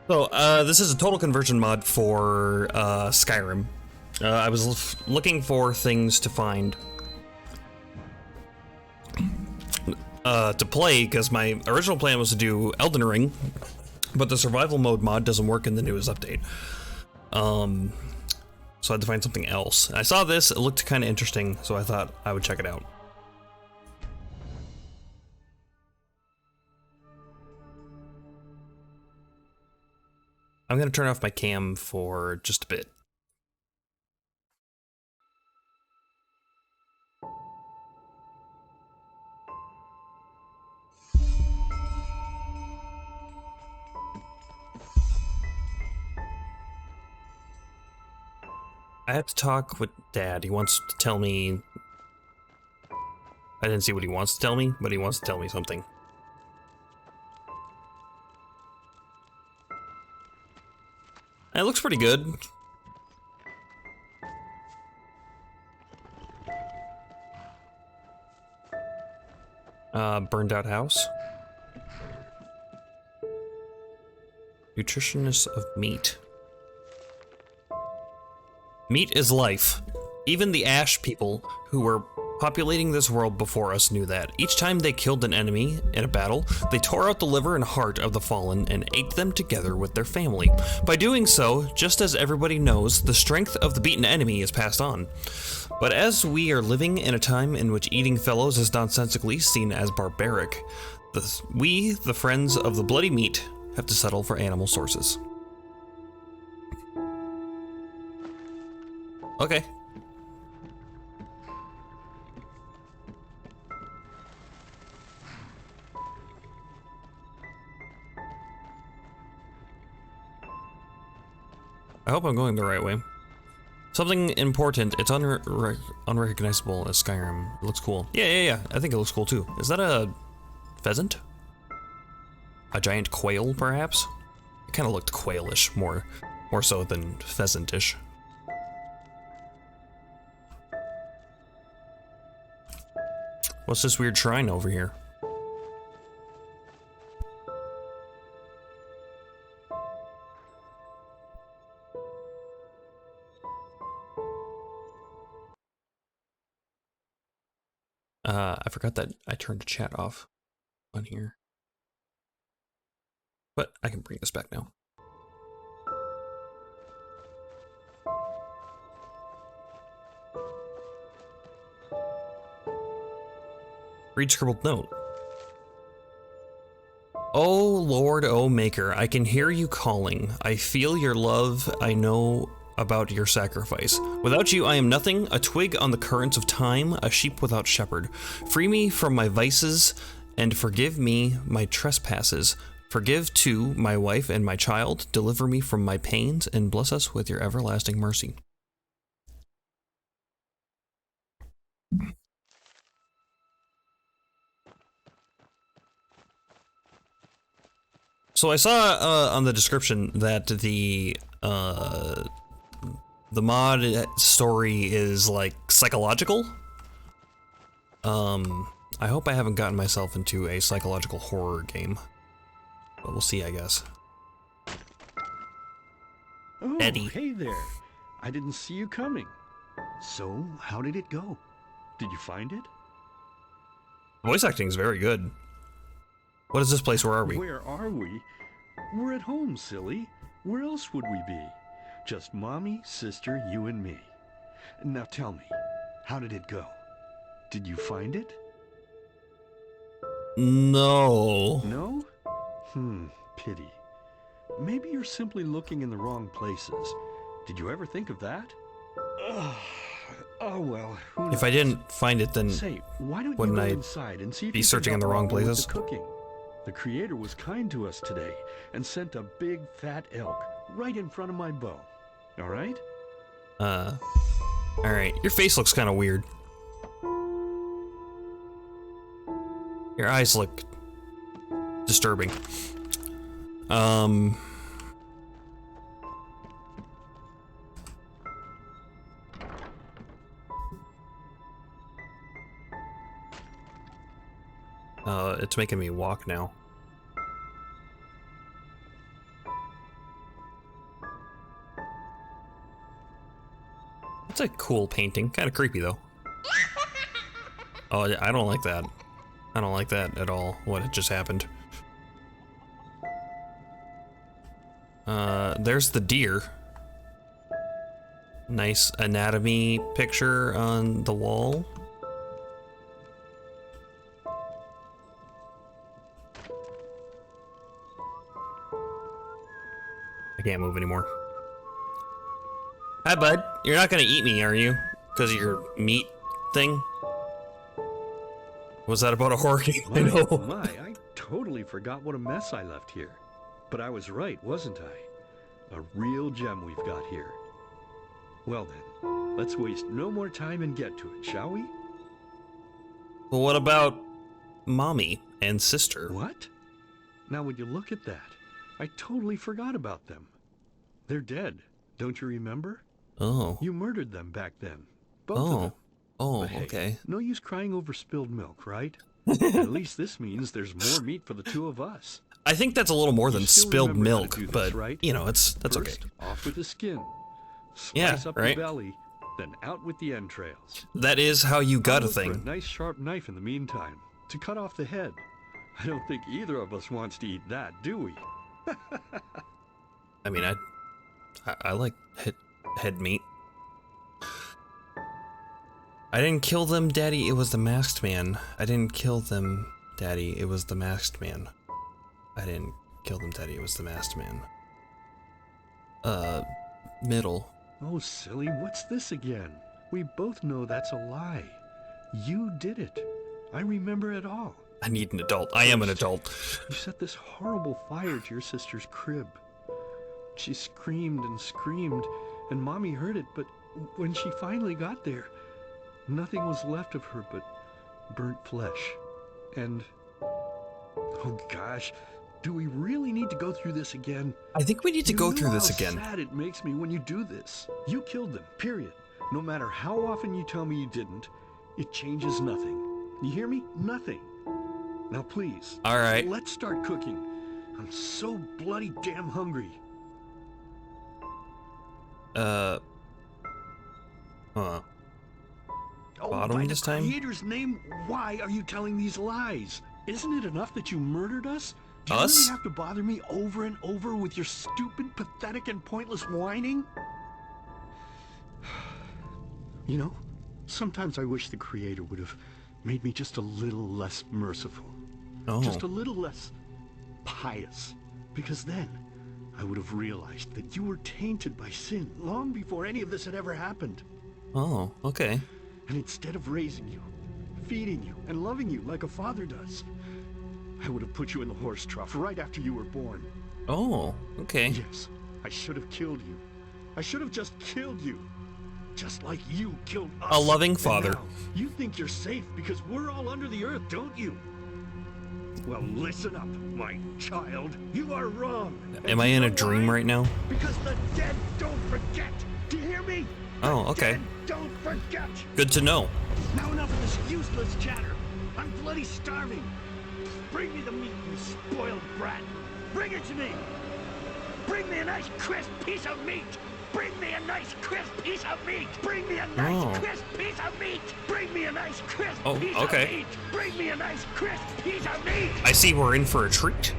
So, this is a total conversion mod for Skyrim. I was looking for things to find to play, because my original plan was to do Elden Ring, but the survival mode mod doesn't work in the newest update. So I had to find something else. I saw this, it looked kind of interesting, so I thought I would check it out. I'm gonna turn off my cam for just a bit. I have to talk with Dad. He wants to tell me... I didn't see what he wants to tell me, but he wants to tell me something. It looks pretty good. Burned out house. Nutritionist of meat. Meat is life. Even the Ash people, who were populating this world before us, knew that. Each time they killed an enemy in a battle, they tore out the liver and heart of the fallen and ate them together with their family. By doing so, just as everybody knows, the strength of the beaten enemy is passed on. But as we are living in a time in which eating fellows is nonsensically seen as barbaric, we, the friends of the bloody meat, have to settle for animal sources. Okay. I hope I'm going the right way. Something important. It's unrecognizable as Skyrim. It looks cool. Yeah. I think it looks cool too. Is that a pheasant? A giant quail, perhaps? It kind of looked quailish, more so than pheasantish. What's this weird shrine over here? I forgot that I turned the chat off on here. But I can bring this back now. Read scribbled note. Oh Lord, oh Maker, I can hear you calling. I feel your love, I know about your sacrifice. Without you I am nothing, a twig on the currents of time, a sheep without shepherd. Free me from my vices, and forgive me my trespasses. Forgive too my wife and my child, deliver me from my pains, and bless us with your everlasting mercy. So I saw on the description that the mod story is like psychological. I hope I haven't gotten myself into a psychological horror game, but we'll see, I guess. Oh, Eddie. Hey there. I didn't see you coming. So, how did it go? Did you find it? Voice acting is very good. What is this place? Where are we? Where are we? We're at home, silly. Where else would we be? Just mommy, sister, you and me. Now tell me, how did it go? Did you find it? No. No? Pity. Maybe you're simply looking in the wrong places. Did you ever think of that? Oh well, who knows? If I didn't find it, then Say, why don't wouldn't you go I inside and see if be you can searching in the help wrong Mama with places? the cooking. The Creator was kind to us today and sent a big fat elk right in front of my bow. All right? Alright. Your face looks kind of weird. Your eyes look disturbing. It's making me walk now. It's a cool painting. Kind of creepy, though. Oh, I don't like that. I don't like that at all, what had just happened. There's the deer. Nice anatomy picture on the wall. I can't move anymore. Hi, bud. You're not gonna eat me, are you? Because of your meat thing? Was that about a horror game? I know. My, I totally forgot what a mess I left here. But I was right, wasn't I? A real gem we've got here. Well then, let's waste no more time and get to it, shall we? Well, what about mommy and sister? What? Now would you look at that? I totally forgot about them. They're dead, don't you remember? Oh. You murdered them back then. Both of them. Oh, But hey, okay. no use crying over spilled milk, right? At least this means there's more meat for the two of us. I think that's a little more than You still spilled remember how to milk, do this, but right? you know, that's okay. First, off with the skin. Yeah, Slice up right. the belly, then out with the entrails. That is how you gut a I'll look for thing. a nice sharp knife in the meantime to cut off the head. I don't think either of us wants to eat that, do we? I mean, I like head meat. I didn't kill them, Daddy. It was the masked man. I didn't kill them, Daddy. It was the masked man. I didn't kill them, Daddy. It was the masked man. Middle. Oh, silly, what's this again? We both know that's a lie. You did it. I remember it all. I need an adult. I am an adult. You set this horrible fire to your sister's crib. She screamed and screamed, and Mommy heard it, but when she finally got there, nothing was left of her but burnt flesh. And, oh gosh, do we really need to go through this again? I think we need to go through this How again. sad it makes me when you do this. You killed them, period. No matter how often you tell me you didn't, it changes nothing. You hear me? Nothing. Now please, All right. let's start cooking. I'm so bloody damn hungry. Huh. Oh, Bottom by this the time? Creator's name, why are you telling these lies? Isn't it enough that you murdered us? Do you Us? really have to bother me over and over with your stupid, pathetic, and pointless whining? You know, sometimes I wish the Creator would have made me just a little less merciful. Oh. Just a little less pious. Because then I would have realized that you were tainted by sin long before any of this had ever happened. Oh, okay. And instead of raising you, feeding you, and loving you like a father does, I would have put you in the horse trough right after you were born. Oh, okay. Yes, I should have killed you. I should have just killed you. Just like you killed us. A loving And father. now you think you're safe because we're all under the earth, don't you? Well, listen up, my child. You are wrong. Am I in a dream right now? Because the dead don't forget. Do you hear me? Oh, okay. Dead don't forget. Good to know. Now enough of this useless chatter. I'm bloody starving. Bring me the meat, you spoiled brat. Bring it to me. Bring me a nice crisp piece of meat. Bring me a nice crisp piece of meat. Bring me a nice crisp piece of meat. Bring me a nice crisp piece of meat. Bring me a nice crisp piece of meat. I see we're in for a treat.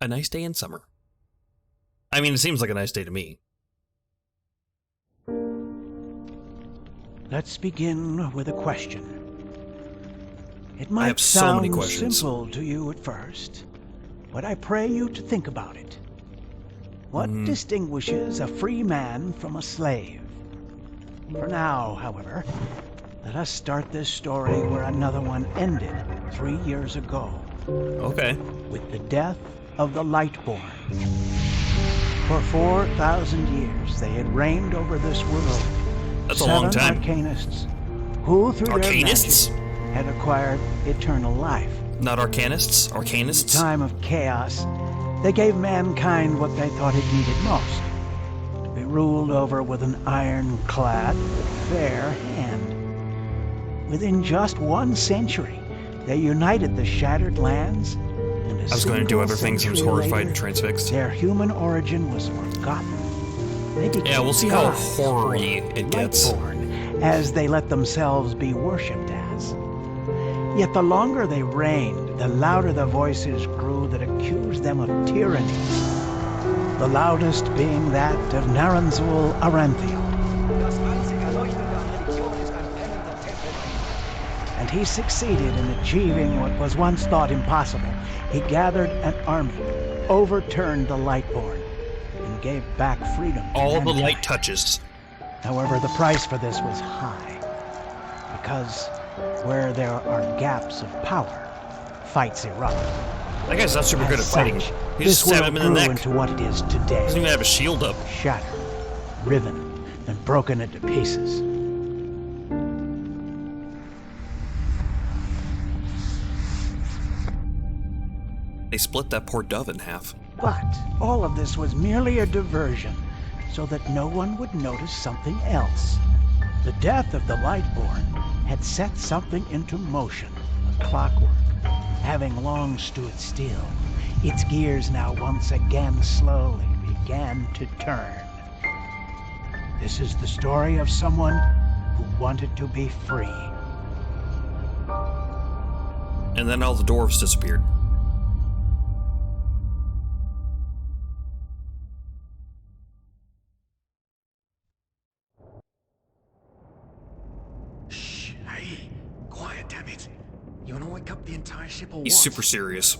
A nice day in summer. I mean, it seems like a nice day to me. Let's begin with a question. It I might have so many sound questions. simple to you at first, but I pray you to think about it. What distinguishes a free man from a slave? For now, however, let us start this story where another one ended 3 years ago, Okay. with the death of the Lightborn. For 4,000 years they had reigned over this world. That's a long time. 7 arcanists, who through their Arcanists? magic had acquired eternal life. Not arcanists? In the Arcanists? time of chaos, they gave mankind what they thought it needed most: to be ruled over with an ironclad, fair hand. Within just 1 century, they united the shattered lands And I was going to do other things and was horrified and transfixed. Their human origin was forgotten. Yeah, we'll see how horror-y it gets. Lightborn, as they let themselves be worshipped as. Yet the longer they reigned, the louder the voices grew that accused them of tyranny. The loudest being that of Naranzul Aranthiel. And he succeeded in achieving what was once thought impossible. He gathered an army, overturned the Lightborn, and gave back freedom to All the mankind. light touches. However, the price for this was high, because where there are gaps of power, fights erupt. That guy's not super good at fighting. Such, He just this stabbed world him in the grew neck. into what it is today. Doesn't even have a shield up. Shattered, riven, and broken into pieces. They split that poor dove in half. But all of this was merely a diversion, so that no one would notice something else. The death of the Lightborn had set something into motion, a clockwork, having long stood still. Its gears now once again slowly began to turn. This is the story of someone who wanted to be free. And then all the dwarves disappeared. Shh, hey, quiet, damn it. You wanna wake up the entire ship or He's what? super serious.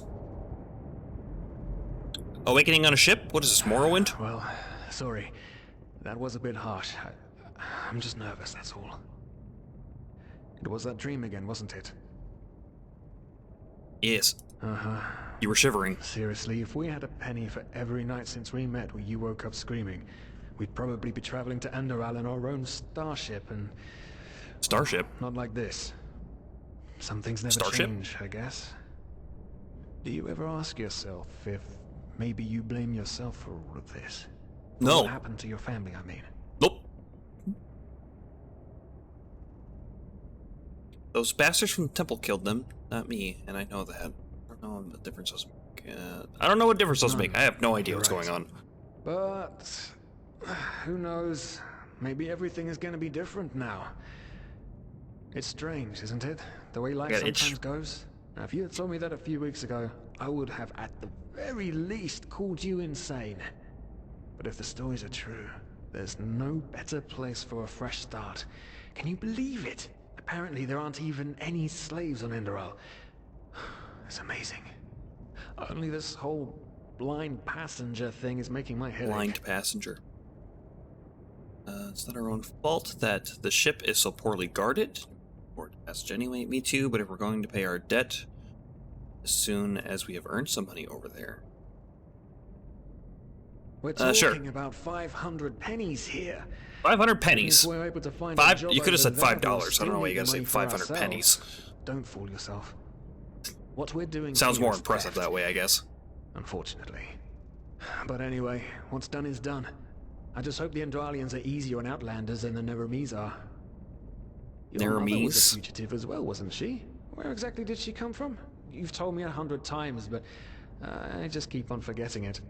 Awakening on a ship? What is this, Morrowind? Well, sorry. That was a bit harsh. I'm just nervous, that's all. It was that dream again, wasn't it? Yes. Uh-huh. You were shivering. Seriously, if we had a penny for every night since we met where you woke up screaming, we'd probably be traveling to Enderal in our own starship and... Starship? Not like this. Some things never Starship? change, I guess. Do you ever ask yourself if maybe you blame yourself for all of this? No. What happened to your family, I mean? Nope. Those bastards from the temple killed them, not me, and I know that. I don't know what difference those make. I don't know what difference those make. I have no idea what's You're going right. on. But... who knows? Maybe everything is going to be different now. It's strange, isn't it? The way life Yeah, it's- sometimes goes. Now, if you had told me that a few weeks ago, I would have at the very least called you insane. But if the stories are true, there's no better place for a fresh start. Can you believe it? Apparently there aren't even any slaves on Enderal. It's amazing. Only this whole blind passenger thing is making my head ache. Blind passenger. It's not our own fault that the ship is so poorly guarded. Or passage anyway, me too, but if we're going to pay our debt as soon as we have earned some money over there. We're talking Sure. about 500 pennies here. 500 pennies. If we're able to find Five- a job you could have over said there, $5. we'll I don't know still why need you gotta the say money for 500 ourselves. pennies. Don't fool yourself. What we're doing Sounds here more is impressive theft, that way, I guess. unfortunately. But anyway, what's done is done. I just hope the Endralians are easier on Outlanders than the Nerames are. Your mother was Nerames? a fugitive as well, wasn't she? Where exactly did she come from? You've told me 100 times, but I just keep on forgetting it.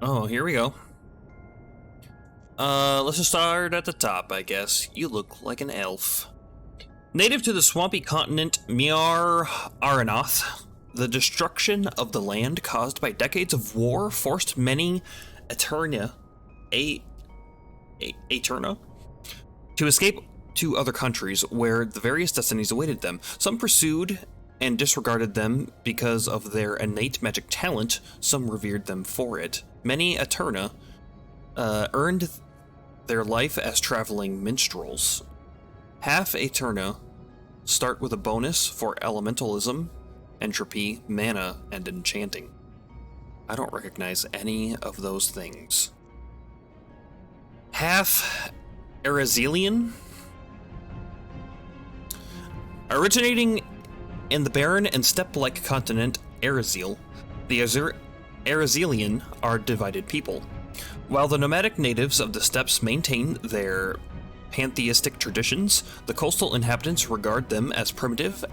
Oh, here we go. Let's just start at the top, I guess. You look like an elf. Native to the swampy continent Miar Aranoth, the destruction of the land caused by decades of war forced many Eterna to escape to other countries where the various destinies awaited them. Some pursued and disregarded them because of their innate magic talent, some revered them for it. Many Eterna earned their life as traveling minstrels. Half Eterna start with a bonus for elementalism, entropy, mana, and enchanting. I don't recognize any of those things. Half Erazelian, originating in the barren and steppe-like continent Erazil, the Erazelian are divided people. While the nomadic natives of the steppes maintain their pantheistic traditions, the coastal inhabitants regard them as primitive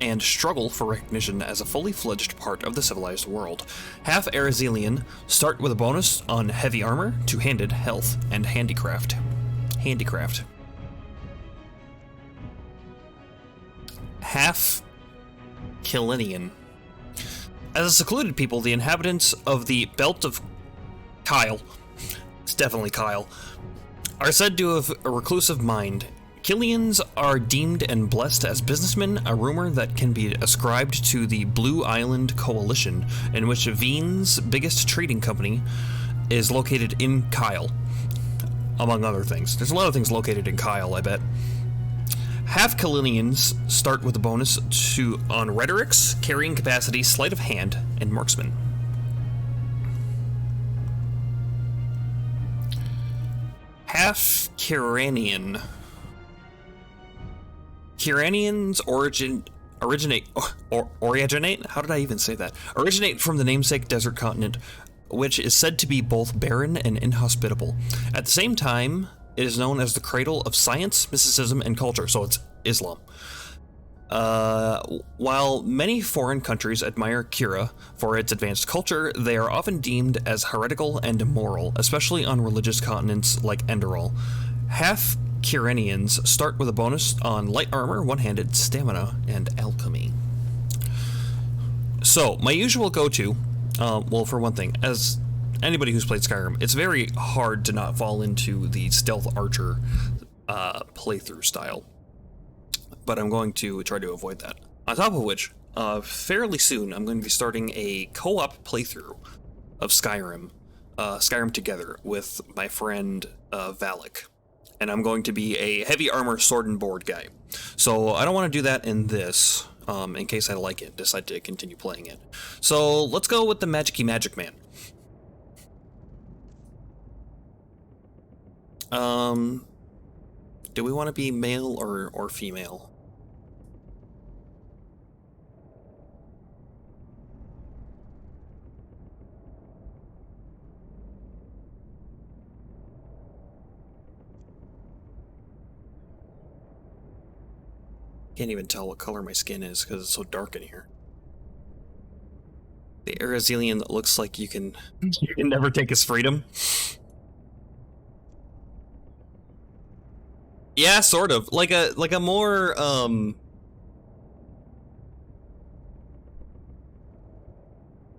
and struggle for recognition as a fully fledged part of the civilized world. Half Arazelian start with a bonus on heavy armor, two-handed, health, and handicraft. Half Kilinian. As a secluded people, the inhabitants of the Belt of Kyle, it's definitely Kyle, are said to have a reclusive mind. Killians are deemed and blessed as businessmen, a rumor that can be ascribed to the Blue Island Coalition, in which Veen's biggest trading company is located in Kyle, among other things. There's a lot of things located in Kyle, I bet. Half Killians start with a bonus on rhetorics, carrying capacity, sleight of hand, and marksman. Half Kiranian. Kiranians originate. How did I even say that? Originate from the namesake desert continent, which is said to be both barren and inhospitable. At the same time, it is known as the cradle of science, mysticism, and culture, so it's Islam. While many foreign countries admire Kira for its advanced culture, they are often deemed as heretical and immoral, especially on religious continents like Enderal. Half Kiranians start with a bonus on light armor, one-handed, stamina, and alchemy. So, my usual go-to, well, for one thing, as anybody who's played Skyrim, it's very hard to not fall into the stealth archer playthrough style. But I'm going to try to avoid that. On top of which, fairly soon, I'm going to be starting a co-op playthrough of Skyrim Together with my friend Valak. And I'm going to be a heavy armor sword and board guy. So I don't want to do that in this, in case I like it, decide to continue playing it. So let's go with the Magic-y Magic Man. Do we want to be male or female? Can't even tell what color my skin is because it's so dark in here. The Arazelian that looks like you can never take his freedom. Yeah, sort of. Like a more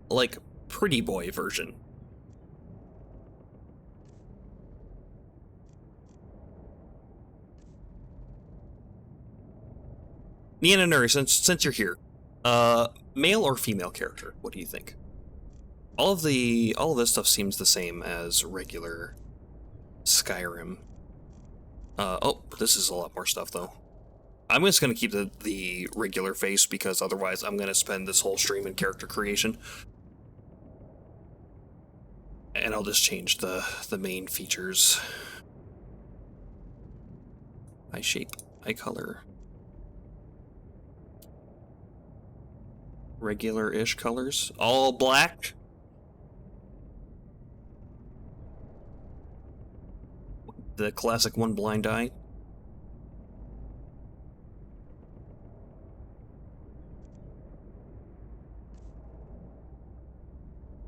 like pretty boy version. Nian and Nuri, since you're here, male or female character, what do you think? All of this stuff seems the same as regular Skyrim. Oh, this is a lot more stuff though. I'm just gonna keep the regular face because otherwise I'm gonna spend this whole stream in character creation. And I'll just change the main features. Eye shape, eye color. Regular-ish colors. All black. The classic one blind eye.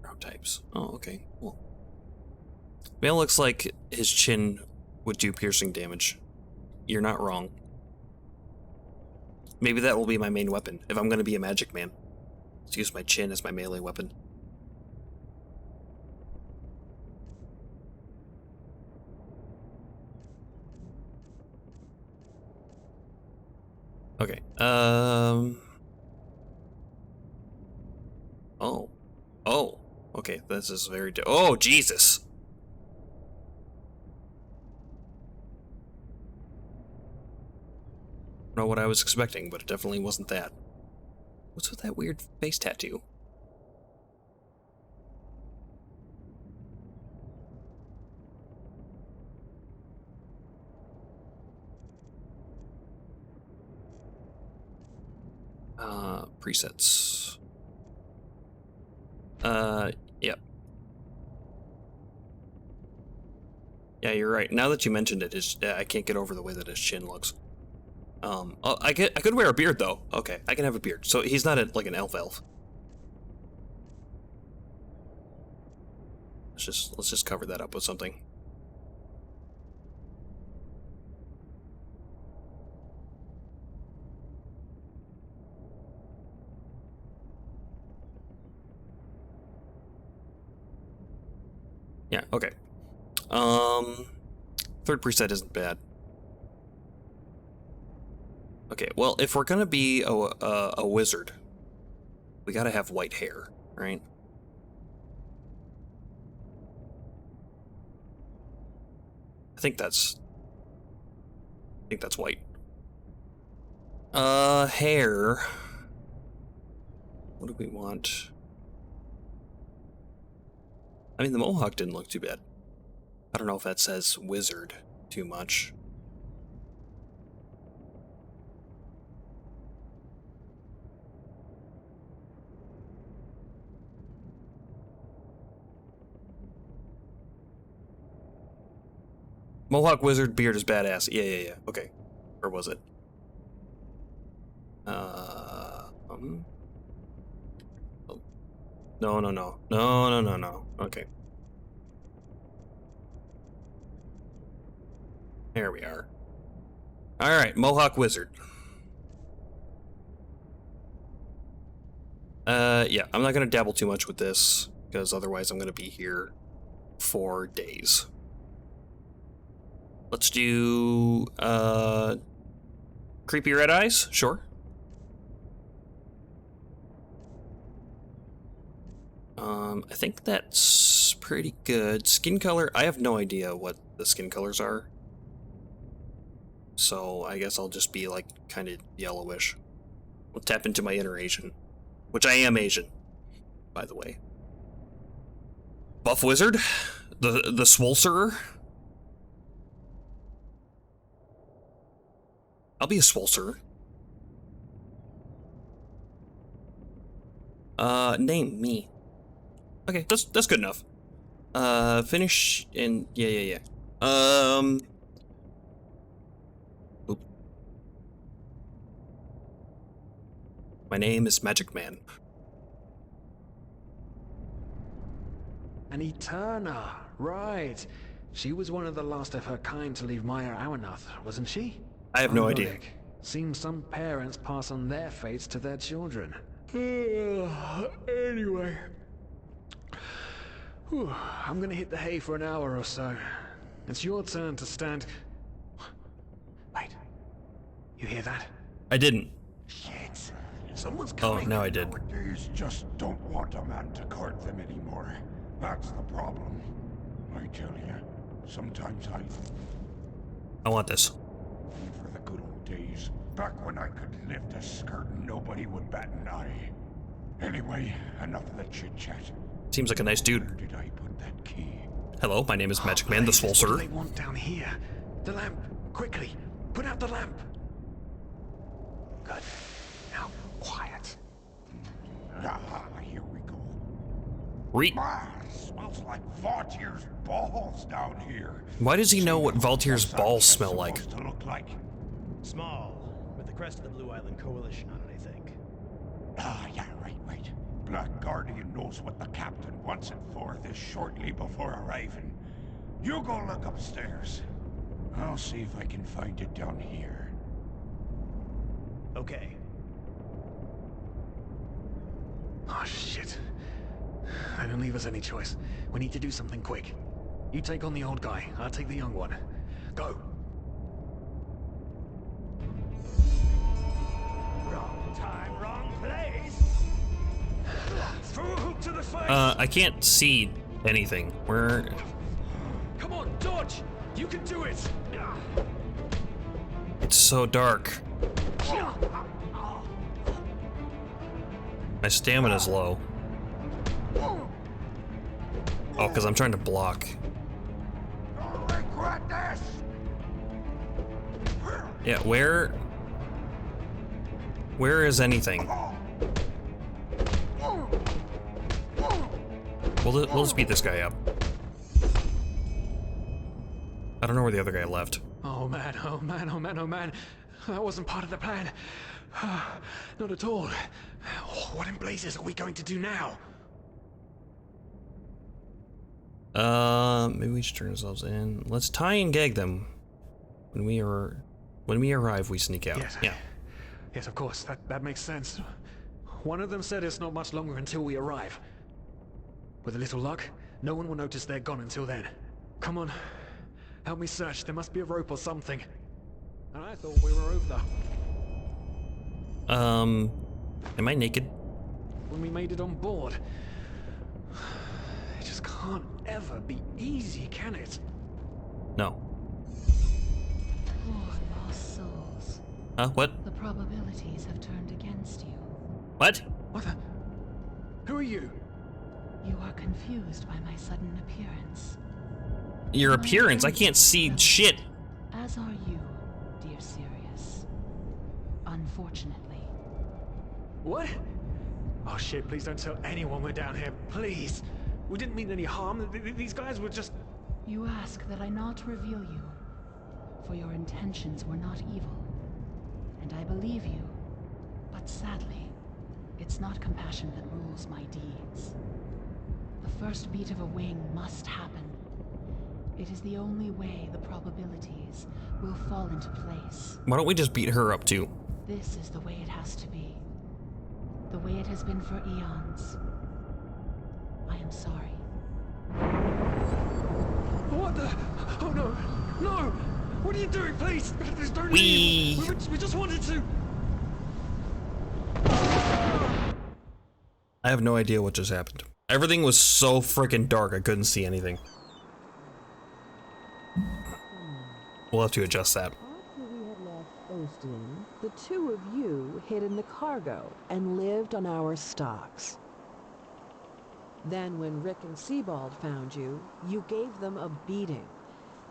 Arrow types. Oh, okay, cool. Male looks like his chin would do piercing damage. You're not wrong. Maybe that will be my main weapon, if I'm gonna be a magic man. Let's use my chin as my melee weapon. Okay, Oh, okay, this is very oh, Jesus! I don't know what I was expecting, but it definitely wasn't that. What's with that weird face tattoo? Presets. Yep. Yeah, you're right. Now that you mentioned it, I can't get over the way that his chin looks. Oh, I could wear a beard though. Okay, I can have a beard. So he's not like an elf. Let's just cover that up with something. Yeah, okay. Third preset isn't bad. Okay, well, if we're gonna be a wizard, we gotta have white hair, right? I think that's white. Hair. What do we want? I mean, the mohawk didn't look too bad. I don't know if that says wizard too much. Mohawk wizard beard is badass. Yeah. Okay. Or was it? No. Okay. There we are. Alright, Mohawk wizard. Yeah, I'm not gonna dabble too much with this, because otherwise I'm gonna be here for days. Let's do, creepy red eyes? Sure. I think that's pretty good. Skin color, I have no idea what the skin colors are. So I guess I'll just be like kind of yellowish. We'll tap into my inner Asian, which I am Asian, by the way. Buff wizard, the Swolserer. I'll be a Swolserer. Name me. Okay, that's good enough. Finish in yeah. Oop. My name is Magic Man. An Eterna, right. She was one of the last of her kind to leave Maya Awanath, wasn't she? I have no idea. Ironic. Seems some parents pass on their fates to their children. Anyway. Whew, I'm gonna hit the hay for an hour or so. It's your turn to stand... Wait. You hear that? I didn't. Shit. Someone's Oh, coming. now I did. Nowadays just don't want a man to guard them anymore. That's the problem. I tell you, sometimes I want this. for the good old days, back when I could lift a skirt and nobody would bat an eye. Anyway, enough of the chit-chat. Seems like a nice dude. Where did I put that key? Hello, my name is Magic Man, the What do Swolserer. they want down here? The lamp! Quickly! Put out the lamp! Good. Now, quiet. Ah, here we go. Reet. Smells like Vaultier's balls down here. Why does he know what Vaultier's balls smell like? Supposed to look like. Small, with the crest of the Blue Island Coalition on it, I think. Ah, yeah, right. Black Guardian knows what the captain wants it for this shortly before arriving. You go look upstairs. I'll see if I can find it down here. Okay. Oh, shit. They don't leave us any choice. We need to do something quick. You take on the old guy, I'll take the young one. Go! Wrong time, wrong place. Through to the face. I can't see anything. Where? Come on, dodge! You can do it! It's so dark. My stamina's low. Oh, because I'm trying to block. I'll regret this. Yeah, where is anything? We'll just beat this guy up. I don't know where the other guy left. Oh man, oh man, oh man, oh man. That wasn't part of the plan. Not at all. What in blazes are we going to do now? Maybe we should turn ourselves in. Let's tie and gag them. When we arrive, we sneak out. Yes. Yeah. Yes, of course. That makes sense. One of them said it's not much longer until we arrive. With a little luck, no one will notice they're gone until then. Come on. Help me search. There must be a rope or something. And I thought we were over. Am I naked? When we made it on board. It just can't ever be easy, can it? No. Poor lost souls. What? The probabilities have turned against you. What? What the? Who are you? You are confused by my sudden appearance. Your appearance? I can't see shit. As are you, dear Sirius. Unfortunately. What? Oh shit, please don't tell anyone we're down here, please. We didn't mean any harm. These guys were just... You ask that I not reveal you, for your intentions were not evil. And I believe you, but sadly, it's not compassion that rules my deeds. The first beat of a wing must happen. It is the only way the probabilities will fall into place. Why don't we just beat her up too? This is the way it has to be. The way it has been for eons. I am sorry. What the? Oh no! No! What are you doing, please? Please don't We just wanted to... I have no idea what just happened. Everything was so freaking dark I couldn't see anything. We'll have to adjust that. After we had left Ostin, the two of you hid in the cargo and lived on our stocks. Then when Rick and Sebald found you, you gave them a beating.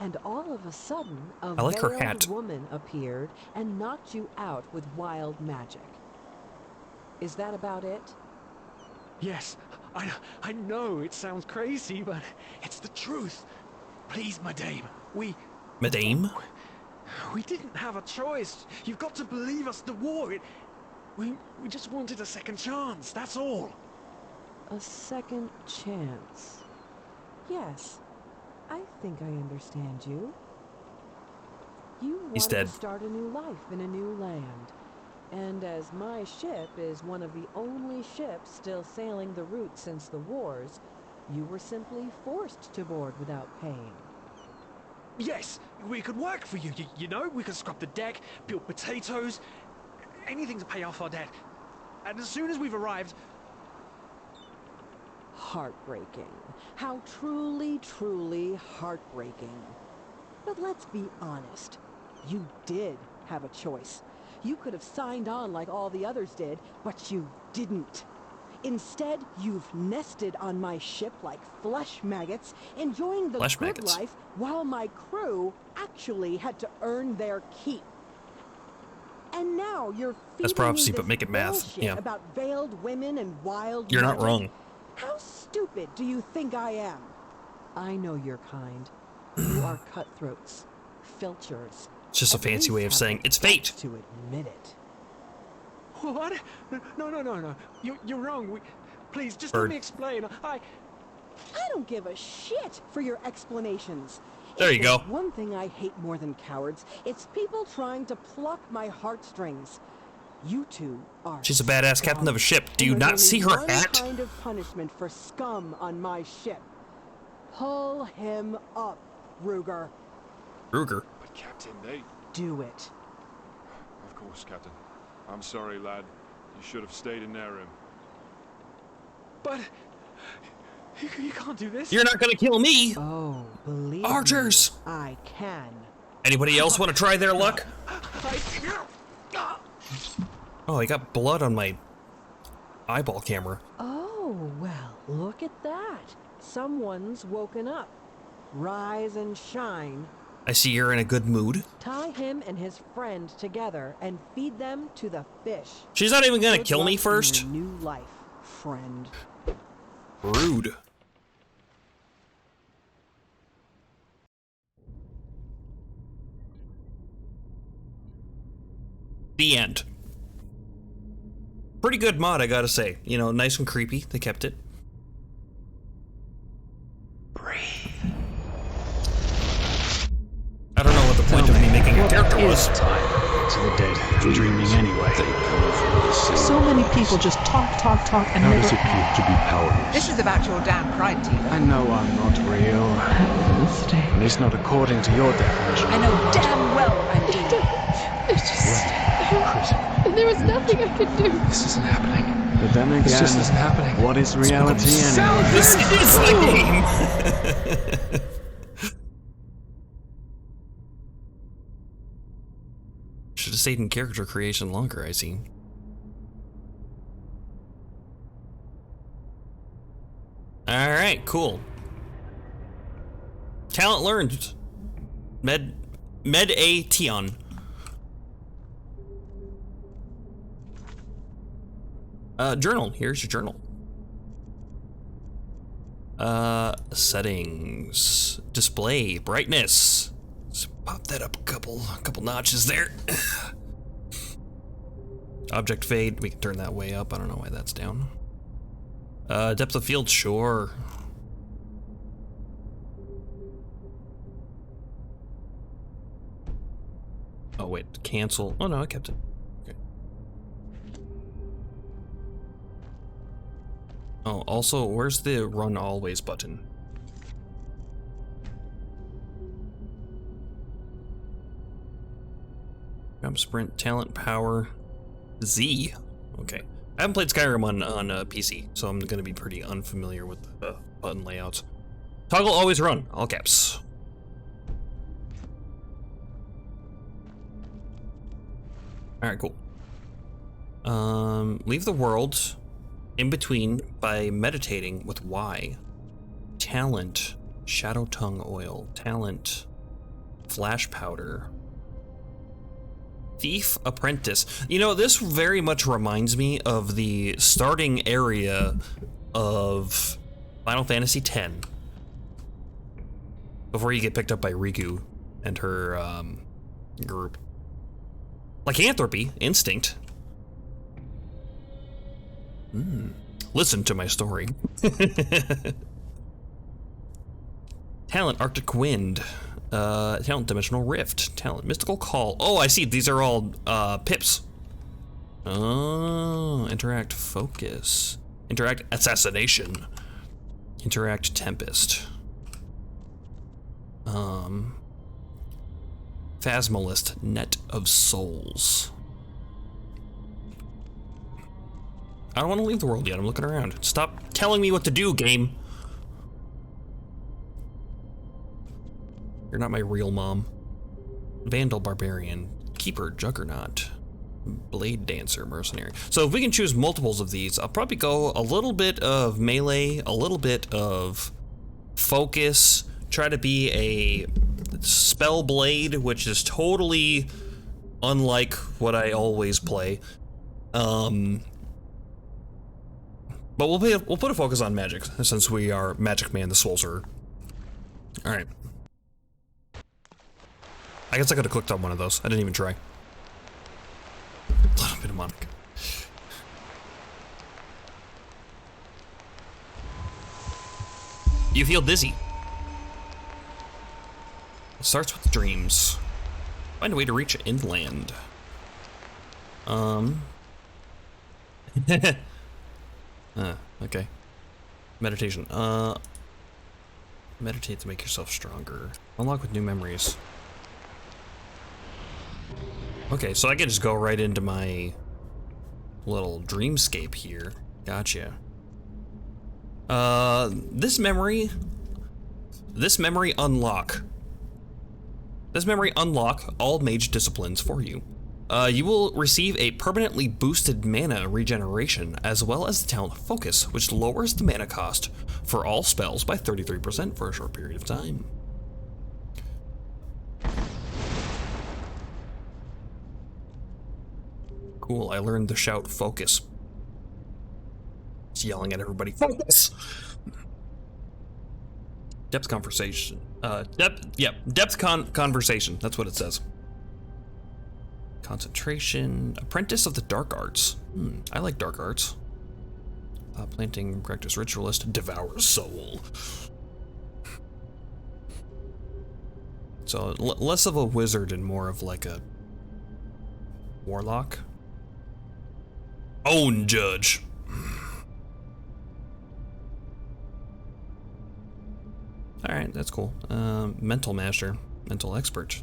And all of a sudden, a I like her veiled hat. woman appeared and knocked you out with wild magic. Is that about it? Yes, I know it sounds crazy, but it's the truth. Please, Madame, we didn't have a choice. You've got to believe us, the war, we just wanted a second chance, that's all. A second chance. Yes, I think I understand you. You He's wanted dead. to start a new life in a new land. And as my ship is one of the only ships still sailing the route since the wars, you were simply forced to board without paying. Yes, we could work for you, you know? We could scrub the deck, build potatoes, anything to pay off our debt. And as soon as we've arrived... Heartbreaking. How truly, truly heartbreaking. But let's be honest. You did have a choice. You could have signed on like all the others did, but you didn't. Instead, you've nested on my ship like flesh maggots, enjoying the good life while my crew actually had to earn their keep. And now you're feeding That's prophecy, me but this make it math. bullshit Yeah. about veiled women and wild You're not magic. wrong. How stupid do you think I am? I know your kind. You are cutthroats, filchers. It's just a At fancy least way of have saying the it's fate. guts to admit it. What? No. You're wrong. Please, just Bird. let me explain. I don't give a shit for your explanations. There If you go. there's one thing I hate more than cowards, it's people trying to pluck my heartstrings. You two are She's a badass scum. captain of a ship. Do you And there's not see only her one hat? kind of punishment for scum on my ship. Pull him up, Ruger. Ruger. But Captain, they... Do it. Of course, Captain. I'm sorry, lad. You should have stayed in their room. But... You can't do this. You're not gonna kill me! Oh, believe Archers! me, I can. Anybody else want to try their luck? I... Oh, I got blood on my eyeball camera. Oh, well, look at that. Someone's woken up. Rise and shine. I see you're in a good mood. Tie him and his friend together and feed them to the fish. She's not even gonna Good kill me luck in first. your new life, friend. Rude. The end. Pretty good mod, I gotta say. You know, nice and creepy. They kept it. I don't know what the point of me making a character was. To the dead and dreaming anyway. So many people just talk, and never act. To be powerless. This is about your damn pride, Tina. I know I'm not real. At least not according to your definition. I know damn well I'm Tina. It's just... There was nothing I could do. This isn't happening. But then again, This just isn't happening. what is reality anyway? This is the game! Should have stayed in character creation longer, I see. Alright, cool. Talent learned. Med A Tion. Journal. Here's your journal. Settings. Display. Brightness. Let's pop that up a couple notches there. Object fade. We can turn that way up. I don't know why that's down. Depth of field. Sure. Oh wait. Cancel. Oh no, I kept it. Okay. Oh, also, where's the run always button? Jump, sprint, talent, power, Z. Okay. I haven't played Skyrim on PC, so I'm gonna be pretty unfamiliar with the button layouts. Toggle always run, all caps. Alright, cool. Leave the world in between by meditating with Y. Talent, shadow tongue oil. Talent, flash powder. Thief apprentice. You know, this very much reminds me of the starting area of Final Fantasy X. Before you get picked up by Riku and her group. Lycanthropy, instinct. Listen to my story. Talent, Arctic Wind. Talent, Dimensional Rift. Talent, Mystical Call. Oh, I see. These are all pips. Oh, interact, focus. Interact, assassination. Interact, Tempest. Phasmalist, Net of Souls. I don't want to leave the world yet. I'm looking around. Stop telling me what to do, game. You're not my real mom. Vandal, Barbarian, Keeper, Juggernaut, Blade Dancer, Mercenary. So if we can choose multiples of these, I'll probably go a little bit of melee, a little bit of focus, try to be a spell blade, which is totally unlike what I always play. But we'll put a focus on magic, since we are Magic Man the Soul Sorcerer. Alright. I guess I could have clicked on one of those. I didn't even try. A little bit of Monica. You feel dizzy. It starts with dreams. Find a way to reach inland. Okay. Meditation. Meditate to make yourself stronger. Unlock with new memories. Okay, so I can just go right into my little dreamscape here. Gotcha. This memory unlock. This memory unlock all mage disciplines for you. You will receive a permanently boosted mana regeneration, as well as the talent focus, which lowers the mana cost for all spells by 33% for a short period of time. Cool, I learned the shout focus. It's yelling at everybody, focus! Depth conversation. Depth conversation, that's what it says. Concentration. Apprentice of the Dark Arts. I like dark arts. Planting practice ritualist. Devour soul. So less of a wizard and more of like a warlock. Own judge. All right, that's cool. Mental master, mental expert.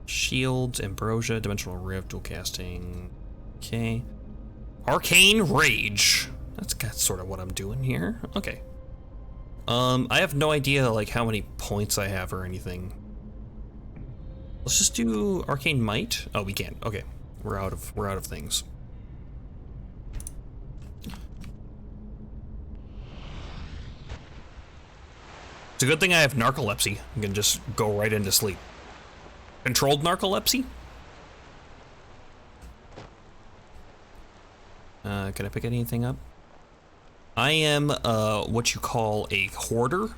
Shields, ambrosia, dimensional rift, dual casting. Okay. Arcane rage. That's sort of what I'm doing here. Okay. I have no idea like how many points I have or anything. Let's just do arcane might. Oh, we can't. Okay, we're out of things. It's a good thing I have narcolepsy. I can just go right into sleep. Controlled narcolepsy? Can I pick anything up? I am what you call a hoarder.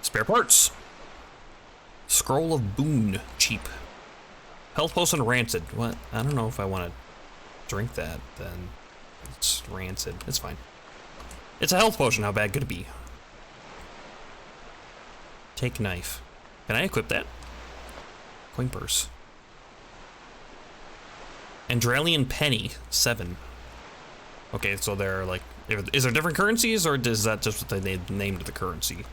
Spare parts. Scroll of Boon, cheap. Health potion rancid. What? I don't know if I want to drink that then. It's rancid. It's fine. It's a health potion. How bad could it be? Take knife. Can I equip that? Coin purse. Enderalian penny, 7. Okay, so they're like, is there different currencies or is that just what they named the currency?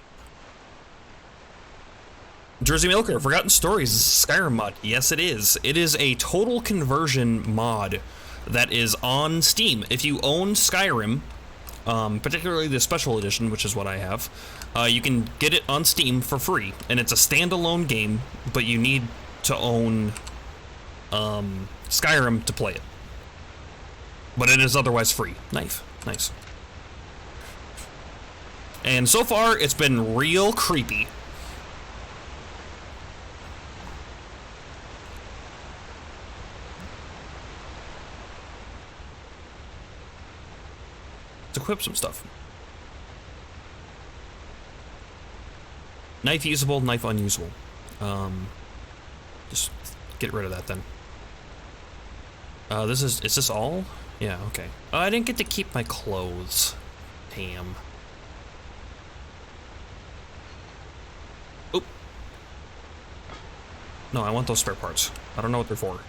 Jersey Milker, Forgotten Stories, Skyrim mod. Yes, it is. It is a total conversion mod that is on Steam. If you own Skyrim, particularly the Special Edition, which is what I have, you can get it on Steam for free. And it's a standalone game, but you need to own Skyrim to play it. But it is otherwise free. Nice. And so far, it's been real creepy. Let's equip some stuff. Knife usable, knife unusable. Just get rid of that then. Is this all? Yeah, okay. Oh, I didn't get to keep my clothes. Damn. Oop. No, I want those spare parts. I don't know what they're for.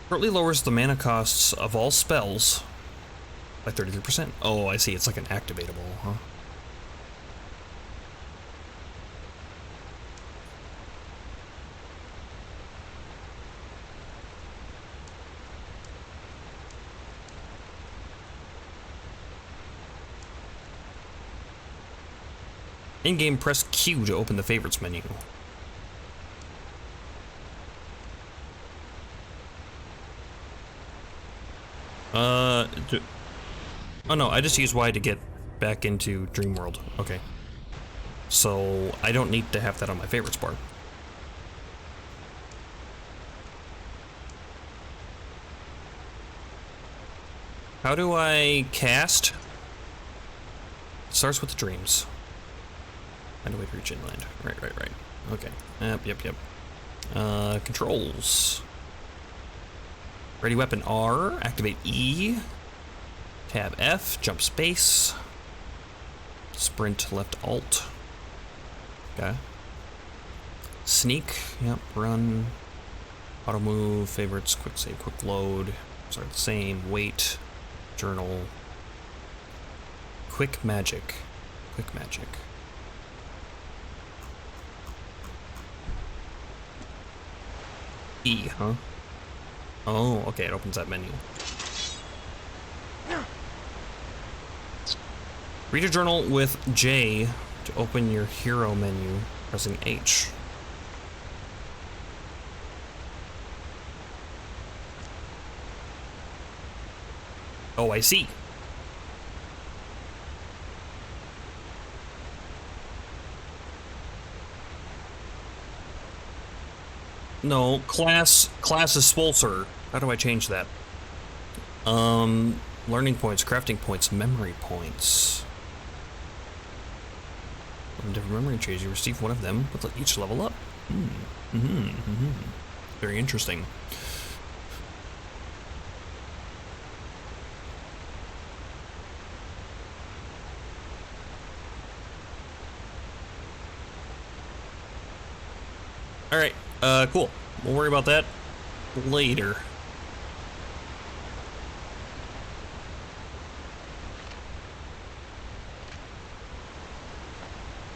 Shortly lowers the mana costs of all spells by 33%. Oh, I see. It's like an activatable, huh? In-game, press Q to open the favorites menu. Oh no, I just use Y to get back into Dream World. Okay. So, I don't need to have that on my favorites bar. How do I cast? It starts with the dreams. Find a way to reach inland. Right. Okay. Yep. Controls. Ready weapon R, activate E, tab F, jump space, sprint left alt. Okay. Sneak, yep, run, auto move, favorites, quick save, quick load, start the same, wait, journal, quick magic. E, huh? Oh, okay, it opens that menu. Read a journal with J to open your hero menu, pressing H. Oh, I see. No, class is Spolster. How do I change that? Learning points, crafting points, memory points. In different memory trees, you receive one of them with each level up. Very interesting. Alright, cool. We'll worry about that later.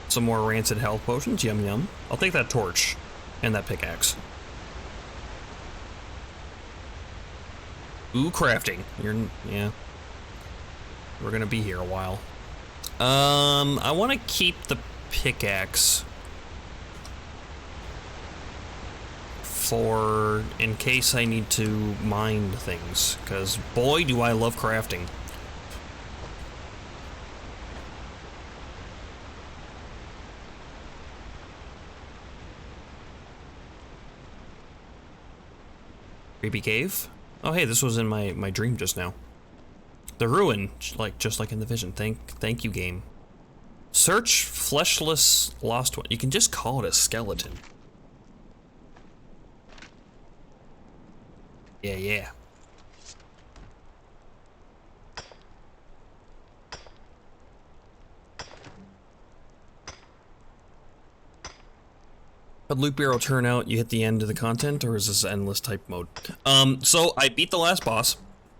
Some more rancid health potions, yum yum. I'll take that torch and that pickaxe. Ooh, crafting. Yeah. We're gonna be here a while. I want to keep the pickaxe for in case I need to mine things, because boy do I love crafting. Creepy cave? Oh hey, this was in my dream just now. The ruin, just like in the vision. Thank you, game. Search fleshless lost one. You can just call it a skeleton. Yeah. How'd Loot Barrel turn out? You hit the end of the content, or is this endless type mode? So I beat the last boss,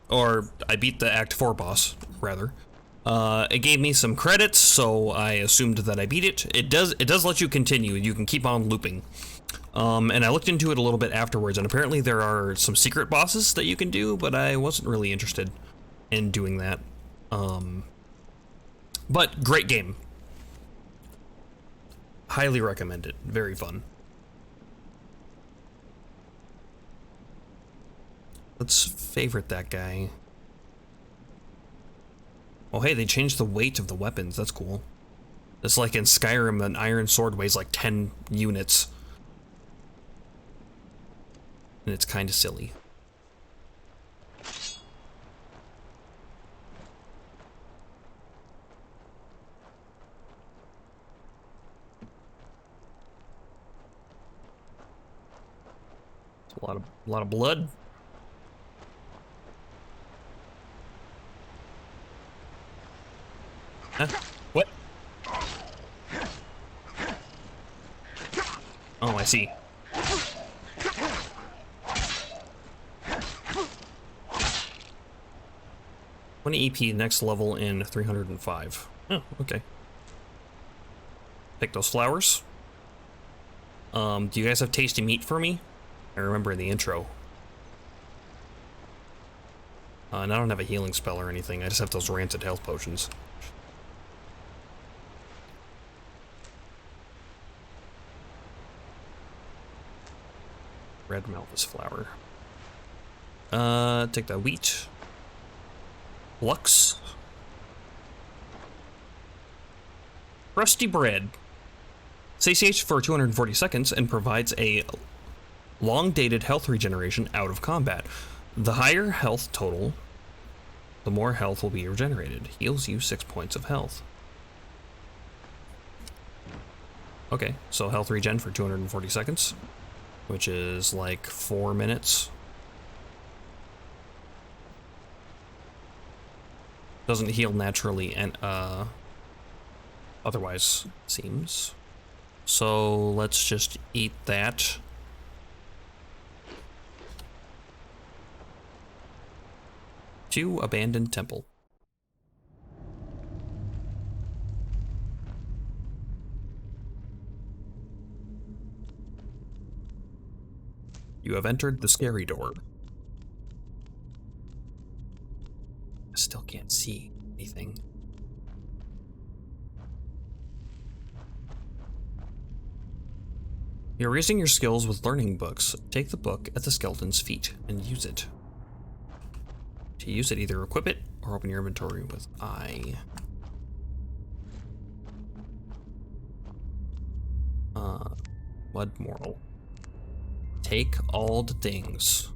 or I beat the Act 4 boss, rather. It gave me some credits, so I assumed that I beat it. It does let you continue. You can keep on looping. And I looked into it a little bit afterwards, and apparently there are some secret bosses that you can do, but I wasn't really interested in doing that. But great game. Highly recommend it. Very fun. Let's favorite that guy. Oh hey, they changed the weight of the weapons. That's cool. It's like in Skyrim, an iron sword weighs like 10 units. And it's kind of silly. It's a lot of blood. Huh? What? Oh, I see. EP next level in 305. Oh, okay. Pick those flowers. Do you guys have tasty meat for me? I remember in the intro. And I don't have a healing spell or anything. I just have those rancid health potions. Red Malthus flower. Take that wheat. Lux. Rusty bread. Satiates for 240 seconds and provides a long-dated health regeneration out of combat. The higher health total, the more health will be regenerated. Heals you 6 points of health. Okay, so health regen for 240 seconds, which is like 4 minutes. Doesn't heal naturally and otherwise, seems. So let's just eat that. To abandoned temple. You have entered the scary door. I still can't see anything. You're raising your skills with learning books. Take the book at the skeleton's feet and use it. To use it, either equip it or open your inventory with I. Mud moral. Take all the things.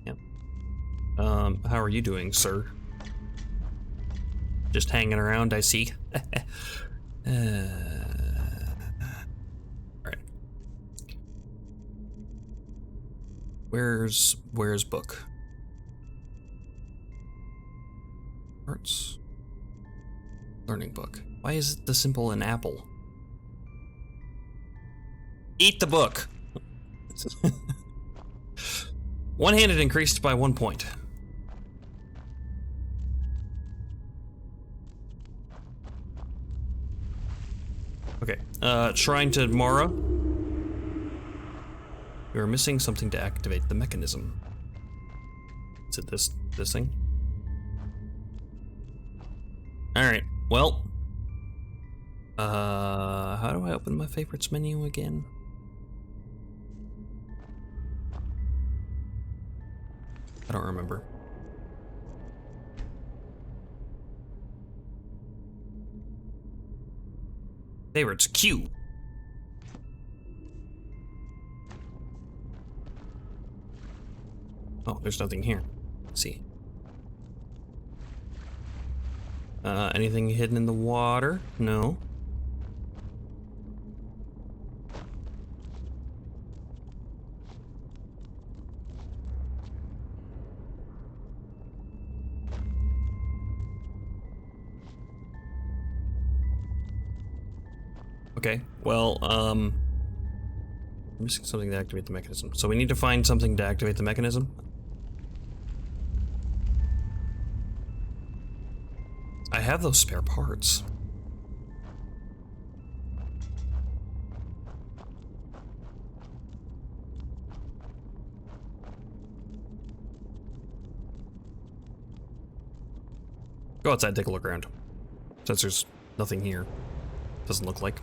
Yep. How are you doing, sir? Just hanging around, I see. Alright. Where's book? Arts. Learning book. Why is the symbol an apple? Eat the book! One-handed increased by 1 point. Okay, Shrine to Mara. You are missing something to activate the mechanism. Is it this thing? Alright, well. How do I open my favorites menu again? I don't remember. Favorites, Q. Oh, there's nothing here. Let's see. Anything hidden in the water? No. Okay, well, I'm missing something to activate the mechanism. So we need to find something to activate the mechanism. I have those spare parts. Go outside, take a look around. Since there's nothing here. Doesn't look like.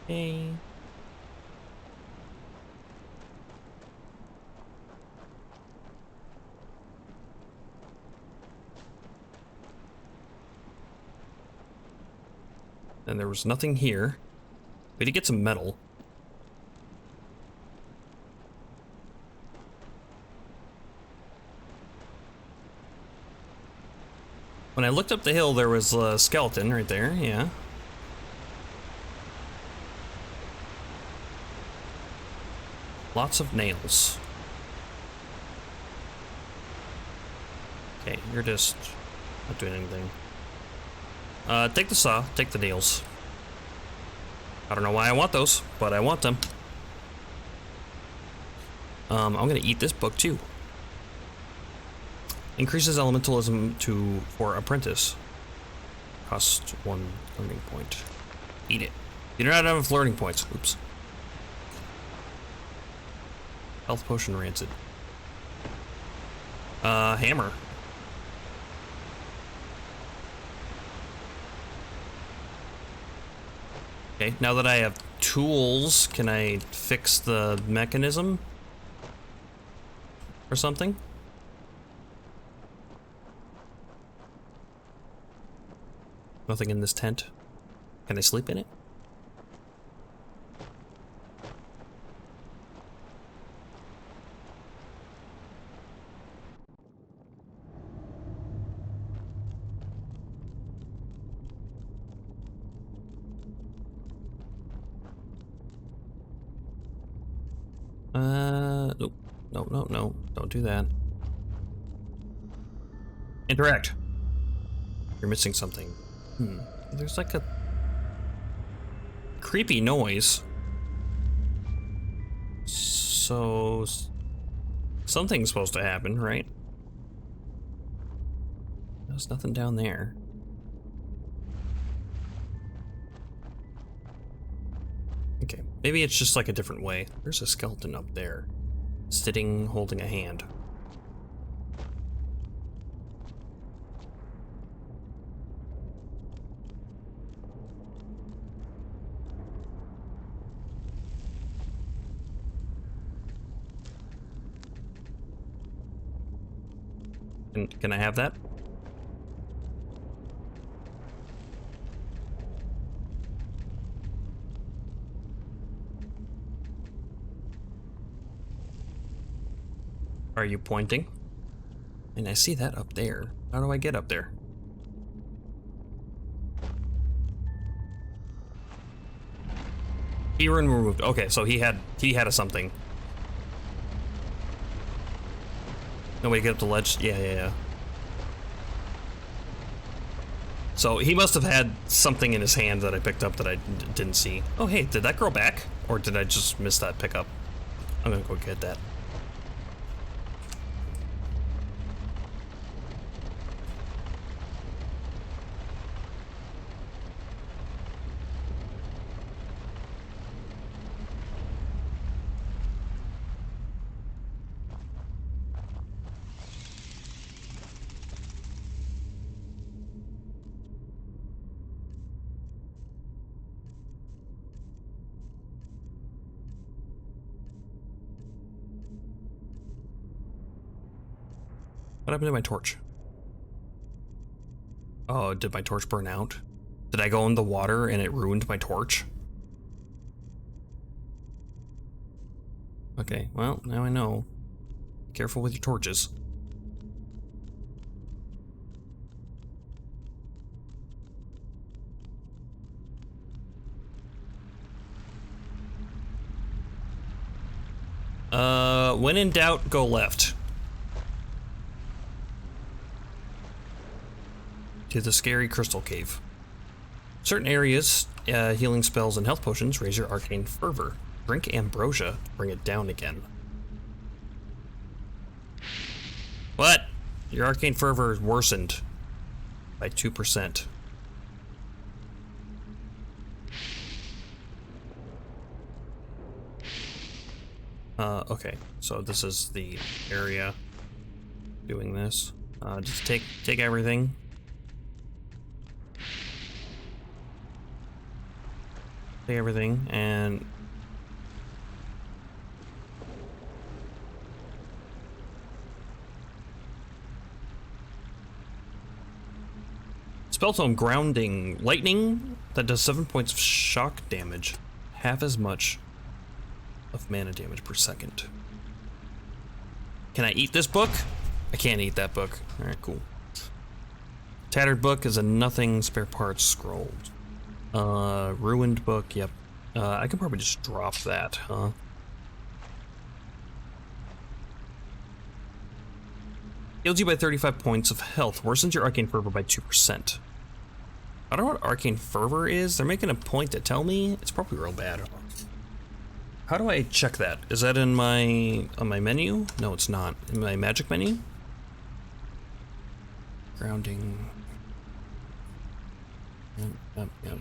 Hey. And there was nothing here. We did get some metal. When I looked up the hill, there was a skeleton right there, yeah. Lots of nails. Okay, you're just not doing anything. Take the saw, take the nails. I don't know why I want those, but I want them. I'm gonna eat this book too. Increases elementalism for apprentice. Costs 1 learning point. Eat it. You do not have enough learning points. Oops. Health potion rancid. Hammer. Okay, now that I have tools, can I fix the mechanism? Or something? Nothing in this tent. Can I sleep in it? Nope. No. Don't do that. Interact. You're missing something. There's like a creepy noise. So something's supposed to happen, right? There's nothing down there. Okay, maybe it's just like a different way. There's a skeleton up there, sitting, holding a hand. Can I have that? Are you pointing? And I see that up there. How do I get up there? Key rune removed. Okay, so he had a something. No way to get up the ledge. Yeah. So he must have had something in his hand that I picked up that I didn't see. Oh, hey, did that grow back? Or did I just miss that pickup? I'm gonna go get that. What happened to my torch? Oh, did my torch burn out? Did I go in the water and it ruined my torch? Okay, well, now I know. Careful with your torches. When in doubt, go left. To the scary crystal cave. Certain areas, healing spells and health potions raise your arcane fervor. Drink ambrosia, bring it down again. What? Your arcane fervor is worsened by 2%. Okay, so this is the area doing this. Just take everything. Take everything and Spelltome grounding lightning that does 7 points of shock damage, half as much of mana damage per second. Can I eat this book? I can't eat that book. All right, cool. Tattered book is a nothing spare parts scroll. Ruined book, yep. I can probably just drop that, huh? Heals you by 35 points of health. Worsens your arcane fervor by 2%. I don't know what arcane fervor is. They're making a point to tell me. It's probably real bad. How do I check that? Is that in my on my menu? No, it's not. In my magic menu? Grounding. Yep.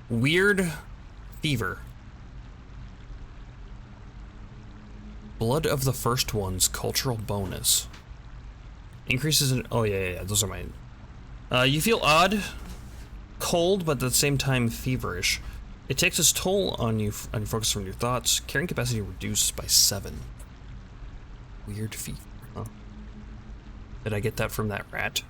Weird fever. Blood of the First Ones, cultural bonus. Increases in, oh yeah, those are mine. You feel odd, cold, but at the same time feverish. It takes its toll on you, on your focus from your thoughts. Carrying capacity reduced by 7. Weird fever, huh? Did I get that from that rat?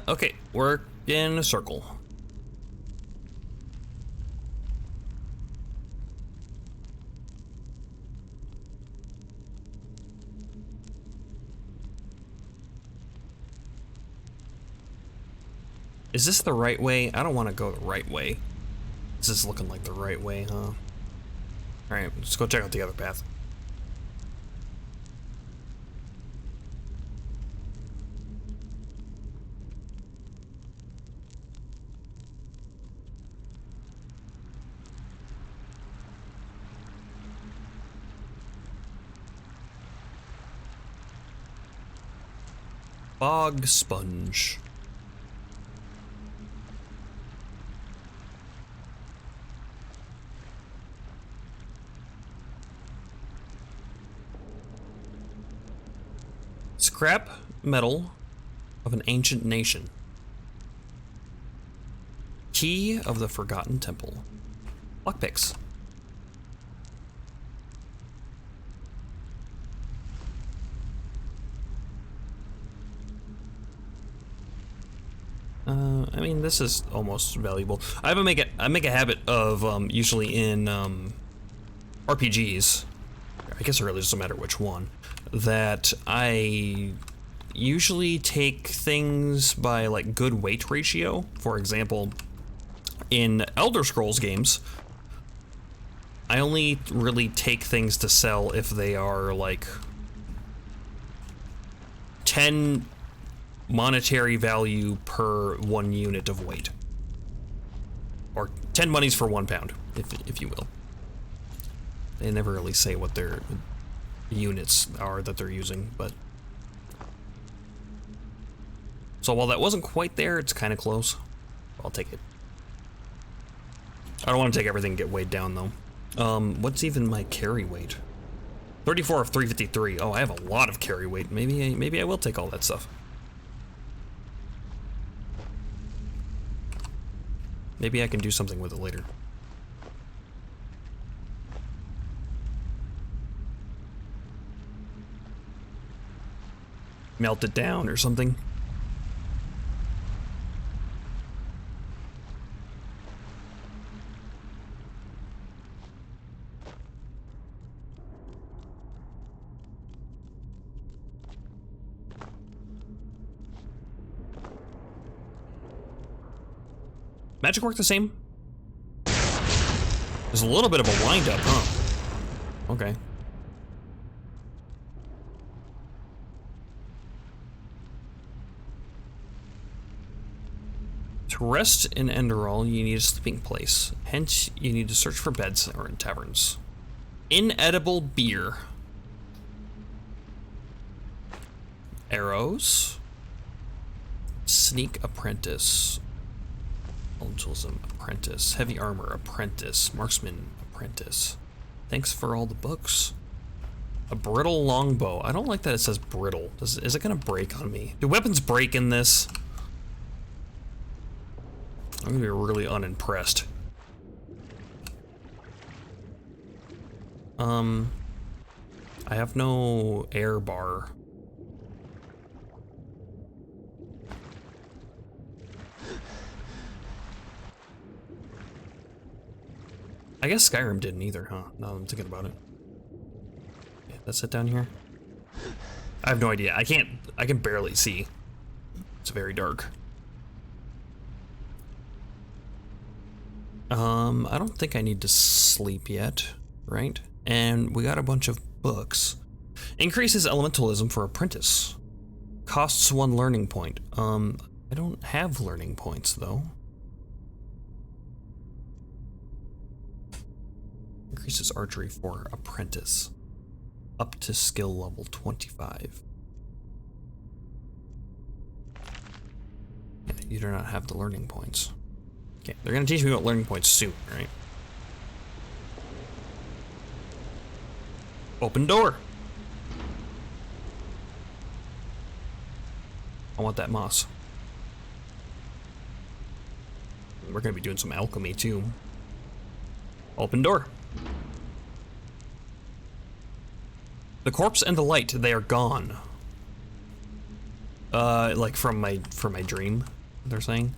Okay, we're in a circle. Is this the right way? I don't want to go the right way. This is looking like the right way, huh? Alright, let's go check out the other path. Bog sponge. Scrap metal of an ancient nation. Key of the Forgotten Temple. Lockpicks. I mean, this is almost valuable. I make a habit of usually in RPGs. I guess it really doesn't matter which one. That I usually take things by like good weight ratio. For example, in Elder Scrolls games, I only really take things to sell if they are like 10 monetary value per 1 unit of weight, or 10 monies for 1 pound, if you will. They never really say what their units are that they're using, but so while that wasn't quite there, it's kind of close. I'll take it. I don't want to take everything and get weighed down though. What's even my carry weight? 34 of 353. Oh, I have a lot of carry weight. Maybe I will take all that stuff. Maybe I can do something with it later. Melt it down or something. Magic work the same? There's a little bit of a wind up, huh? Okay. To rest in Enderal, you need a sleeping place. Hence, you need to search for beds or in taverns. Inedible beer. Arrows. Sneak apprentice. Elementalism apprentice. Heavy armor apprentice. Marksman apprentice. Thanks for all the books. A brittle longbow. I don't like that it says brittle. Is it gonna break on me? Do weapons break in this? I'm gonna be really unimpressed. I have no air bar. I guess Skyrim didn't either, huh? Now that I'm thinking about it. Yeah, that's it down here. I have no idea. I can barely see. It's very dark. I don't think I need to sleep yet, right? And we got a bunch of books. Increases elementalism for apprentice. Costs 1 learning point. I don't have learning points though. Increases archery for apprentice. Up to skill level 25. Yeah, you do not have the learning points. Okay, they're gonna teach me about learning points soon, right? Open door. I want that moss. We're gonna be doing some alchemy too. Open door. The corpse and the light, they are gone. Like from my dream, they're saying.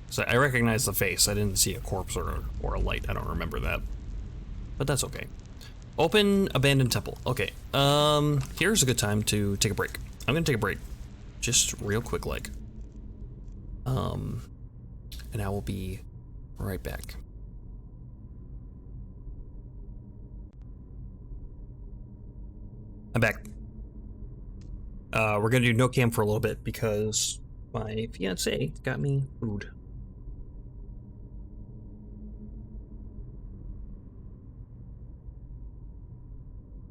So I recognize the face. I didn't see a corpse or a light. I don't remember that. But that's okay. Open abandoned temple. Okay. Here's a good time to take a break. I'm gonna take a break. Just real quick like. And I will be right back. I'm back. We're gonna do no cam for a little bit because my fiance got me food.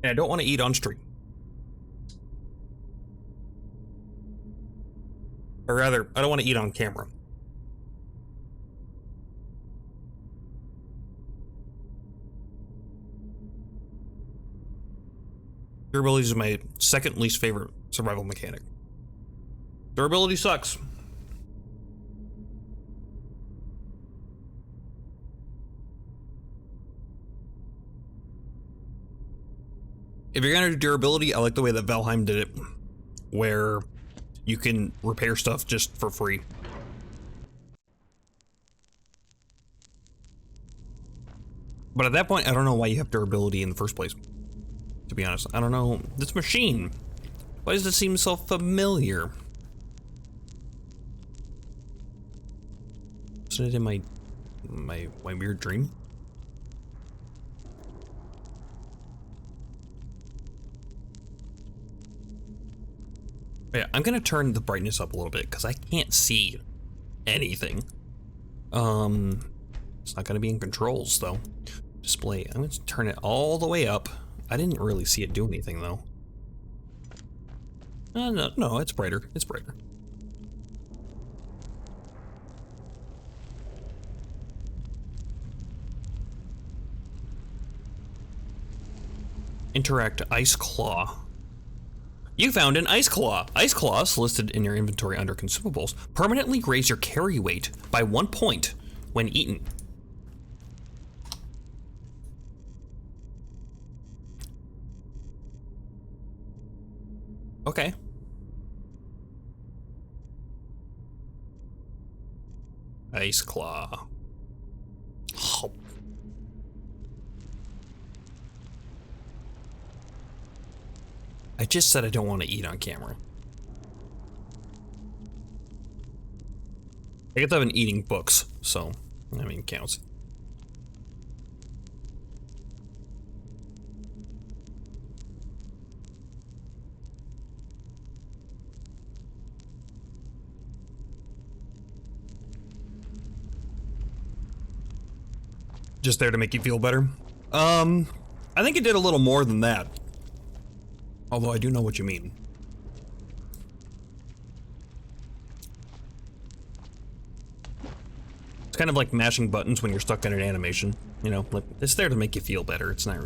And I don't want to eat on stream. Or rather, I don't want to eat on camera. Durability is my second least favorite survival mechanic. Durability sucks. If you're gonna do durability, I like the way that Valheim did it, where you can repair stuff just for free. But at that point, I don't know why you have durability in the first place. To be honest, I don't know. This machine, why does it seem so familiar? Wasn't it in my weird dream? Yeah, I'm gonna turn the brightness up a little bit because I can't see anything. It's not gonna be in controls though. Display, I'm gonna turn it all the way up. I didn't really see it do anything though. No, it's brighter, it's brighter. Interact Ice Claw. You found an Ice Claw. Ice Claws, listed in your inventory under consumables, permanently raise your carry weight by 1 point when eaten. Okay. Ice Claw. Oh. I just said I don't want to eat on camera. I guess I've been eating books, so, I mean, counts. Just there to make you feel better? I think it did a little more than that. Although I do know what you mean. It's kind of like mashing buttons when you're stuck in an animation. You know, like, it's there to make you feel better. It's not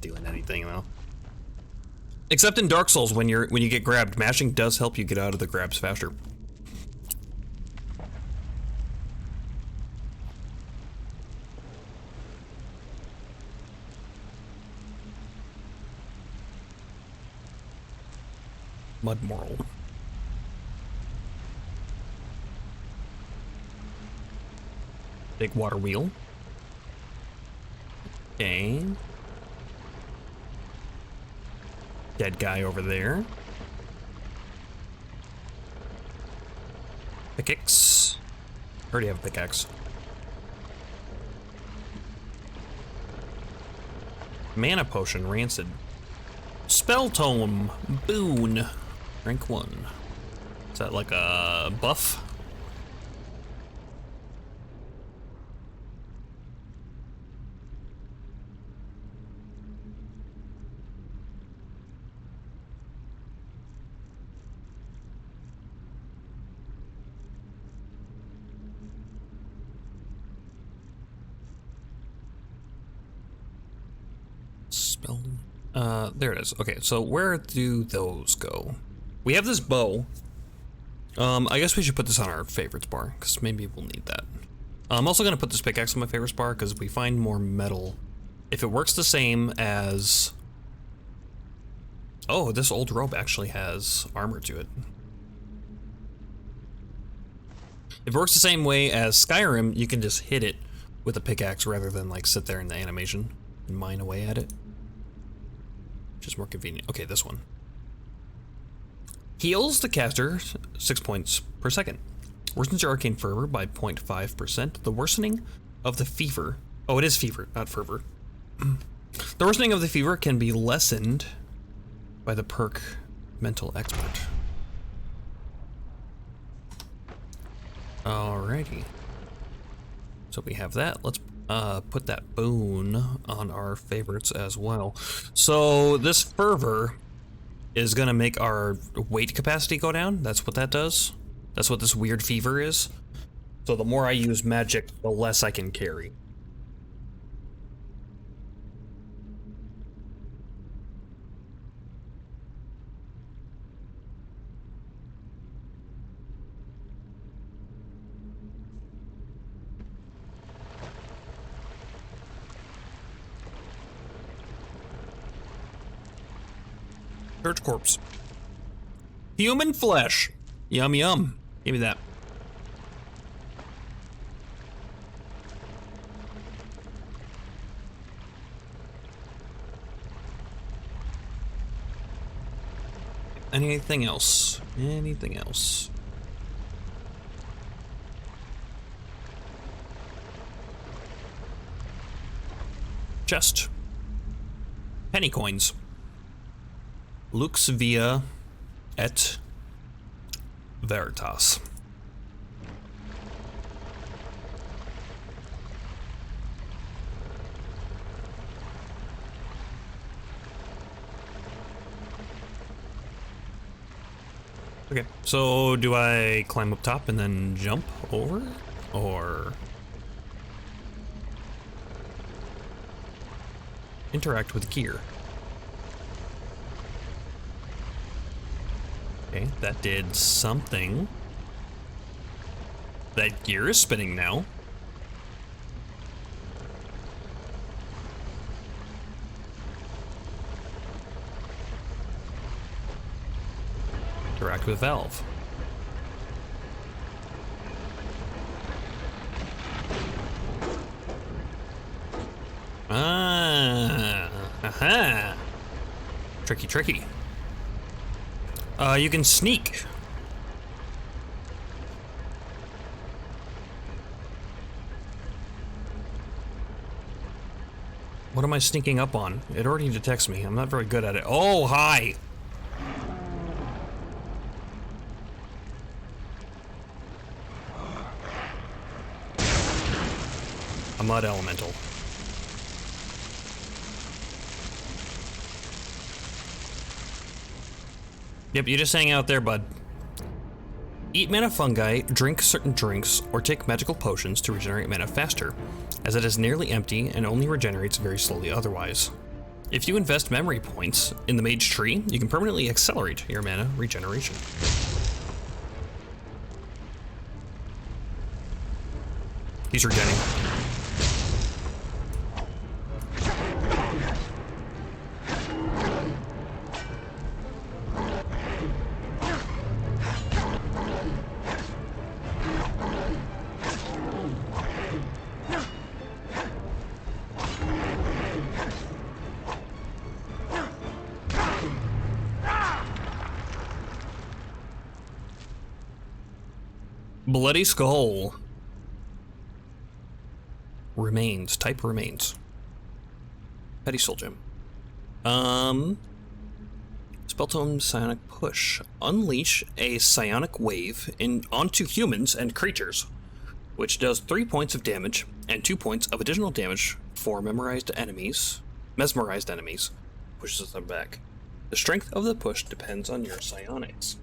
doing anything though. Except in Dark Souls, when you get grabbed, mashing does help you get out of the grabs faster. Mud Moral. Big water wheel. Okay. Dead guy over there. Pickaxe. Already have a pickaxe. Mana potion, rancid. Spell tome, boon. Rank 1. Is that like a buff? Spell. There it is. Okay, so where do those go? We have this bow. I guess we should put this on our favorites bar, because maybe we'll need that. I'm also going to put this pickaxe on my favorites bar, because we find more metal. If it works the same as... Oh, this old robe actually has armor to it. If it works the same way as Skyrim, you can just hit it with a pickaxe rather than like sit there in the animation and mine away at it. Which is more convenient. Okay, this one. Heals the caster 6 points per second. Worsens your arcane fervor by 0.5%. The worsening of the fever. Oh, it is fever, not fervor. The worsening of the fever can be lessened by the perk Mental Expert. Alrighty. So we have that. Let's put that boon on our favorites as well. So this fervor is gonna make our weight capacity go down. That's what that does. That's what this weird fever is. So the more I use magic, the less I can carry. Church corpse. Human flesh. Yum yum. Give me that. Anything else? Anything else? Chest. Penny coins. Lux via et veritas. Okay, so do I climb up top and then jump over, or interact with gear? Okay, that did something. That gear is spinning now. Interact with valve. Aha. Tricky, tricky. You can sneak. What am I sneaking up on? It already detects me. I'm not very good at it. Oh, hi. A mud elemental. Yep, you just hang out there, bud. Eat mana fungi, drink certain drinks, or take magical potions to regenerate mana faster, as it is nearly empty and only regenerates very slowly otherwise. If you invest memory points in the mage tree, you can permanently accelerate your mana regeneration. He's regenning. Bloody skull. Remains. Type remains. Petty soul gem. Spelltome psionic push. Unleash a psionic wave onto humans and creatures, which does 3 points of damage and 2 points of additional damage for mesmerized enemies. Pushes them back. The strength of the push depends on your psionics.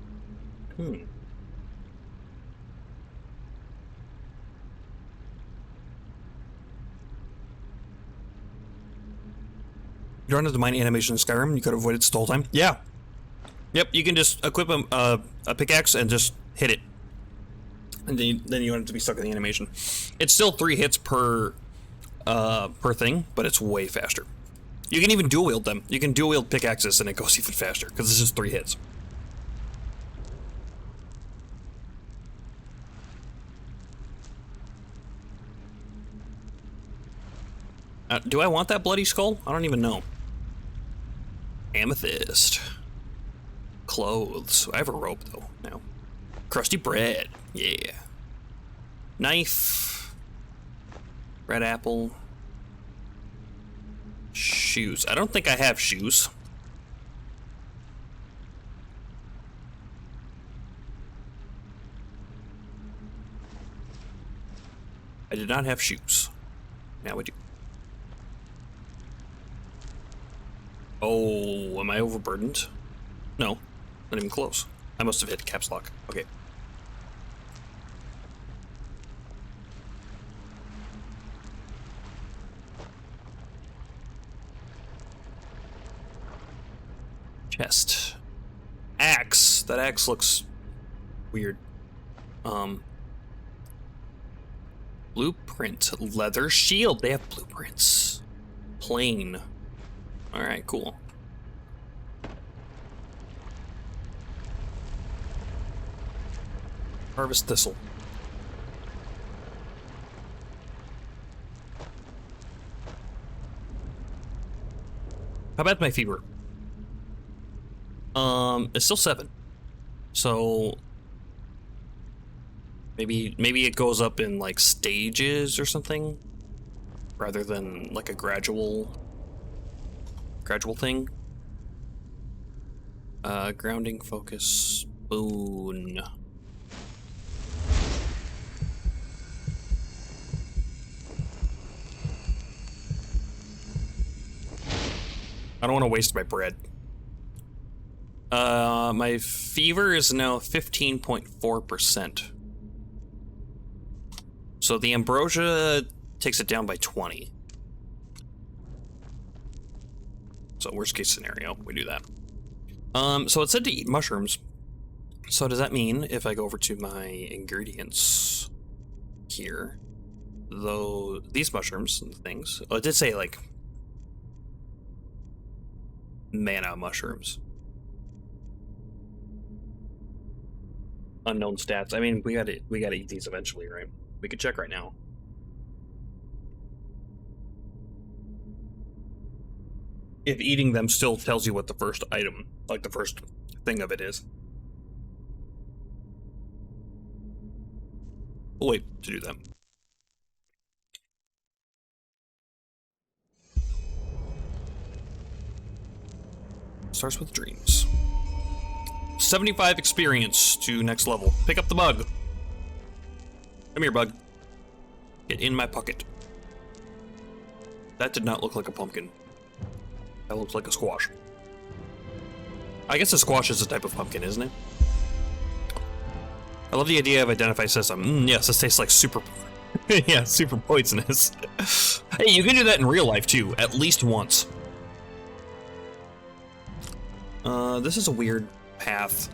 You don't have to mine animation in Skyrim, you could avoid it the whole time. Yeah. Yep, you can just equip a pickaxe and just hit it. And then you don't have to be stuck in the animation. It's still 3 hits per thing, but it's way faster. You can even dual wield them. You can dual wield pickaxes and it goes even faster, because it's just 3 hits. Do I want that bloody skull? I don't even know. Amethyst. Clothes. I have a rope, though, now. Crusty bread. Yeah. Knife. Red apple. Shoes. I don't think I have shoes. I did not have shoes. Now I do. Oh, am I overburdened? No, not even close. I must have hit caps lock. Okay. Chest. Axe. That axe looks weird. Blueprint. Leather shield. They have blueprints. Plain. Alright, cool. Harvest thistle. How about my fever? It's still 7. So maybe it goes up in like stages or something, rather than like a gradual thing. Grounding, focus, boon. I don't want to waste my bread. My fever is now 15.4%. So the ambrosia takes it down by 20. So worst case scenario, we do that. So it said to eat mushrooms. So does that mean if I go over to my ingredients here, though these mushrooms and things, oh, it did say like mana mushrooms. Unknown stats. I mean, we gotta eat these eventually, right? We could check right now. If eating them still tells you what the first item, like the first thing of it is. We'll wait to do that. Starts with dreams. 75 experience to next level. Pick up the bug. Come here, bug. Get in my pocket. That did not look like a pumpkin. That looks like a squash. I guess a squash is a type of pumpkin, isn't it? I love the idea of identify system. Yes, this tastes like super... yeah, super poisonous. Hey, you can do that in real life, too. At least once. This is a weird path,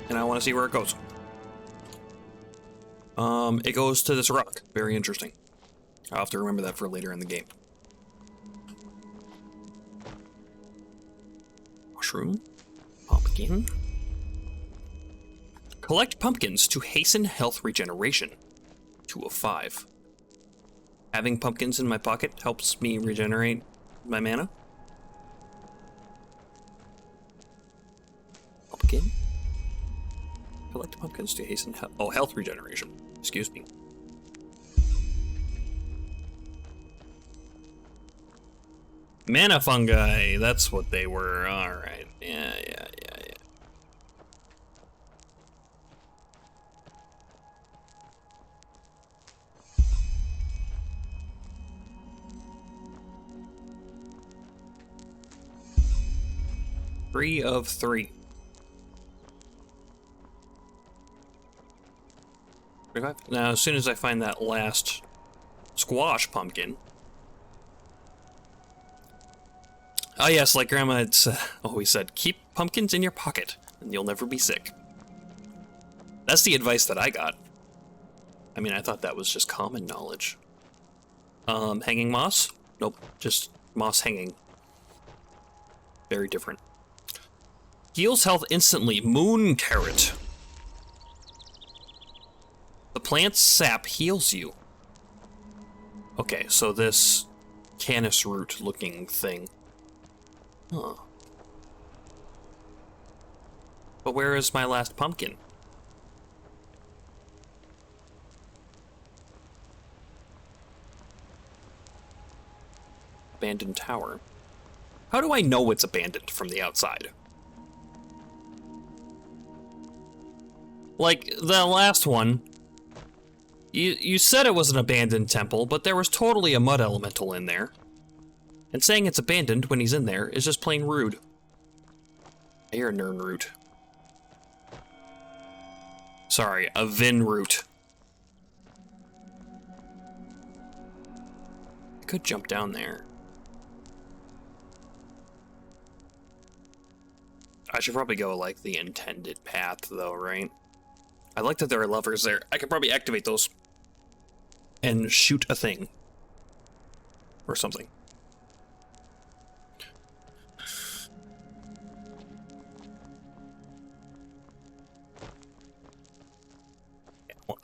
and I want to see where it goes. It goes to this rock. Very interesting. I'll have to remember that for later in the game. Mushroom. Pumpkin. Collect pumpkins to hasten health regeneration. 2 of 5. Having pumpkins in my pocket helps me regenerate my mana. Pumpkin. Collect pumpkins to hasten health regeneration. Excuse me. Mana fungi, that's what they were. Alright. Yeah. 3 of 3. 35. Now, as soon as I find that last squash pumpkin. Oh yes, like Grandma had always said, keep pumpkins in your pocket, and you'll never be sick. That's the advice that I got. I mean, I thought that was just common knowledge. Hanging moss? Nope, just moss hanging. Very different. Heals health instantly. Moon carrot. The plant's sap heals you. Okay, so this canis root looking thing. Huh. But where is my last pumpkin? Abandoned tower. How do I know it's abandoned from the outside? Like, the last one, you said it was an abandoned temple, but there was totally a mud elemental in there. And saying it's abandoned when he's in there is just plain rude. I hear a Nern root. Sorry, a Vin root. I could jump down there. I should probably go like the intended path though, right? I like that there are levers there. I could probably activate those and shoot a thing or something.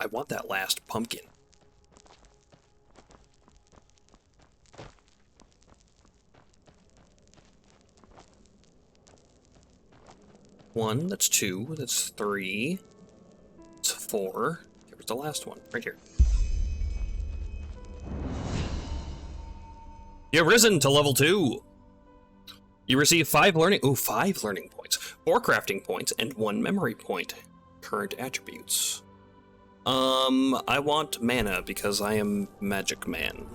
want that last pumpkin. One, that's two, that's three, that's four. Where's the last one? Right here. You've risen to level 2. You receive 5 learning points, 4 crafting points, and 1 memory point. Current attributes. I want mana because I am Magic Man.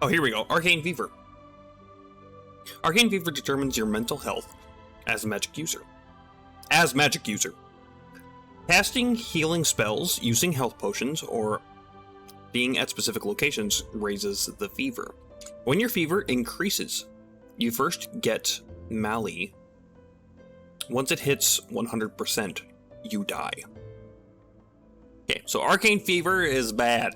Oh, here we go. Arcane Fever. Arcane Fever determines your mental health as a magic user. Casting healing spells using health potions or being at specific locations raises the fever. When your fever increases, you first get Mali. Once it hits 100%, you die. Okay, so Arcane Fever is bad.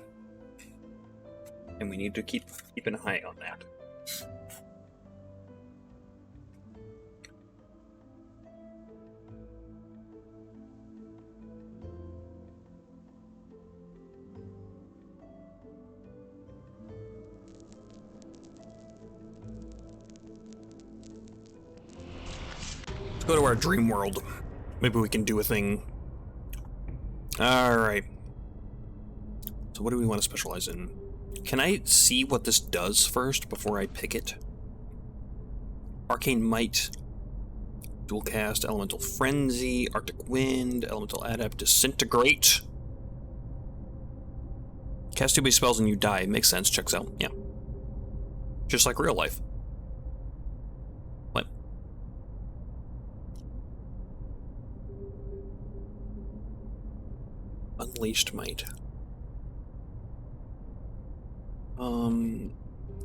And we need to keep an eye on that. Let's go to our dream world. Maybe we can do a thing. Alright. So what do we want to specialize in? Can I see what this does first before I pick it? Arcane Might, Dual Cast, Elemental Frenzy, Arctic Wind, Elemental Adept, Disintegrate. Cast 2 base spells and you die. Makes sense, checks out, yeah. Just like real life. What? Unleashed Might.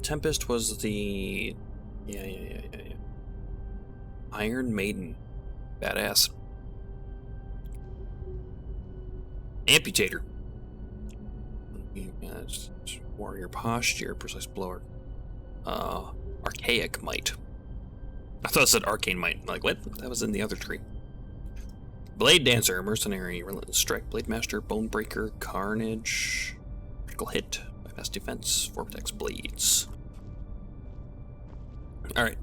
Tempest was the... Yeah. Iron Maiden. Badass. Amputator. Warrior Posture, Precise Blower. Archaic Might. I thought it said Arcane Might. Like, what? That was in the other tree. Blade Dancer, Mercenary, Relentless Strike, Blade Master, Bone Breaker, Carnage, Critical Hit, Bypass Defense, Vortex Blades. Alright,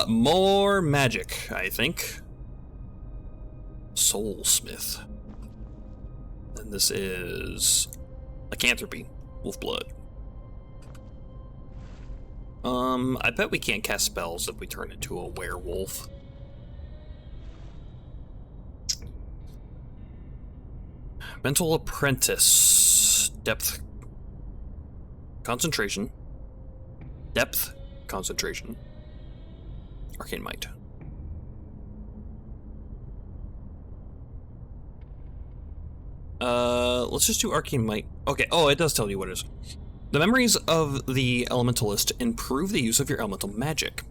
more magic, I think. Soulsmith. And this is Lycanthropy, Wolfblood. I bet we can't cast spells if we turn into a werewolf. Mental Apprentice. Depth. Concentration. Depth. Concentration. Arcane Might. Let's just do Arcane Might. Okay, oh, it does tell you what it is. The memories of the Elementalist improve the use of your elemental magic.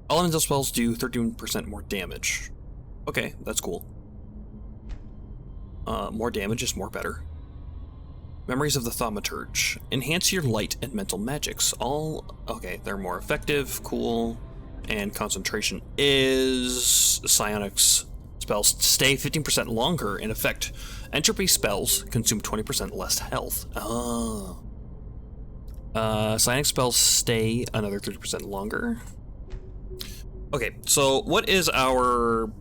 Elemental spells do 13% more damage. Okay, that's cool. More damage is more better. Memories of the Thaumaturge. Enhance your light and mental magics. Okay, they're more effective, cool. And concentration is... Psionics spells stay 15% longer in effect. Entropy spells consume 20% less health. Oh. Psionic spells stay another 30% longer. Okay, so what is our...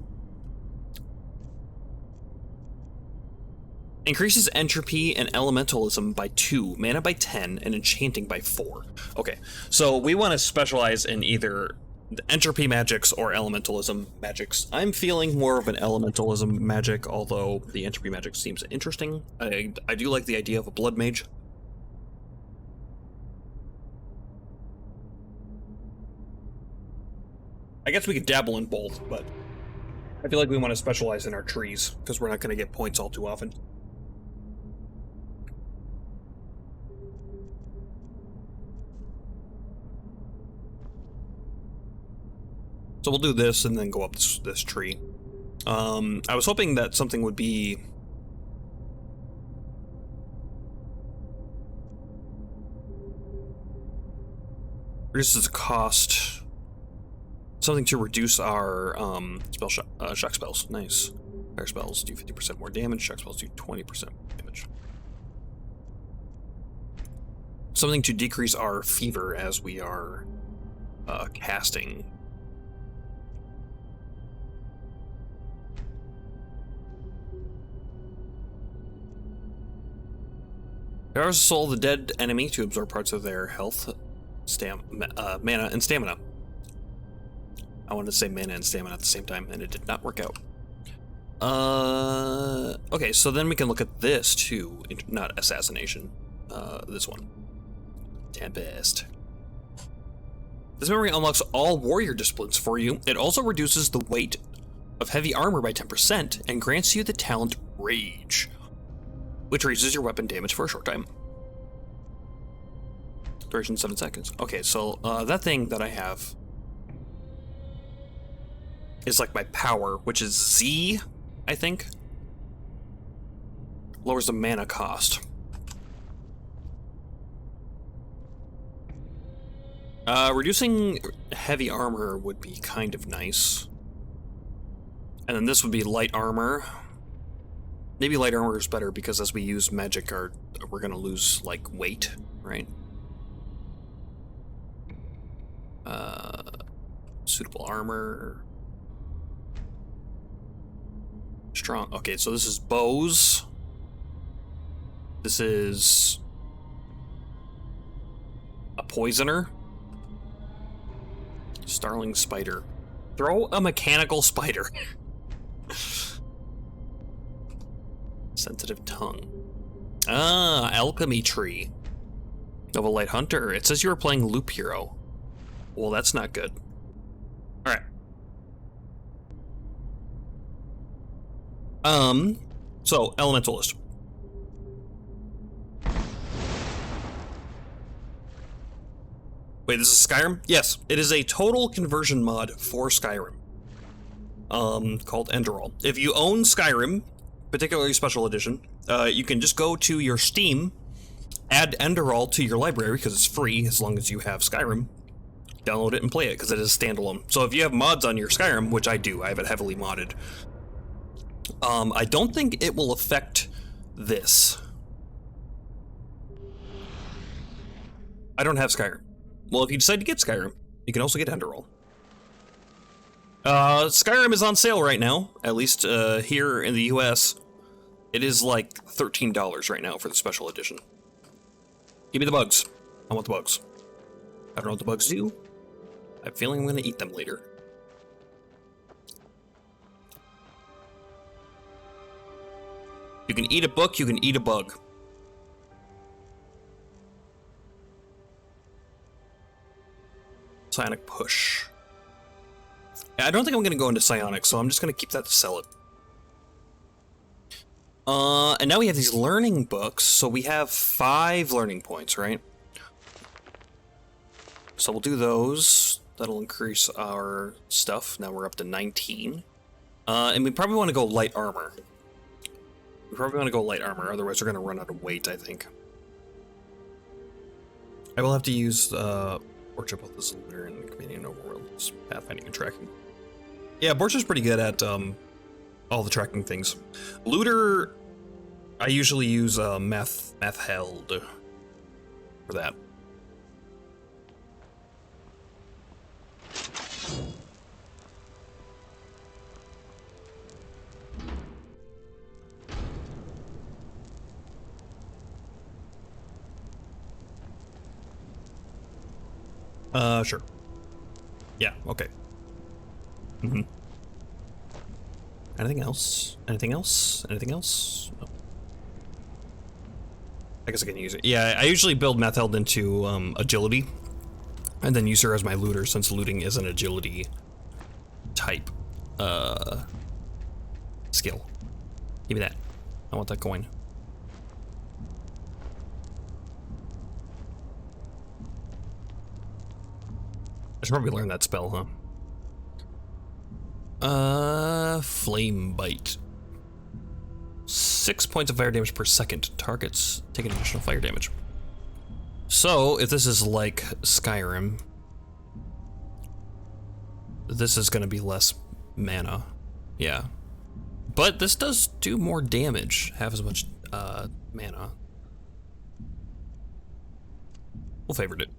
Increases entropy and elementalism by 2, mana by 10, and enchanting by 4. Okay, so we want to specialize in either the entropy magics or elementalism magics. I'm feeling more of an elementalism magic, although the entropy magic seems interesting. I do like the idea of a blood mage. I guess we could dabble in both, but I feel like we want to specialize in our trees, because we're not going to get points all too often. So we'll do this and then go up this tree. I was hoping that something would be... reduces the cost. Something to reduce our shock spells. Nice. Fire spells do 50% more damage. Shock spells do 20% damage. Something to decrease our fever as we are casting. Powers the soul of the dead enemy to absorb parts of their health, mana, and stamina. I wanted to say mana and stamina at the same time, and it did not work out. Okay, so then we can look at this too. Not assassination. This one. Tempest. This memory unlocks all warrior disciplines for you. It also reduces the weight of heavy armor by 10% and grants you the talent Rage, which raises your weapon damage for a short time. Duration 7 seconds. Okay, so that thing that I have is like my power, which is Z, I think. Lowers the mana cost. Reducing heavy armor would be kind of nice. And then this would be light armor. Maybe light armor is better because as we use magic, we're gonna lose like weight, right? Suitable armor. Strong. Okay, so this is bows. This is a poisoner. Starling spider. Throw a mechanical spider. Sensitive tongue. Ah, alchemy tree. Of a light hunter. It says you were playing Loop Hero. Well, that's not good. Alright. So, Elementalist. Wait, this is Skyrim? Yes, it is a total conversion mod for Skyrim. Called Enderal. If you own Skyrim, particularly Special Edition, you can just go to your Steam, add Enderal to your library, because it's free as long as you have Skyrim. Download it and play it, because it is standalone. So if you have mods on your Skyrim, which I do, I have it heavily modded, I don't think it will affect this. I don't have Skyrim. Well, if you decide to get Skyrim, you can also get Enderal. Skyrim is on sale right now, at least here in the US. It is like $13 right now for the Special Edition. Give me the bugs. I want the bugs. I don't know what the bugs do. I have a feeling I'm going to eat them later. You can eat a book, you can eat a bug. Psionic push. I don't think I'm going to go into psionic, so I'm just going to keep that to sell it. And now we have these learning books, so we have 5 learning points, right? So we'll do those. That'll increase our stuff. Now we're up to 19. And we probably want to go light armor. Otherwise we're going to run out of weight, I think. I will have to use Borch both as a looter and Canadian Overworld's pathfinding and tracking. Yeah, Borch is pretty good at all the tracking things. Looter, I usually use math held for that. Sure. Yeah, okay. Mm-hmm. Anything else? Anything else? Anything else? No. I guess I can use it. Yeah, I usually build math held into agility, and then use her as my looter, since looting is an agility type skill. Give me that. I want that coin. I should probably learn that spell, huh? Flame Bite. 6 points of fire damage per second. Targets take an additional fire damage. So, if this is like Skyrim, this is gonna be less mana. Yeah. But this does do more damage. Half as much mana. We'll favorite it.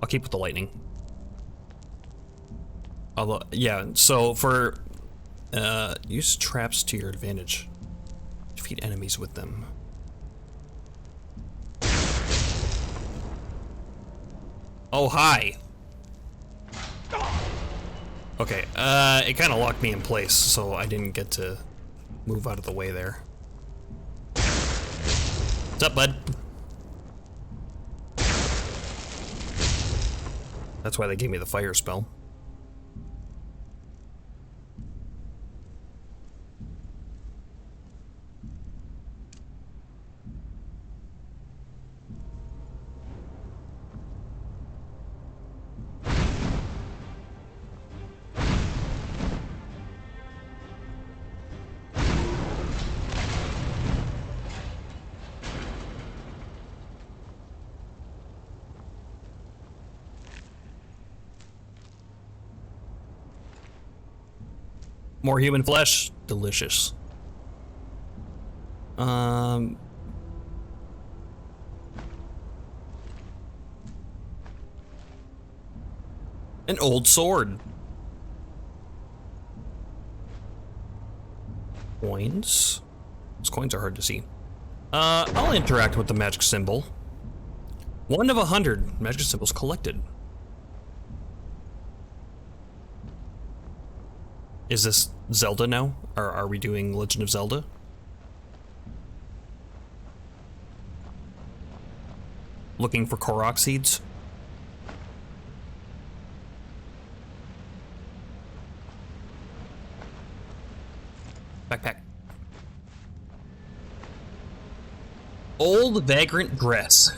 I'll keep with the lightning. Although, yeah, so for use traps to your advantage. Defeat enemies with them. Oh, hi. Okay, it kind of locked me in place, so I didn't get to move out of the way there. What's up, bud? That's why they gave me the fire spell. More human flesh, delicious. An old sword. Coins. Those coins are hard to see. I'll interact with the magic symbol. 1 of 100 magic symbols collected. Is this Zelda now? Or are we doing Legend of Zelda? Looking for Korok seeds? Backpack. Old vagrant dress.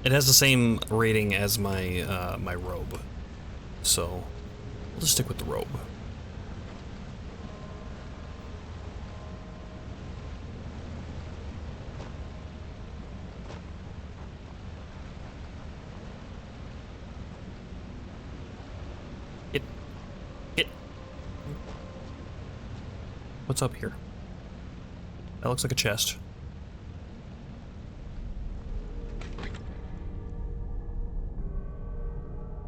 It has the same rating as my my robe, so we'll just stick with the robe. Hit. What's up here? That looks like a chest.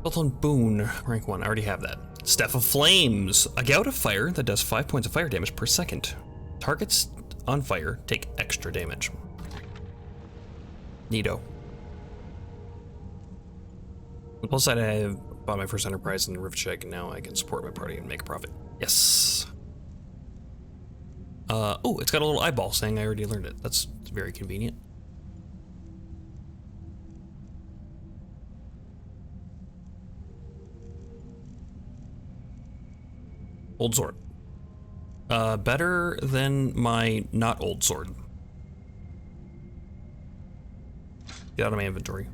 Built on Boon, rank 1, I already have that. Staff of Flames, a gout of fire that does 5 points of fire damage per second. Targets on fire take extra damage. Neato. On the plus side, I have bought my first enterprise in Riftcheck, and now I can support my party and make a profit. Yes. Oh, it's got a little eyeball saying I already learned it. That's very convenient. Old sword. Better than my not old sword. Get out of my inventory.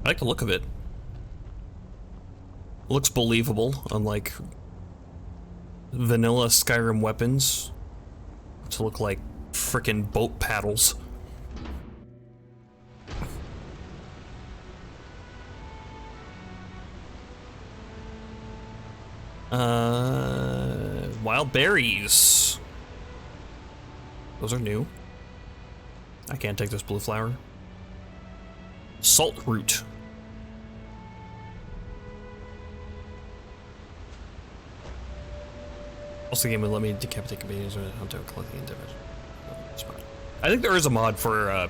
I like the look of it. Looks believable, unlike vanilla Skyrim weapons to look like frickin' boat paddles. Wild berries. Those are new. I can't take this blue flower. Salt root. Also, the game would let me decapitate companions or hunter collecting damage. I think there is a mod for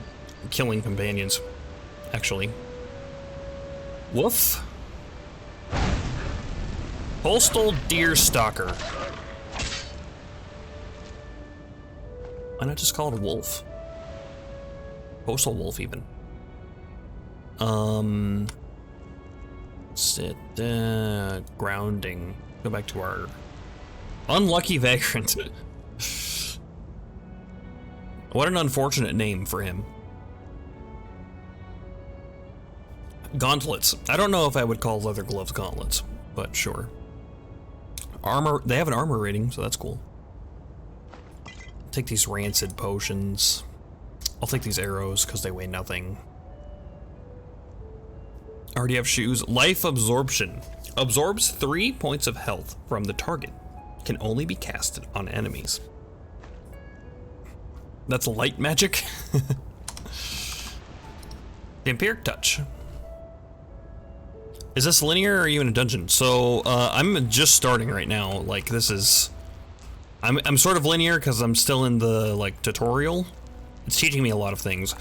killing companions, actually. Woof. Postal deer stalker. Why not just call it a wolf? Postal wolf, even. Grounding. Go back to our Unlucky Vagrant. What an unfortunate name for him. Gauntlets. I don't know if I would call leather gloves gauntlets, but sure. Armor, they have an armor rating, so that's cool. Take these rancid potions. I'll take these arrows because they weigh nothing. Already have shoes. Life absorption. Absorbs 3 points of health from the target. Can only be casted on enemies. That's light magic. Vampiric touch. Is this linear or are you in a dungeon? So I'm just starting right now. Like this is, I'm sort of linear because I'm still in the like tutorial. It's teaching me a lot of things.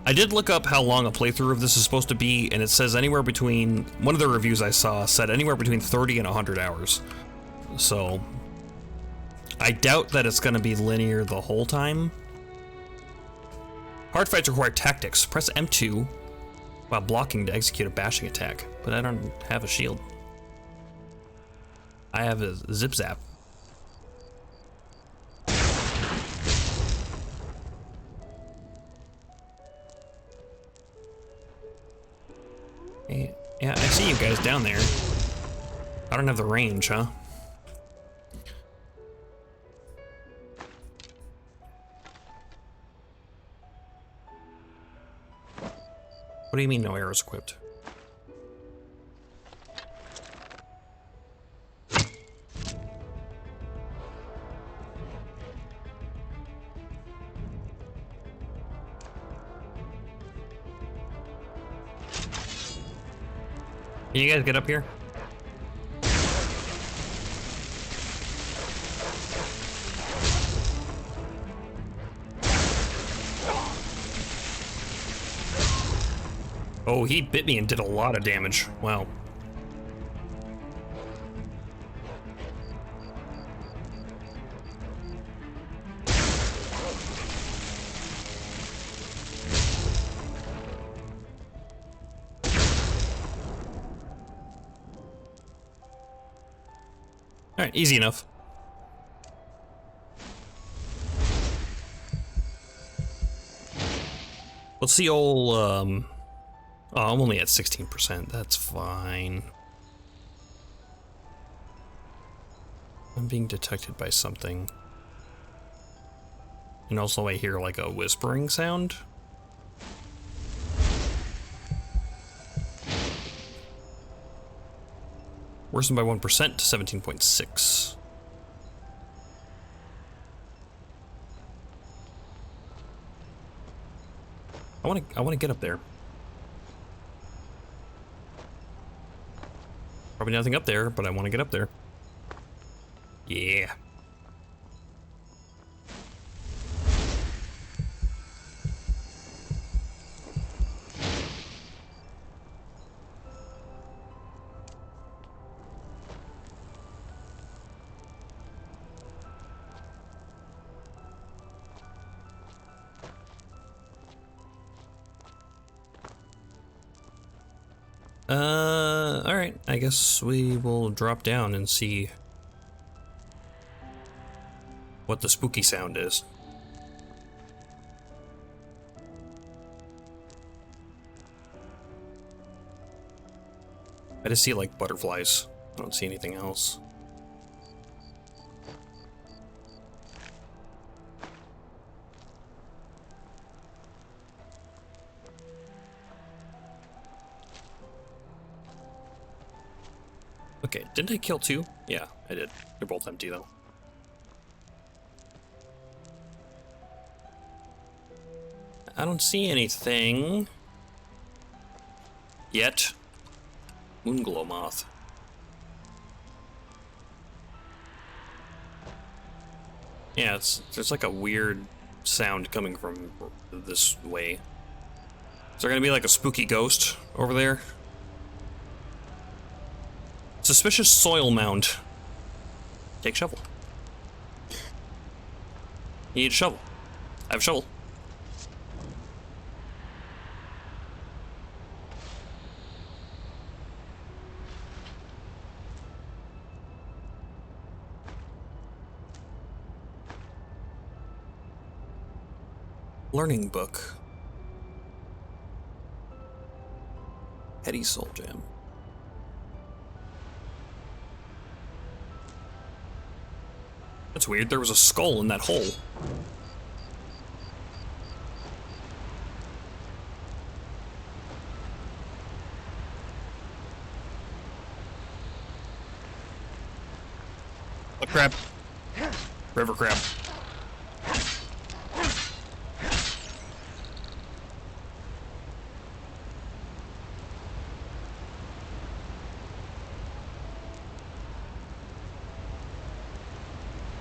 I did look up how long a playthrough of this is supposed to be, and it says anywhere between, one of the reviews I saw said anywhere between 30 and 100 hours. So I doubt that it's going to be linear the whole time. Hard fights require tactics. Press M2 while blocking to execute a bashing attack, but I don't have a shield. I have a zip zap. Hey, yeah, I see you guys down there. I don't have the range, huh? What do you mean no arrows equipped? Can you guys get up here? Oh, he bit me and did a lot of damage. Wow. All right, easy enough. Let's see old, oh, I'm only at 16%, that's fine. I'm being detected by something. And also I hear like a whispering sound. Worsened by 1% to 17.6. I want to get up there. Probably nothing up there, but I want to get up there. Yeah. Alright, I guess we will drop down and see what the spooky sound is. I just see like butterflies. I don't see anything else. Okay, didn't I kill two? Yeah, I did. They're both empty though. I don't see anything yet. Moonglow moth. Yeah, there's like a weird sound coming from this way. Is there gonna be like a spooky ghost over there? Suspicious soil mound. Take shovel. You need a shovel. I have a shovel. Learning book. Heady Soul Gem. That's weird, there was a skull in that hole. A crab. River crab.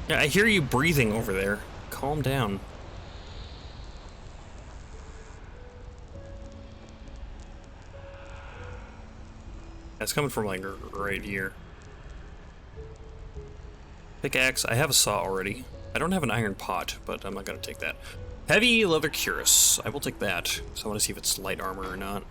Yeah, I hear you breathing over there. Calm down. That's coming from like right here. Pickaxe. I have a saw already. I don't have an iron pot, but I'm not gonna take that. Heavy leather cuirass. I will take that. So I want to see if it's light armor or not.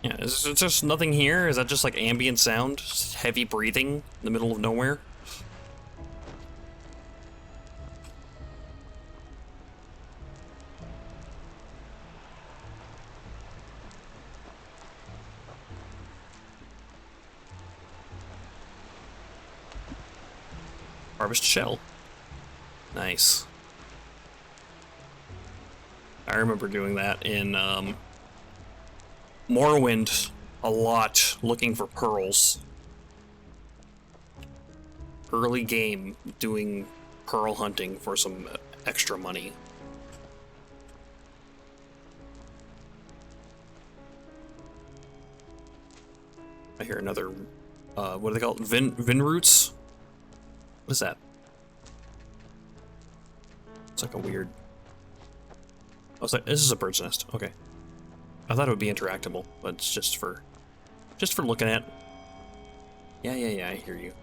Yeah, is there just nothing here? Is that just like ambient sound? Just heavy breathing in the middle of nowhere? Harvest shell. Nice. I remember doing that in Morrowind a lot, looking for pearls. Early game, doing pearl hunting for some extra money. I hear another, what do they call it? Vin roots? What is that? It's like a weird... Oh, it's like, this is a bird's nest. Okay. I thought it would be interactable, but it's just for looking at. Yeah, I hear you.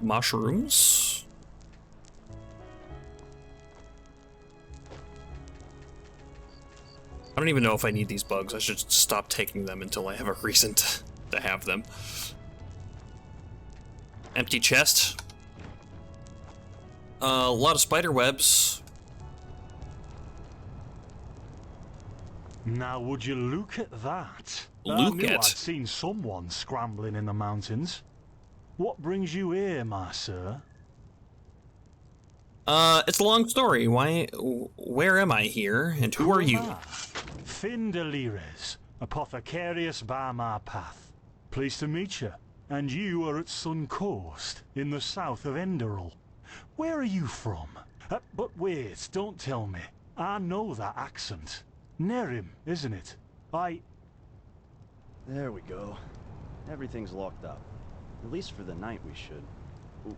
Mushrooms? I don't even know if I need these bugs. I should stop taking them until I have a reason to have them. Empty chest. A lot of spider webs. Now would you look at that? Look I knew at? I'd seen someone scrambling in the mountains. What brings you here, my sir? It's a long story. Where am I here, and who are you? Finn Delires, apothecarius by my path. Pleased to meet you. And you are at Sun Coast, in the south of Enderal. Where are you from? But wait, don't tell me. I know that accent. Nerim, isn't it? There we go. Everything's locked up. At least for the night we should.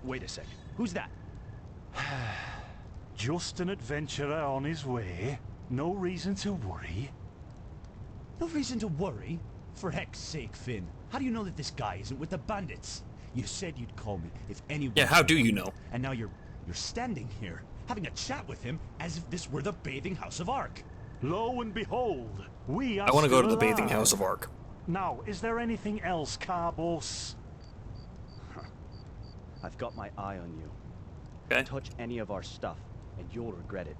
Wait a second. Who's that? Just an adventurer on his way. No reason to worry. No reason to worry? For heck's sake, Finn. How do you know that this guy isn't with the bandits? You said you'd call me if anyone... Yeah, how do you know? And now you're standing here, having a chat with him as if this were the bathing house of Ark. Lo and behold, we are I want to go to still the bathing alive. house of Ark. Now, is there anything else, Carbos? I've got my eye on you. Okay. Touch any of our stuff, and you'll regret it.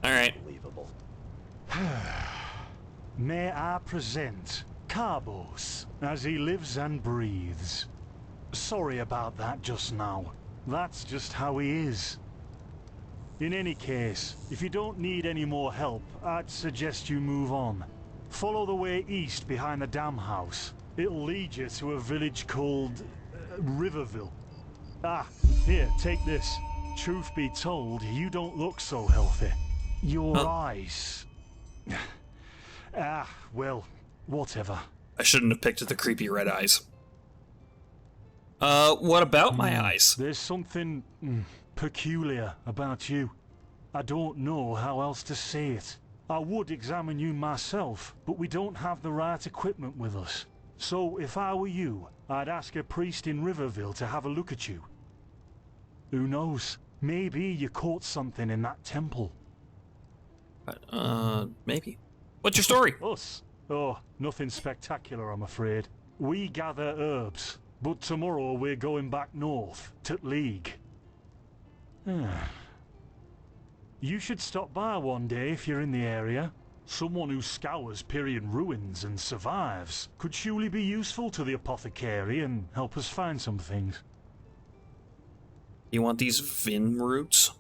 Alright. Unbelievable. May I present Carbos, as he lives and breathes. Sorry about that just now. That's just how he is. In any case, if you don't need any more help, I'd suggest you move on. Follow the way east behind the dam house. It'll lead you to a village called Riverville. Ah, here, take this. Truth be told, you don't look so healthy. Your eyes... well, whatever. I shouldn't have picked the creepy red eyes. What about my eyes? There's something peculiar about you. I don't know how else to say it. I would examine you myself, but we don't have the right equipment with us. So if I were you, I'd ask a priest in Riverville to have a look at you. Who knows? Maybe you caught something in that temple. Maybe. What's your story? Us? Oh, nothing spectacular, I'm afraid. We gather herbs, but tomorrow we're going back north, to League. You should stop by one day if you're in the area. Someone who scours Pyrian ruins and survives could surely be useful to the apothecary and help us find some things. You want these Vin roots?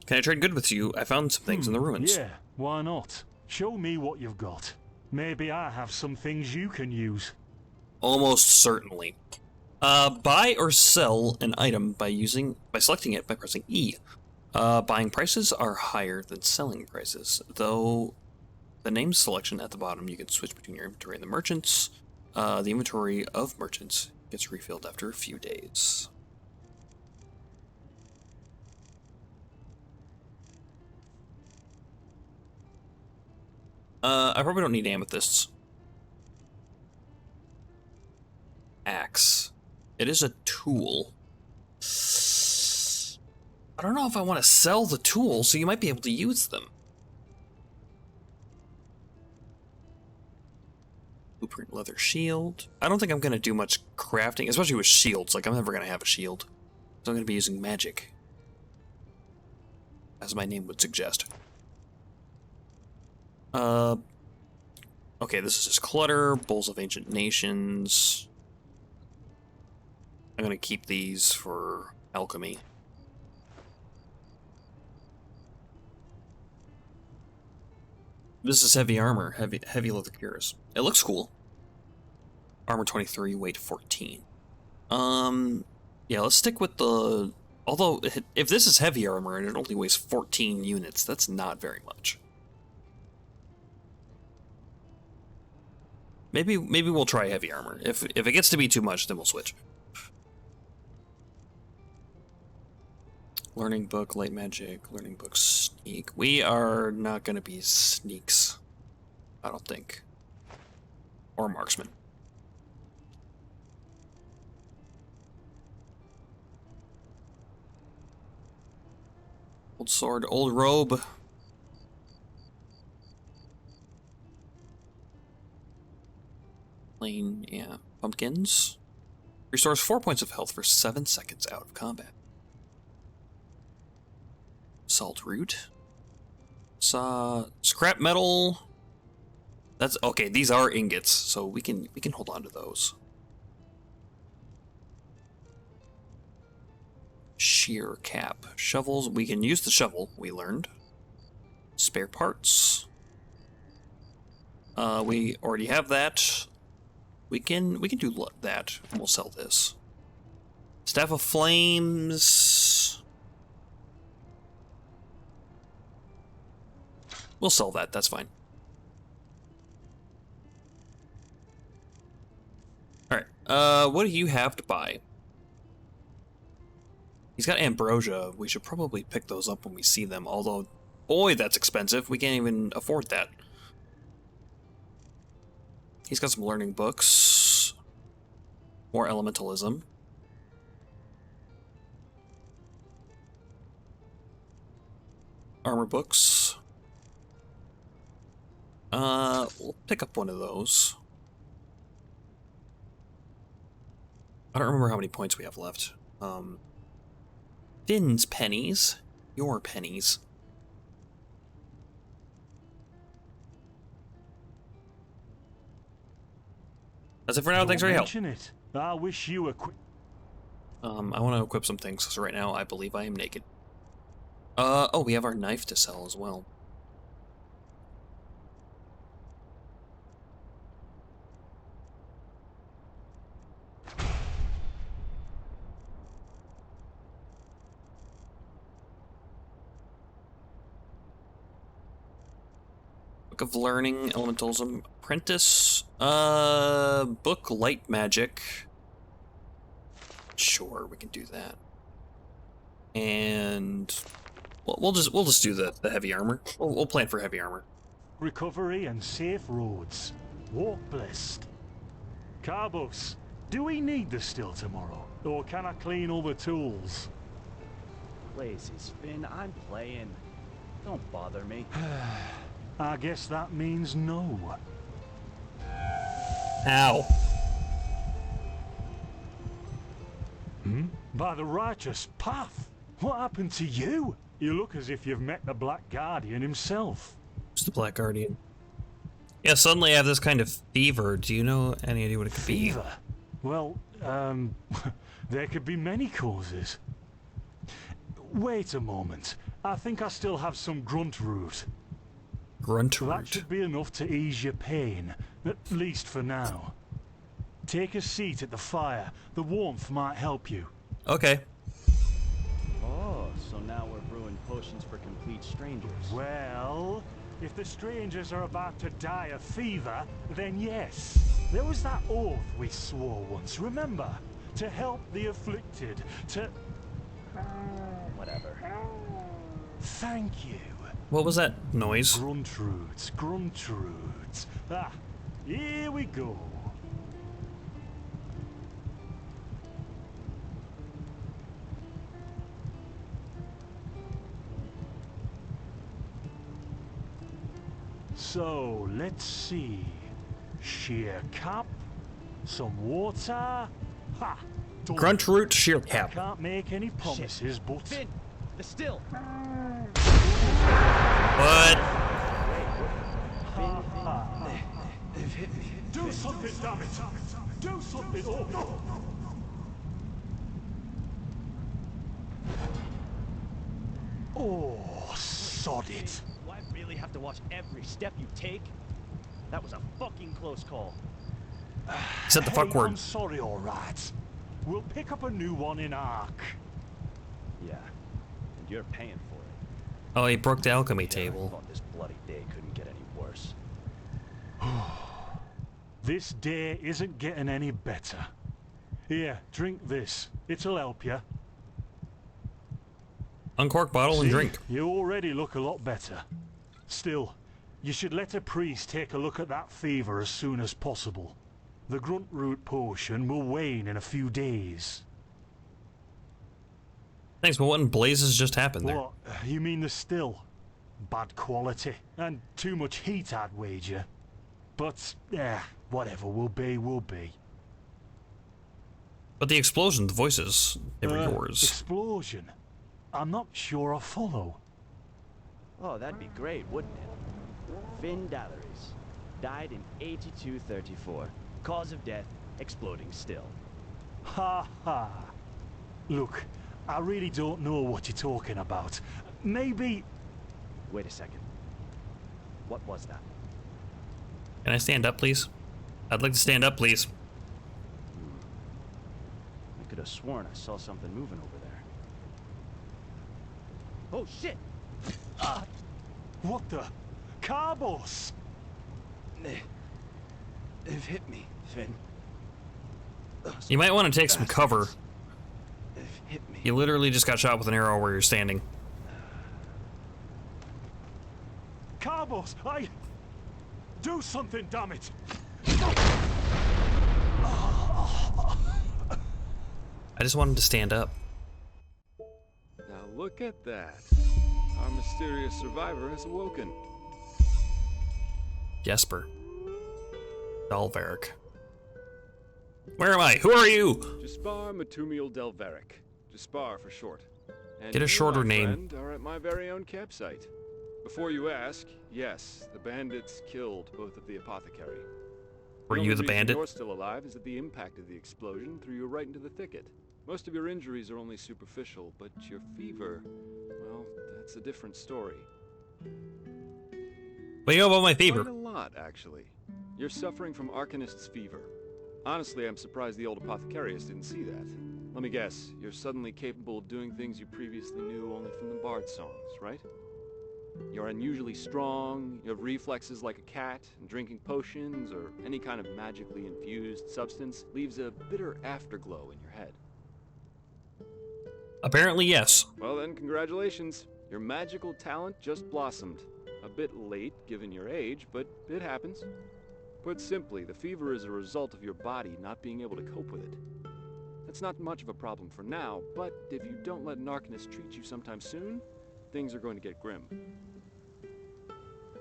Can I trade good with you? I found some things in the ruins. Yeah, why not? Show me what you've got. Maybe I have some things you can use. Almost certainly. Buy or sell an item by selecting it by pressing E. Buying prices are higher than selling prices, though the name selection at the bottom, you can switch between your inventory and the merchants. The inventory of merchants gets refilled after a few days. I probably don't need amethysts. Axe. It is a tool. I don't know if I want to sell the tools, so you might be able to use them. Blueprint leather shield. I don't think I'm going to do much crafting, especially with shields. Like, I'm never going to have a shield. So I'm going to be using magic. As my name would suggest. Okay, this is just clutter. Bowls of ancient nations. I'm going to keep these for alchemy. This is heavy armor, heavy leather cuirass. It looks cool. Armor 23, weight 14. Yeah, let's stick with the... Although, if this is heavy armor and it only weighs 14 units, that's not very much. Maybe we'll try heavy armor. If it gets to be too much, then we'll switch. Learning book, light magic, learning book, sneak. We are not going to be sneaks, I don't think. Or marksman. Old sword, old robe. Plain, yeah. Pumpkins. Restores 4 points of health for 7 seconds out of combat. Salt root. Scrap metal. That's okay, these are ingots, so we can hold on to those. Shear cap. Shovels, we can use the shovel, we learned. Spare parts. We already have that. We can do that, and we'll sell this. Staff of Flames. We'll sell that, that's fine. Alright, what do you have to buy? He's got ambrosia. We should probably pick those up when we see them, although, boy, that's expensive. We can't even afford that. He's got some learning books. More elementalism. Armor books. We'll pick up one of those. I don't remember how many points we have left. Finn's pennies. Your pennies. That's it for now. Thanks for your help. I wish you were quick. I want to equip some things, so right now I believe I am naked. Oh, we have our knife to sell as well. Book of Learning, Elementalism, Apprentice, Book Light Magic. Sure, we can do that. And we'll just do the heavy armor. We'll plan for heavy armor. Recovery and safe roads. Walk blessed. Carbos, do we need the still tomorrow? Or can I clean all the tools? places, Finn. I'm playing. Don't bother me. I guess that means no. Ow. By the righteous path. What happened to you? You look as if you've met the Black Guardian himself. It's the Black Guardian. Yeah, suddenly I have this kind of fever. Do you know any idea what it could be? Fever? Well, there could be many causes. Wait a moment. I think I still have some grunt root. Grunt root? That should be enough to ease your pain, at least for now. Take a seat at the fire. The warmth might help you. Okay. Oh, so now we're brewing potions for complete strangers. Well, if the strangers are about to die of fever, then yes. There was that oath we swore once, remember? To help the afflicted, to... Whatever. Thank you. What was that noise? Grunt roots, grunt roots. Ah, here we go. So, let's see. Sheer cap, some water. Ha! Done. Grunt root sheer I cap. can't make any promises, but... Finn, the still. What? Do something, damn it! Do something! Oh, no! Oh, sod it! Do I really have to watch every step you take? That was a fucking close call. Said the fuck word. I'm sorry, all right. We'll pick up a new one in Ark. Yeah, and you're paying for it. Oh, he broke the alchemy I table. thought this bloody day couldn't get any worse. This day isn't getting any better. Here, drink this. It'll help you. Uncork bottle and See? drink. You already look a lot better. Still, you should let a priest take a look at that fever as soon as possible. The grunt root potion will wane in a few days. Thanks, but what in blazes just happened there? What? You mean the still? Bad quality. And too much heat, I'd wager. But, whatever will be, will be. But the explosion, the voices, they were yours. Explosion? I'm not sure I follow. Oh, that'd be great, wouldn't it? Finn Dalleries. Died in 8234. Cause of death, exploding still. Ha ha. Look, I really don't know what you're talking about. Maybe... Wait a second. What was that? Can I stand up, please? I'd like to stand up, please. I could have sworn I saw something moving over there. Oh, shit! What the? Carbos! They've hit me, Finn. You might want to take some cover. They've hit me. You literally just got shot with an arrow where you're standing. Carbos, do something, damn it! I just wanted to stand up. Now look at that. Our mysterious survivor has awoken. Jesper. Dalveric. Where am I? Who are you? Jaspar Matumiel Delveric. Jaspar for short. And Get a you, shorter my name. friend, are at my very own campsite. Before you ask, yes, the bandits killed both of the apothecary. Were The you only the reason bandit? You're still alive is that the impact of the explosion threw you right into the thicket. Most of your injuries are only superficial, but your fever, well, that's a different story. What do you know about my fever? Quite a lot, actually. You're suffering from Arcanist's fever. Honestly, I'm surprised the old apothecarius didn't see that. Let me guess, you're suddenly capable of doing things you previously knew only from the bard songs, right? You're unusually strong, you have reflexes like a cat, and drinking potions or any kind of magically infused substance leaves a bitter afterglow in your head. Apparently, yes. Well then, congratulations. Your magical talent just blossomed. A bit late, given your age, but it happens. Put simply, the fever is a result of your body not being able to cope with it. That's not much of a problem for now, but if you don't let an Arcanist treat you sometime soon, things are going to get grim.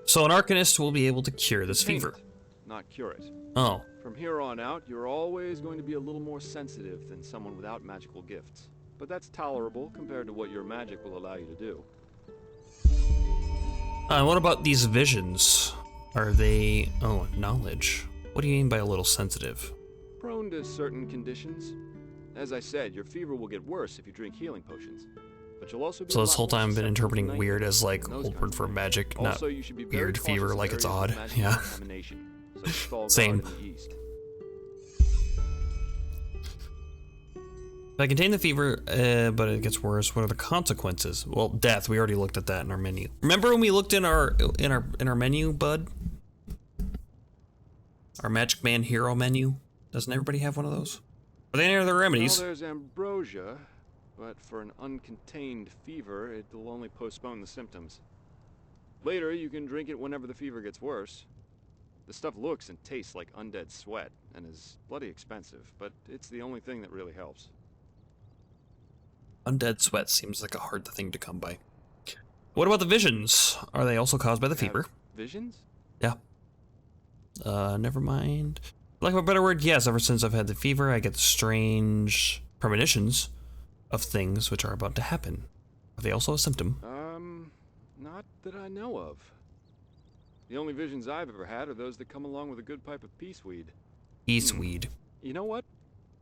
So an Arcanist will be able to cure this Contain fever. it, not cure it. Oh. From here on out, you're always going to be a little more sensitive than someone without magical gifts. But that's tolerable compared to what your magic will allow you to do. What about these visions? Are they... Oh, knowledge. What do you mean by a little sensitive? Prone to certain conditions. As I said, your fever will get worse if you drink healing potions. But you'll also be So this a lot whole more time I've been susceptible to interpreting weird as like those old kinds word of for things. magic, not Also, you should be very weird cautious fever of like it's areas odd. of magical Yeah. contamination, such as Thalgard Same. in the east. If I contain the fever, but it gets worse, what are the consequences? Well, death. We already looked at that in our menu. Remember when we looked in our menu, bud? Our Magic Man Hero menu? Doesn't everybody have one of those? Are there any other remedies? Well, there's ambrosia, but for an uncontained fever, it'll only postpone the symptoms. Later, you can drink it whenever the fever gets worse. The stuff looks and tastes like undead sweat, and is bloody expensive, but it's the only thing that really helps. Undead sweat seems like a hard thing to come by. What about the visions? Are they also caused by the fever? Visions? Yeah. Never mind. Like a better word, yes, ever since I've had the fever, I get strange premonitions of things which are about to happen. Are they also a symptom? Not that I know of. The only visions I've ever had are those that come along with a good pipe of peaceweed. Peaceweed. You know what?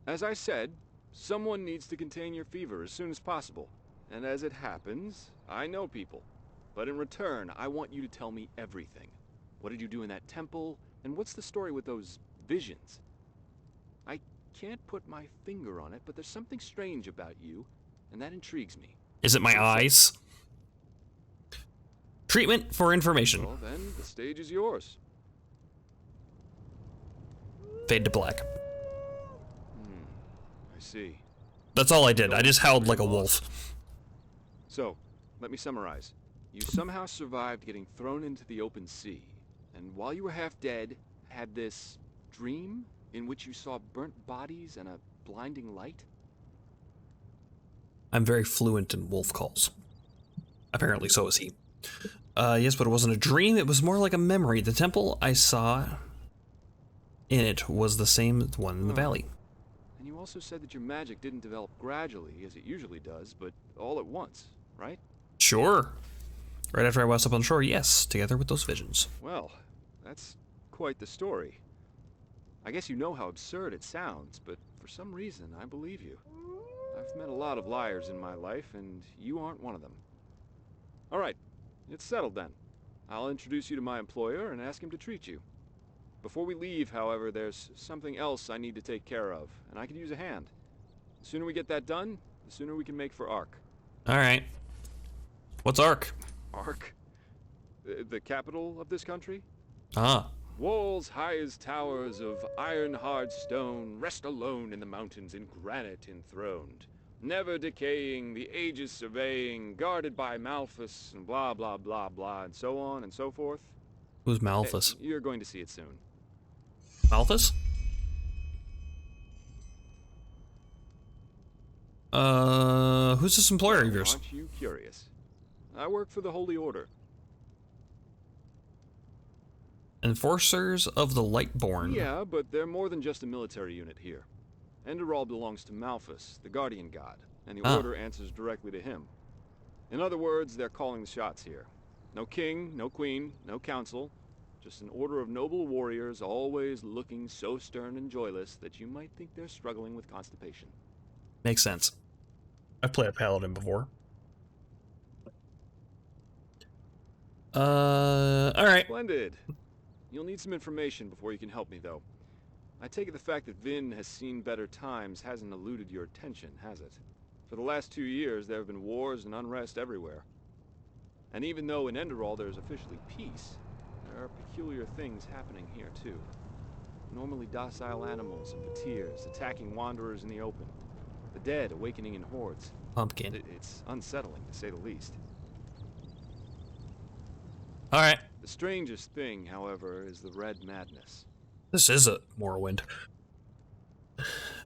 As I said, someone needs to contain your fever as soon as possible. And as it happens, I know people. But in return, I want you to tell me everything. What did you do in that temple? And what's the story with those visions? I can't put my finger on it, but there's something strange about you, and that intrigues me. Is it my eyes? Treatment for information. Well, then, the stage is yours. Fade to black. I see. That's all I did. I just howled like a wolf. So, let me summarize. You somehow survived getting thrown into the open sea, and while you were half dead, had this dream in which you saw burnt bodies and a blinding light? I'm very fluent in wolf calls. Apparently so is he. Yes, but it wasn't a dream, it was more like a memory. The temple I saw in it was the same one in the valley. And you also said that your magic didn't develop gradually, as it usually does, but all at once, right? Sure. Right after I washed up on shore, yes, together with those visions. Well, that's quite the story. I guess you know how absurd it sounds, but for some reason, I believe you. I've met a lot of liars in my life, and you aren't one of them. All right, it's settled then. I'll introduce you to my employer and ask him to treat you. Before we leave, however, there's something else I need to take care of, and I could use a hand. The sooner we get that done, the sooner we can make for Ark. All right. What's Ark? Ark? The capital of this country? Ah. Walls high as towers of iron-hard stone rest alone in the mountains in granite enthroned. Never decaying, the ages surveying, guarded by Malphus, and blah, blah, blah, blah, and so on and so forth. Who's Malphus? You're going to see it soon. Malphus? Who's this employer of yours? Aren't you curious? I work for the Holy Order. Enforcers of the Lightborn. Yeah, but they're more than just a military unit here. Enderal belongs to Malphus, the guardian god, and the Order answers directly to him. In other words, they're calling the shots here. No king, no queen, no council, just an order of noble warriors always looking so stern and joyless that you might think they're struggling with constipation. Makes sense. I've played a paladin before. Alright. Splendid. You'll need some information before you can help me, though. I take it the fact that Vin has seen better times hasn't eluded your attention, has it? For the last 2 years, there have been wars and unrest everywhere. And even though in Enderal there's officially peace, there are peculiar things happening here, too. Normally docile animals and fakirs attacking wanderers in the open. The dead awakening in hordes. Pumpkin. It's unsettling, to say the least. Alright. The strangest thing, however, is the Red Madness. This is a Morrowind.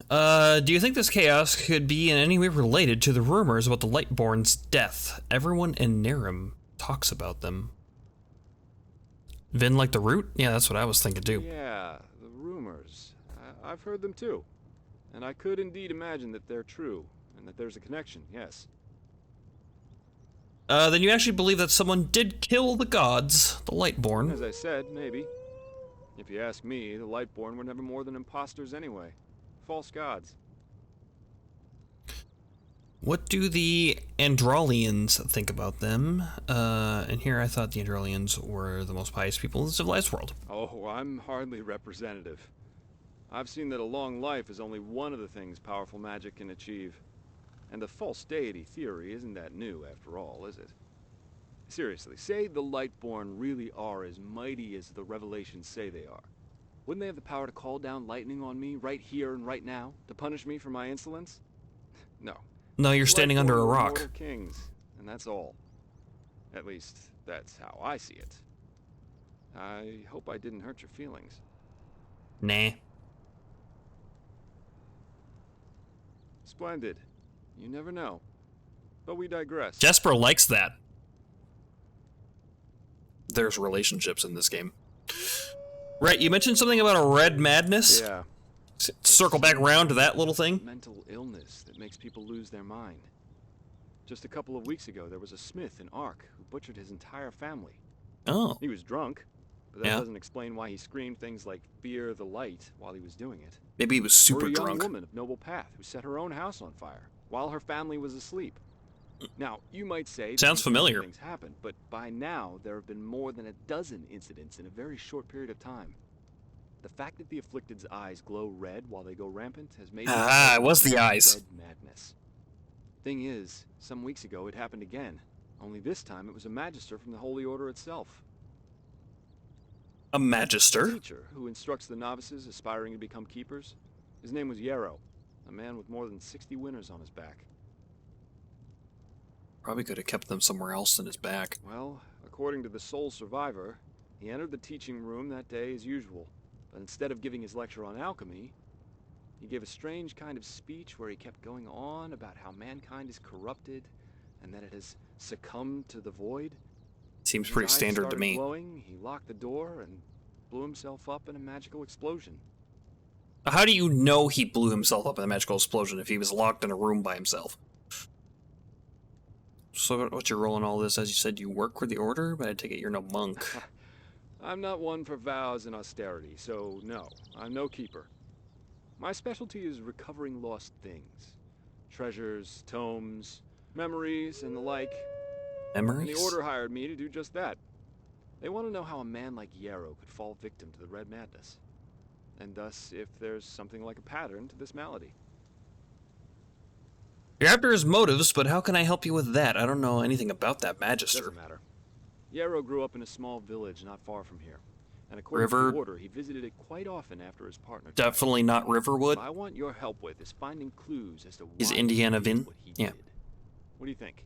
Do you think this chaos could be in any way related to the rumors about the Lightborn's death? Everyone in Nerim talks about them. Vin like the root? Yeah, that's what I was thinking too. Yeah, the rumors. I've heard them too. And I could indeed imagine that they're true, and that there's a connection, yes. Then you actually believe that someone did kill the gods, the Lightborn? As I said, maybe. If you ask me, the Lightborn were never more than imposters anyway. False gods. What do the Enderalians think about them? And here I thought the Enderalians were the most pious people in the civilized world. Oh, I'm hardly representative. I've seen that a long life is only one of the things powerful magic can achieve. And the false deity theory isn't that new, after all, is it? Seriously, say the Lightborn really are as mighty as the revelations say they are. Wouldn't they have the power to call down lightning on me right here and right now, to punish me for my insolence? No. No, you're standing under a rock. Mortal kings, and that's all. At least, that's how I see it. I hope I didn't hurt your feelings. Nah. Splendid. You never know. But we digress. Jesper likes that. There's relationships in this game. Right, you mentioned something about a red madness? Yeah. Circle back around to that little thing? Mental illness that makes people lose their mind. Just a couple of weeks ago, there was a smith in Ark who butchered his entire family. Oh. He was drunk, but that doesn't explain why he screamed things like "Fear the light" while he was doing it. Maybe he was super drunk. Or a young woman of noble path who set her own house on fire while her family was asleep. Now, you might say sounds familiar. Things happen, but by now there have been more than a dozen incidents in a very short period of time. The fact that the afflicted's eyes glow red while they go rampant has made it was the eyes. Red madness. Thing is, some weeks ago it happened again. Only this time it was a magister from the Holy Order itself. A magister? A teacher who instructs the novices aspiring to become keepers. His name was Yarrow, a man with more than 60 winners on his back. Probably could have kept them somewhere else than his back. Well, according to the sole survivor, he entered the teaching room that day as usual. But instead of giving his lecture on alchemy, he gave a strange kind of speech where he kept going on about how mankind is corrupted and that it has succumbed to the void. Seems pretty standard to me. Glowing, he locked the door and blew himself up in a magical explosion. How do you know he blew himself up in a magical explosion if he was locked in a room by himself? So what's your role in all this? As you said, you work for the Order, but I take it you're no monk. I'm not one for vows and austerity, so no, I'm no keeper. My specialty is recovering lost things. Treasures, tomes, memories, and the like. Memories? And the Order hired me to do just that. They want to know how a man like Yarrow could fall victim to the Red Madness. And thus, if there's something like a pattern to this malady. You're after his motives, but how can I help you with that? I don't know anything about that magister. Doesn't matter. Yarrow grew up in a small village not far from here. And according to the Order, he visited it quite often after his partner died. Definitely not Riverwood. What I want your help with is finding clues as to why is Indiana Vin? Yeah. What do you think?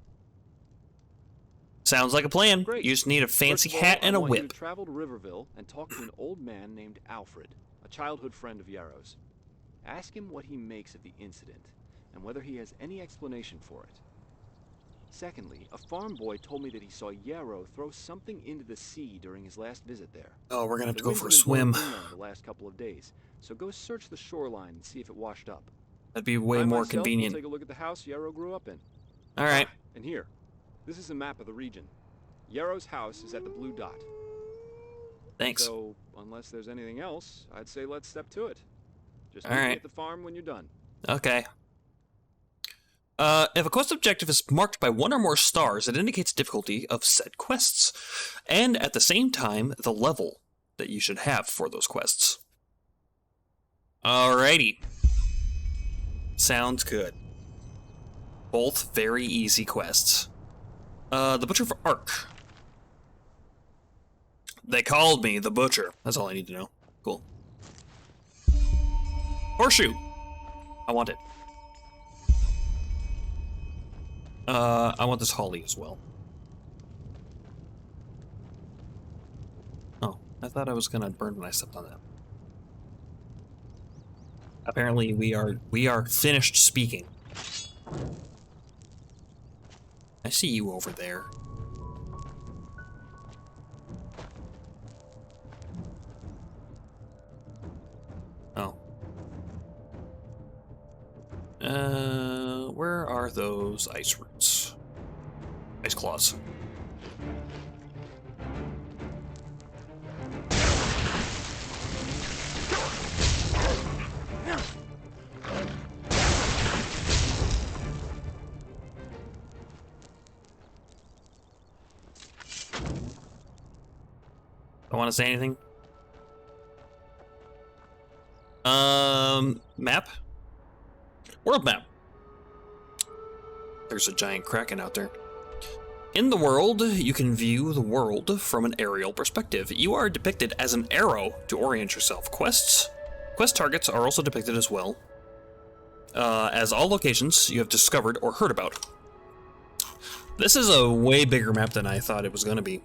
Sounds like a plan. Great. You just need a fancy hat and a whip. I want you whip. to travel to Riverville and talk to an old man named Alfred, a childhood friend of Yarrow's. Ask him what he makes of the incident and whether he has any explanation for it. Secondly, a farm boy told me that he saw Yarrow throw something into the sea during his last visit there. Oh, we're gonna have to go for a swim. The last couple of days, so go search the shoreline and see if it washed up. That'd be way more convenient. Take a look at the house Yarrow grew up in. All right. And here, this is a map of the region. Yarrow's house is at the blue dot. Thanks. So, unless there's anything else, I'd say let's step to it. Just All meet me right. at the farm when you're done. Okay. If a quest objective is marked by one or more stars, it indicates difficulty of said quests, and at the same time, the level that you should have for those quests. Alrighty. Sounds good. Both very easy quests. The Butcher for Ark. They called me the Butcher. That's all I need to know. Cool. Horseshoe. I want it. I want this holly as well. Oh, I thought I was gonna burn when I stepped on that. Apparently we are finished speaking. I see you over there. Oh. Where are those ice roots? Ice claws. I want to say anything. Map? World map. There's a giant kraken out there. In the world, you can view the world from an aerial perspective. You are depicted as an arrow to orient yourself. Quest targets are also depicted as well, as all locations you have discovered or heard about. This is a way bigger map than I thought it was going to be.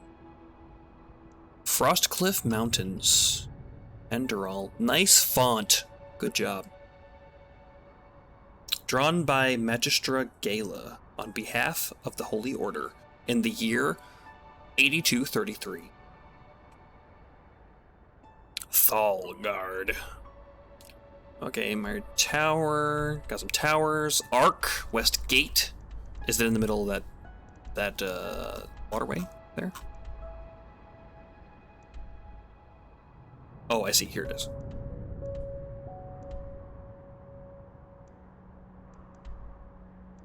Frostcliff Mountains. Enderal. Nice font. Good job. Drawn by Magistra Gala on behalf of the Holy Order in the year 8233. Thalgard. Okay, my tower. Got some towers. Arc. West Gate. Is it in the middle of that waterway there? Oh, I see. Here it is.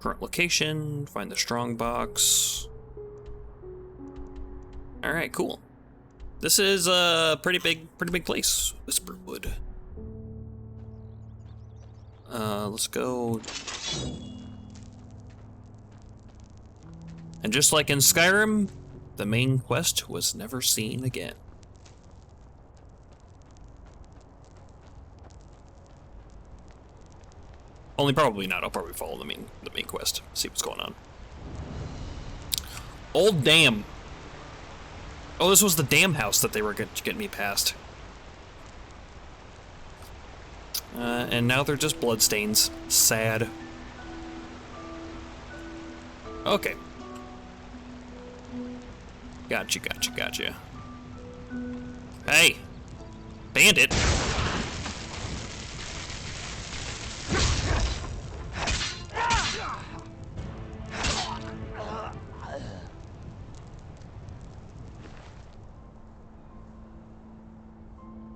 Current location. Find the strong box. All right, cool. This is a pretty big place. Whisperwood. Let's go. And just like in Skyrim, the main quest was never seen again. Only probably not. I'll probably follow the main quest. See what's going on. Old Dam. Oh, this was the dam house that they were getting me past. And now they're just bloodstains. Sad. Okay. Gotcha. Hey! Bandit!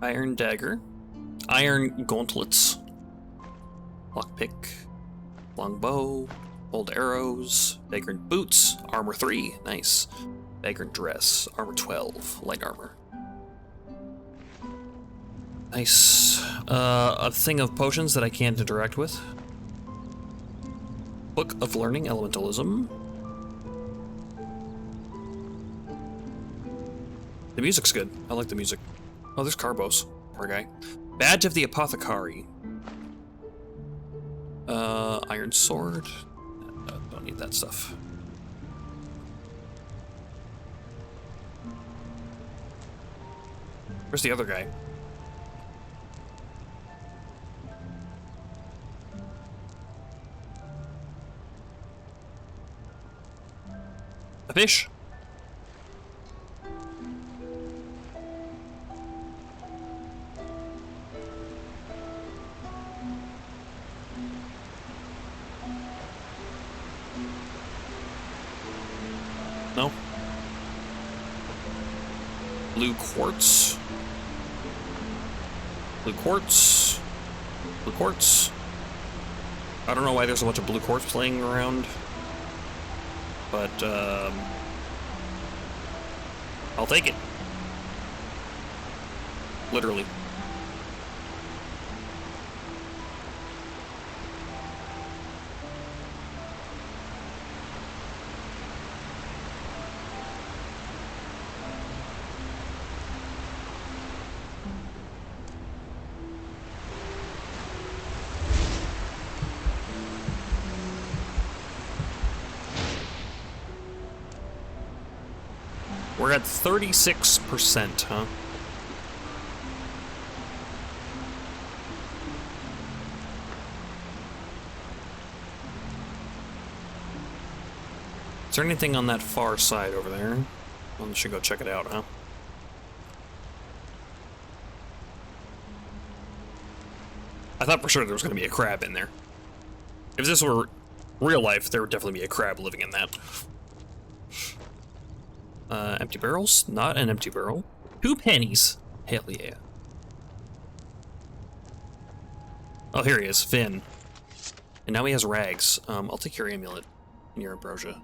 Iron dagger, iron gauntlets, lockpick, longbow, old arrows, vagrant boots, armor 3, nice, vagrant dress, armor 12, light armor. Nice. A thing of potions that I can't interact with. Book of Learning Elementalism. The music's good. I like the music. Oh, there's Carbos. Poor guy. Badge of the Apothecary. Iron sword. No, don't need that stuff. Where's the other guy? A fish? No. Blue quartz. Blue quartz. Blue quartz. I don't know why there's a bunch of blue quartz playing around. But, I'll take it. Literally. We're at 36%, huh? Is there anything on that far side over there? Well, we should go check it out, huh? I thought for sure there was going to be a crab in there. If this were real life, there would definitely be a crab living in that. Empty barrels? Not an empty barrel. 2 pennies. Hell yeah. Oh, here he is, Finn. And now he has rags. I'll take your amulet and your ambrosia.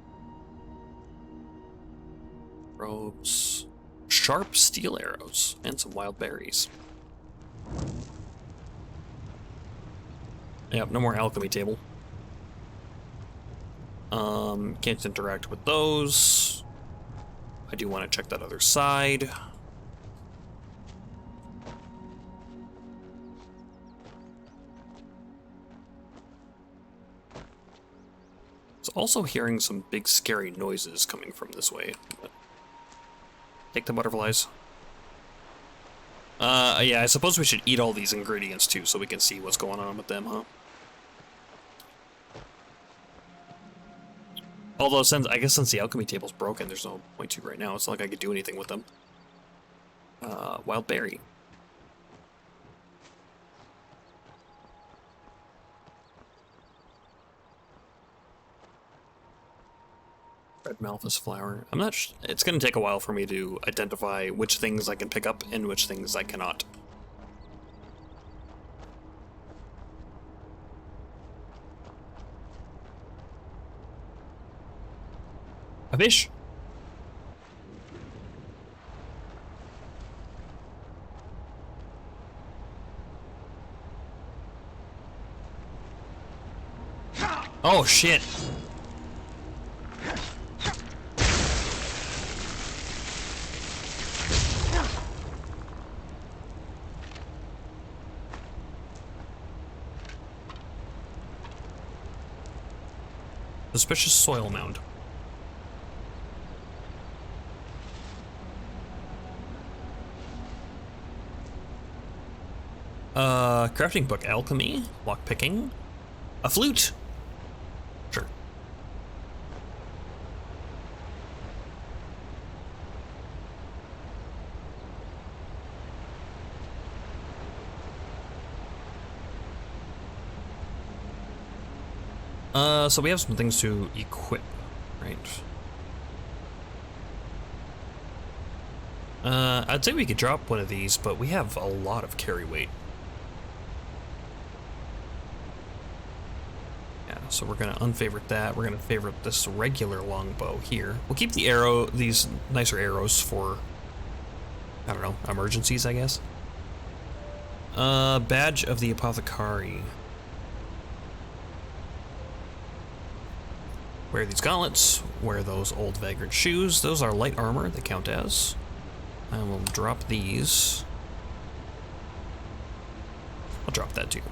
Robes. Sharp steel arrows. And some wild berries. Yep, no more alchemy table. Can't interact with those. I do want to check that other side. I was also hearing some big scary noises coming from this way. But take the butterflies. Yeah, I suppose we should eat all these ingredients too, so we can see what's going on with them, huh? Although, I guess since the alchemy table's broken, there's no point to right now. It's not like I could do anything with them. Wild berry. Red malthus flower. I'm not it's gonna take a while for me to identify which things I can pick up and which things I cannot. A fish. Oh shit. Suspicious soil mound. Crafting book, alchemy, lockpicking, a flute. Sure. So we have some things to equip, right? I'd say we could drop one of these, but we have a lot of carry weight. Yeah, so we're gonna unfavorite that. We're gonna favorite this regular longbow here. We'll keep the these nicer arrows for, I don't know, emergencies, I guess. Badge of the apothecary. Wear these gauntlets, wear those old vagrant shoes. Those are light armor, they count as. And we'll drop these. I'll drop that too.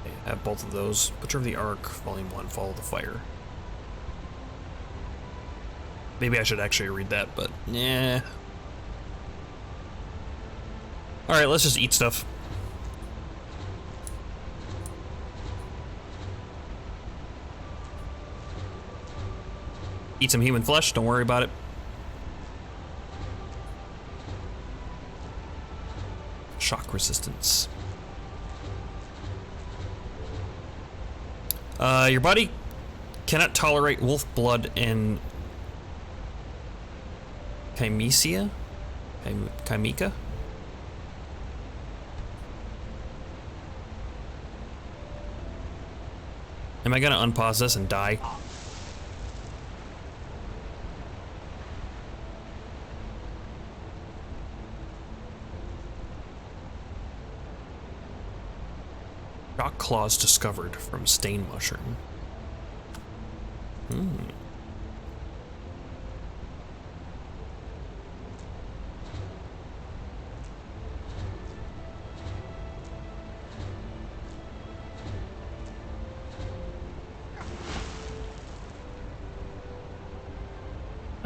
Okay, have both of those. Butcher of the Ark, Volume 1, Follow the Fire. Maybe I should actually read that, but yeah. Alright, let's just eat stuff. Eat some human flesh, don't worry about it. Shock resistance. Your body cannot tolerate wolf blood and chymesia? Chimica? Am I gonna unpause this and die? Shock claws discovered from stain mushroom.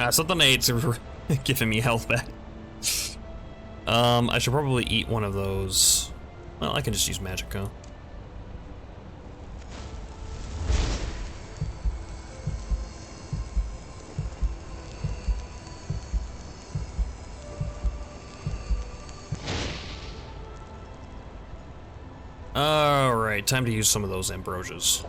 Something I ate's giving me health back. I should probably eat one of those. Well, I can just use magic, huh? Alright, time to use some of those ambrosias.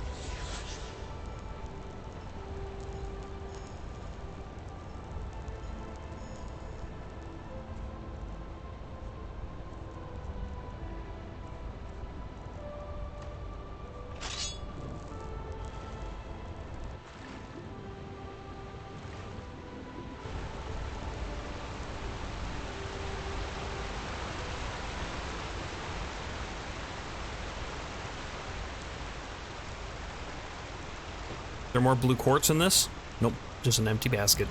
There more blue quartz in this? Nope, just an empty basket.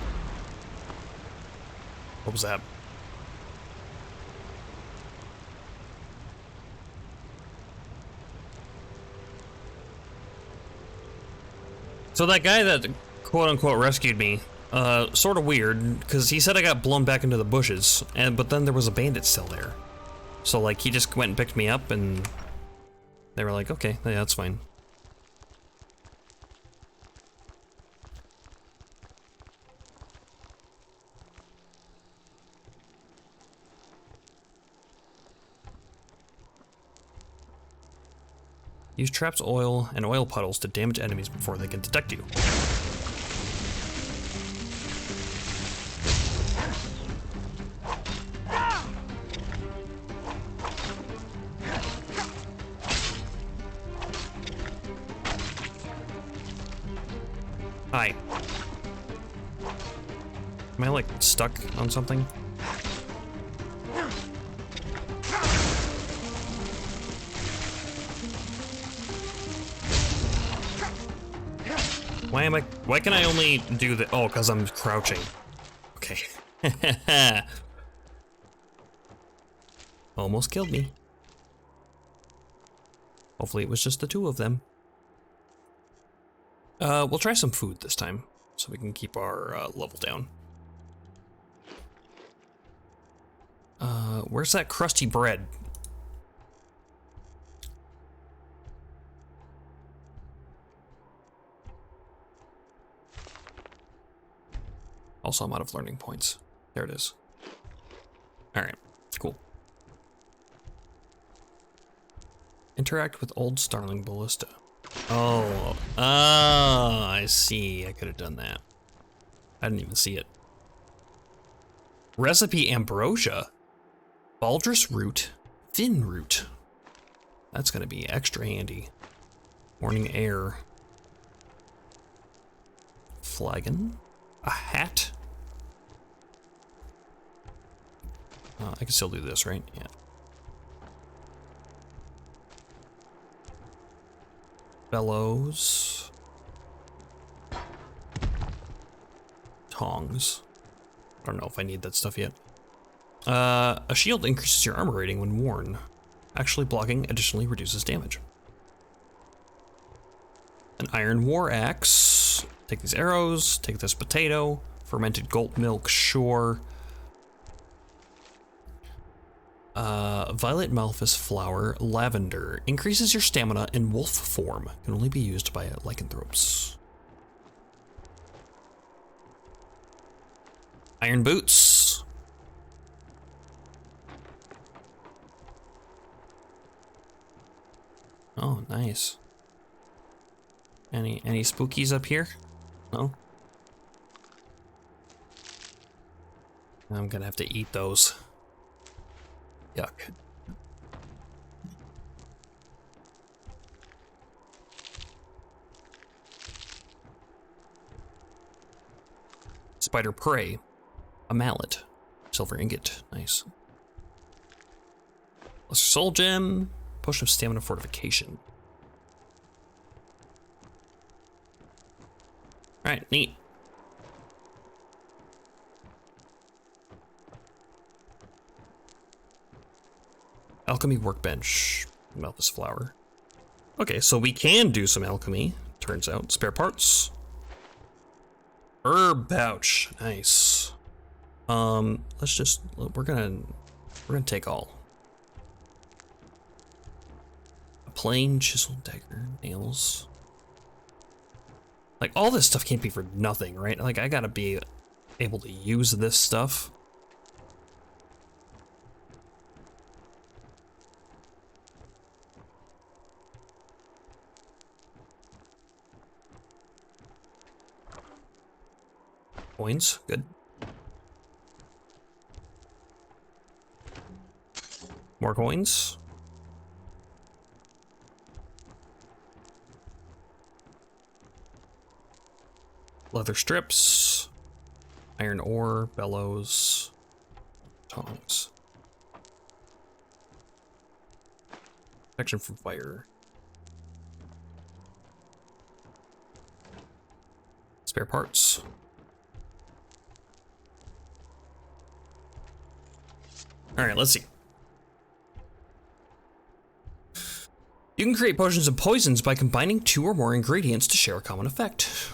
What was that? So that guy that quote-unquote rescued me, sort of weird, because he said I got blown back into the bushes, but then there was a bandit still there. So like, he just went and picked me up, and they were like, okay, yeah, that's fine. Use traps, oil, and oil puddles to damage enemies before they can detect you. Hi. Am I like stuck on something? Why can I only do the, oh, because I'm crouching. Okay. Almost killed me. Hopefully it was just the two of them. We'll try some food this time, so we can keep our level down. Where's that crusty bread? Also, I'm out of learning points. There it is. Alright, cool. Interact with old Starling Ballista. Oh, I see. I could have done that. I didn't even see it. Recipe ambrosia. Baldrus root, Fin root. That's gonna be extra handy. Morning air. Flagon. A hat. I can still do this, right? Yeah. Bellows. Tongs. I don't know if I need that stuff yet. A shield increases your armor rating when worn. Actually blocking additionally reduces damage. An iron war axe. Take these arrows, take this potato. Fermented goat milk, sure. Violet Malphus flower, lavender. Increases your stamina in wolf form. Can only be used by lycanthropes. Iron boots. Oh, nice. Any spookies up here? No? I'm gonna have to eat those. Yuck. Spider prey. A mallet. Silver ingot. Nice. Lesser soul gem. Potion of stamina fortification. Alright, neat. Alchemy workbench. Malthus flower. Okay, so we can do some alchemy, turns out. Spare parts. Herb pouch. Nice. Let's just, we're gonna take all. A plain chiseled dagger, nails. Like, all this stuff can't be for nothing, right? Like, I gotta be able to use this stuff. coins. Good. More coins. Leather strips. Iron ore, bellows, tongs. Protection from fire. Spare parts. Alright, let's see. You can create potions and poisons by combining 2 or more ingredients to share a common effect.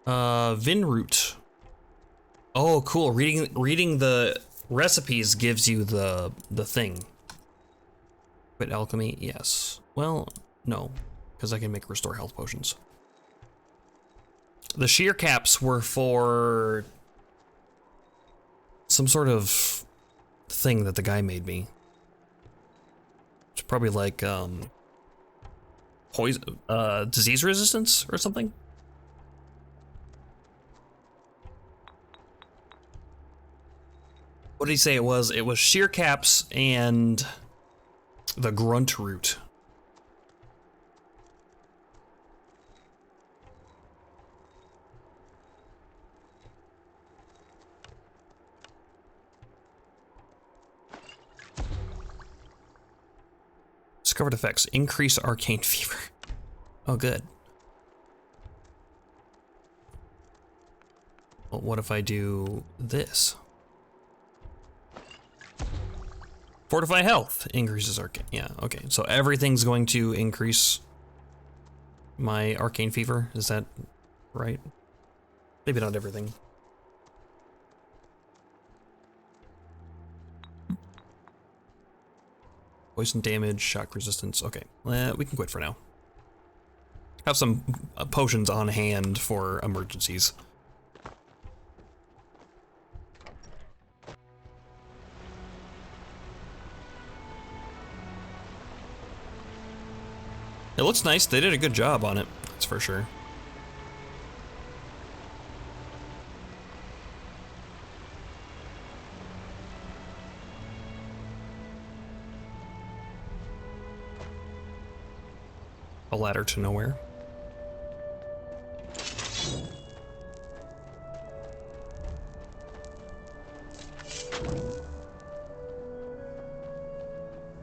Vinroot. Oh, cool. Reading the recipes gives you the thing. But alchemy, yes. Well, no, because I can make restore health potions. The shear caps were for some sort of thing that the guy made me. It's probably like poison, disease resistance or something. What did he say it was? It was shear caps and the grunt root. Discovered effects. Increase arcane fever. Oh, good. Well, what if I do this? Fortify health increases arcane. Yeah, okay. So everything's going to increase my arcane fever. Is that right? Maybe not everything. Poison damage, shock resistance. Okay, we can quit for now. Have some potions on hand for emergencies. It looks nice. They did a good job on it, that's for sure. A ladder to nowhere.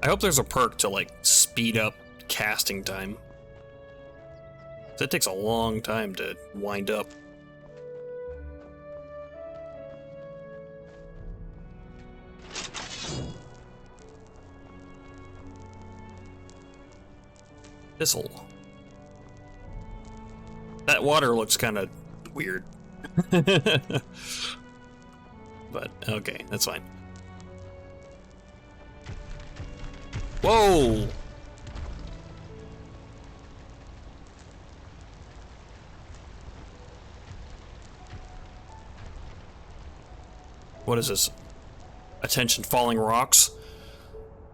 I hope there's a perk to like speed up casting time. That takes a long time to wind up. Thistle. That water looks kind of weird. But okay, that's fine. Whoa! What is this? Attention, falling rocks.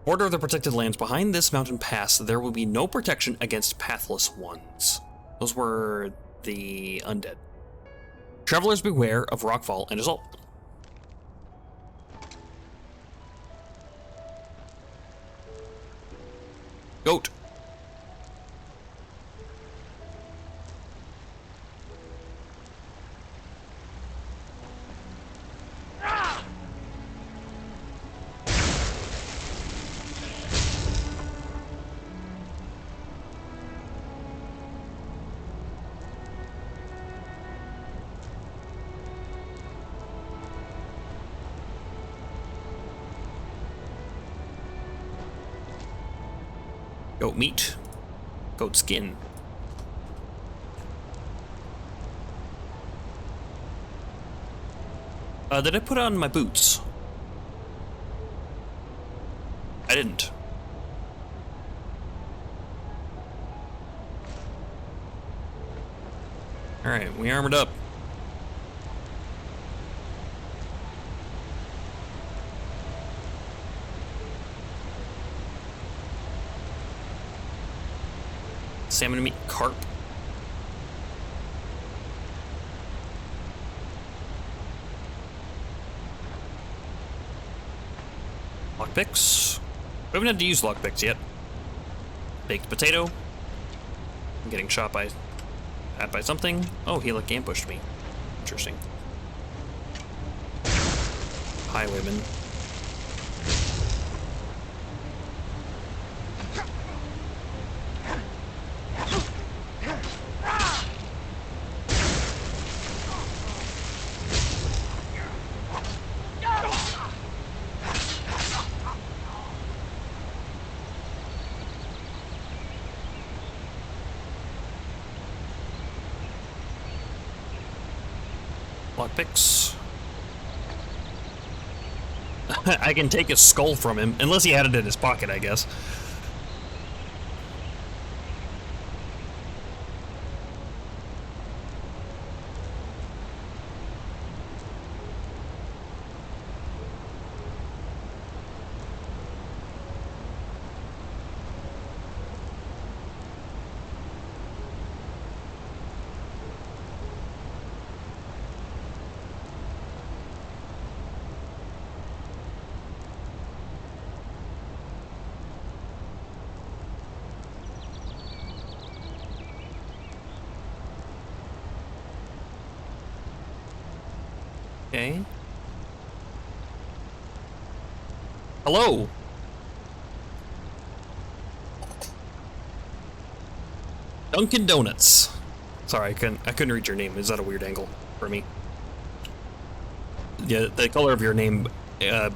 Order of the protected lands. Behind this mountain pass, there will be no protection against pathless ones. Those were the undead. Travelers beware of rockfall and assault. Goat. Goat meat. Goat skin. Did I put on my boots? I didn't. Alright, we armored up. Salmon meat, carp. lockpicks. We haven't had to use lockpicks yet. Baked potato. I'm getting shot by something. Oh, he like ambushed me. Interesting. Highwayman. Lockpicks. I can take his skull from him, unless he had it in his pocket, I guess. Okay. Hello. Dunkin' Donuts. Sorry, I couldn't read your name. Is that a weird angle for me? Yeah, the color of your name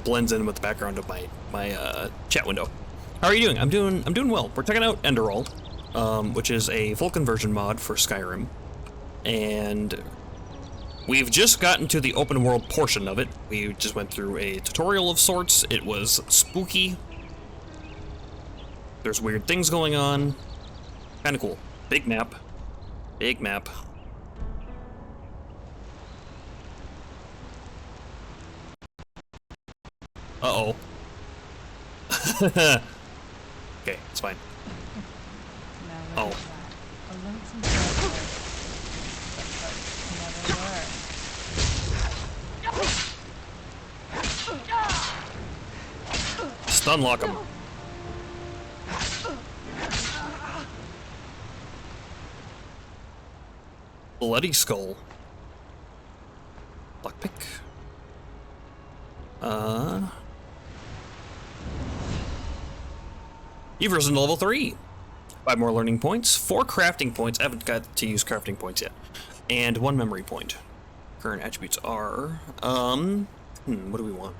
blends in with the background of my chat window. How are you doing? I'm doing well. We're checking out Enderal, which is a full conversion mod for Skyrim, and we've just gotten to the open world portion of it. We just went through a tutorial of sorts. It was spooky. There's weird things going on. Kind of cool. Big map. Big map. Uh-oh. Okay, it's fine. Oh. Stun lock him. Bloody skull. Lockpick. You've risen to level 3. 5 more learning points, 4 crafting points. I haven't got to use crafting points yet. And 1 memory point. Current attributes are, what do we want?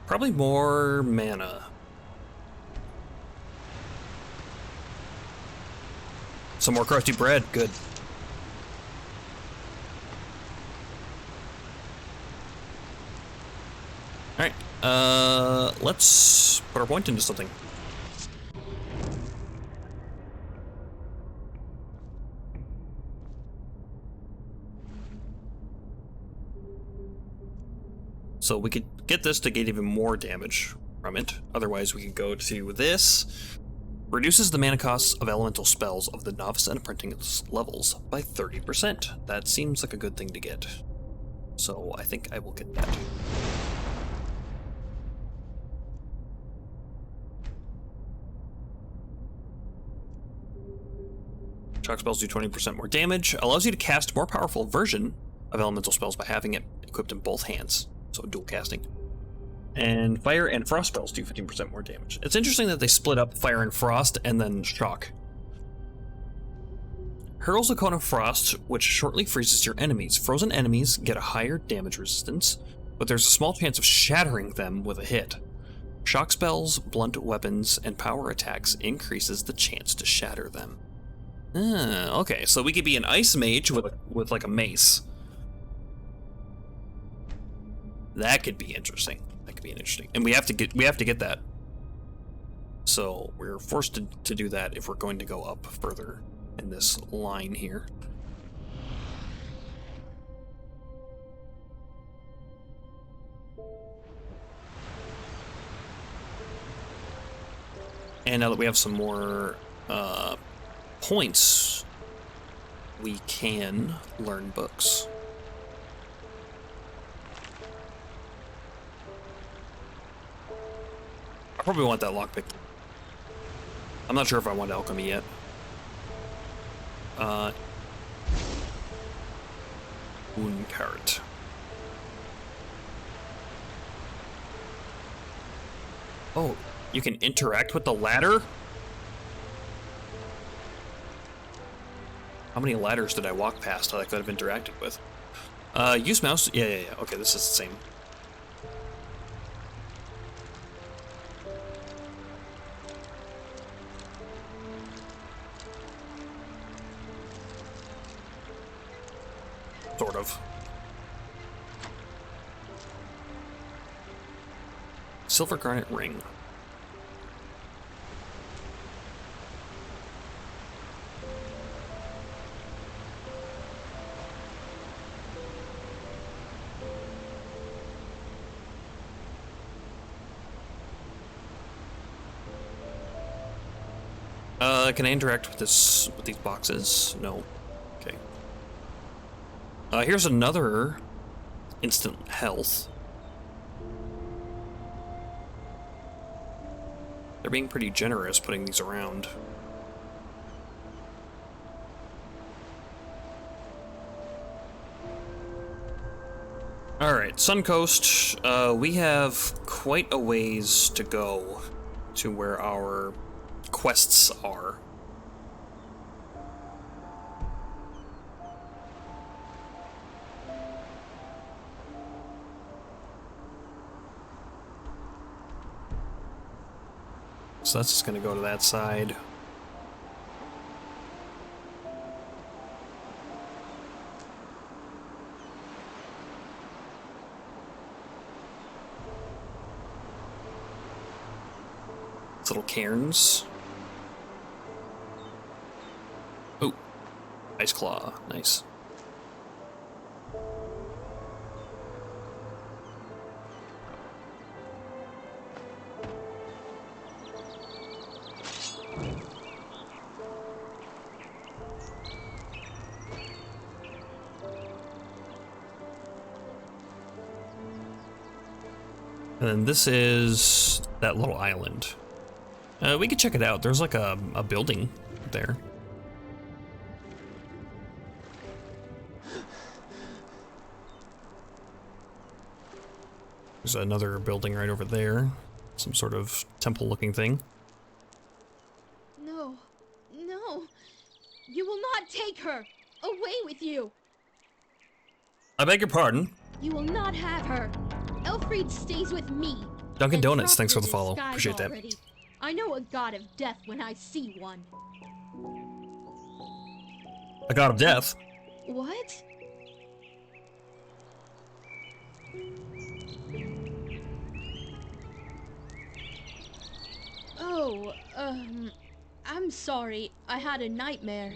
Probably more mana. Some more crusty bread, good. Alright, let's put our point into something. So we could get this to get even more damage from it. Otherwise, we could go to this. Reduces the mana costs of elemental spells of the novice and apprentice levels by 30%. That seems like a good thing to get. So I think I will get that. Shock spells do 20% more damage. Allows you to cast a more powerful version of elemental spells by having it equipped in both hands. So dual casting. And fire and frost spells do 15% more damage. It's interesting that they split up fire and frost and then shock. Hurls a cone of frost, which shortly freezes your enemies. Frozen enemies get a higher damage resistance, but there's a small chance of shattering them with a hit. Shock spells, blunt weapons, and power attacks increases the chance to shatter them. Okay, so we could be an ice mage with like a mace. That could be interesting. That could be interesting, and we have to get that. So we're forced to do that if we're going to go up further in this line here. And now that we have some more points, we can learn books. probably want that lockpick. I'm not sure if I want alchemy yet. Moon carrot. Oh, you can interact with the ladder? How many ladders did I walk past that I could have interacted with? Use mouse. Yeah. Okay, this is the same. Sort of. Silver garnet ring. Can I interact with this, with these boxes? No. Okay. Here's another instant health. They're being pretty generous putting these around. Alright, Suncoast. We have quite a ways to go to where our quests are. So that's just gonna go to that side. It's little cairns. Oh, ice claw, nice. And then this is that little island. We could check it out. There's like a building there. There's another building right over there. Some sort of temple-looking thing. No. No. You will not take her. Away with you. I beg your pardon. You will not have her. Elfried stays with me. Dunkin' Donuts, thanks for the follow. Appreciate that. Already. I know a god of death when I see one. A god of death? What? Oh, I'm sorry. I had a nightmare.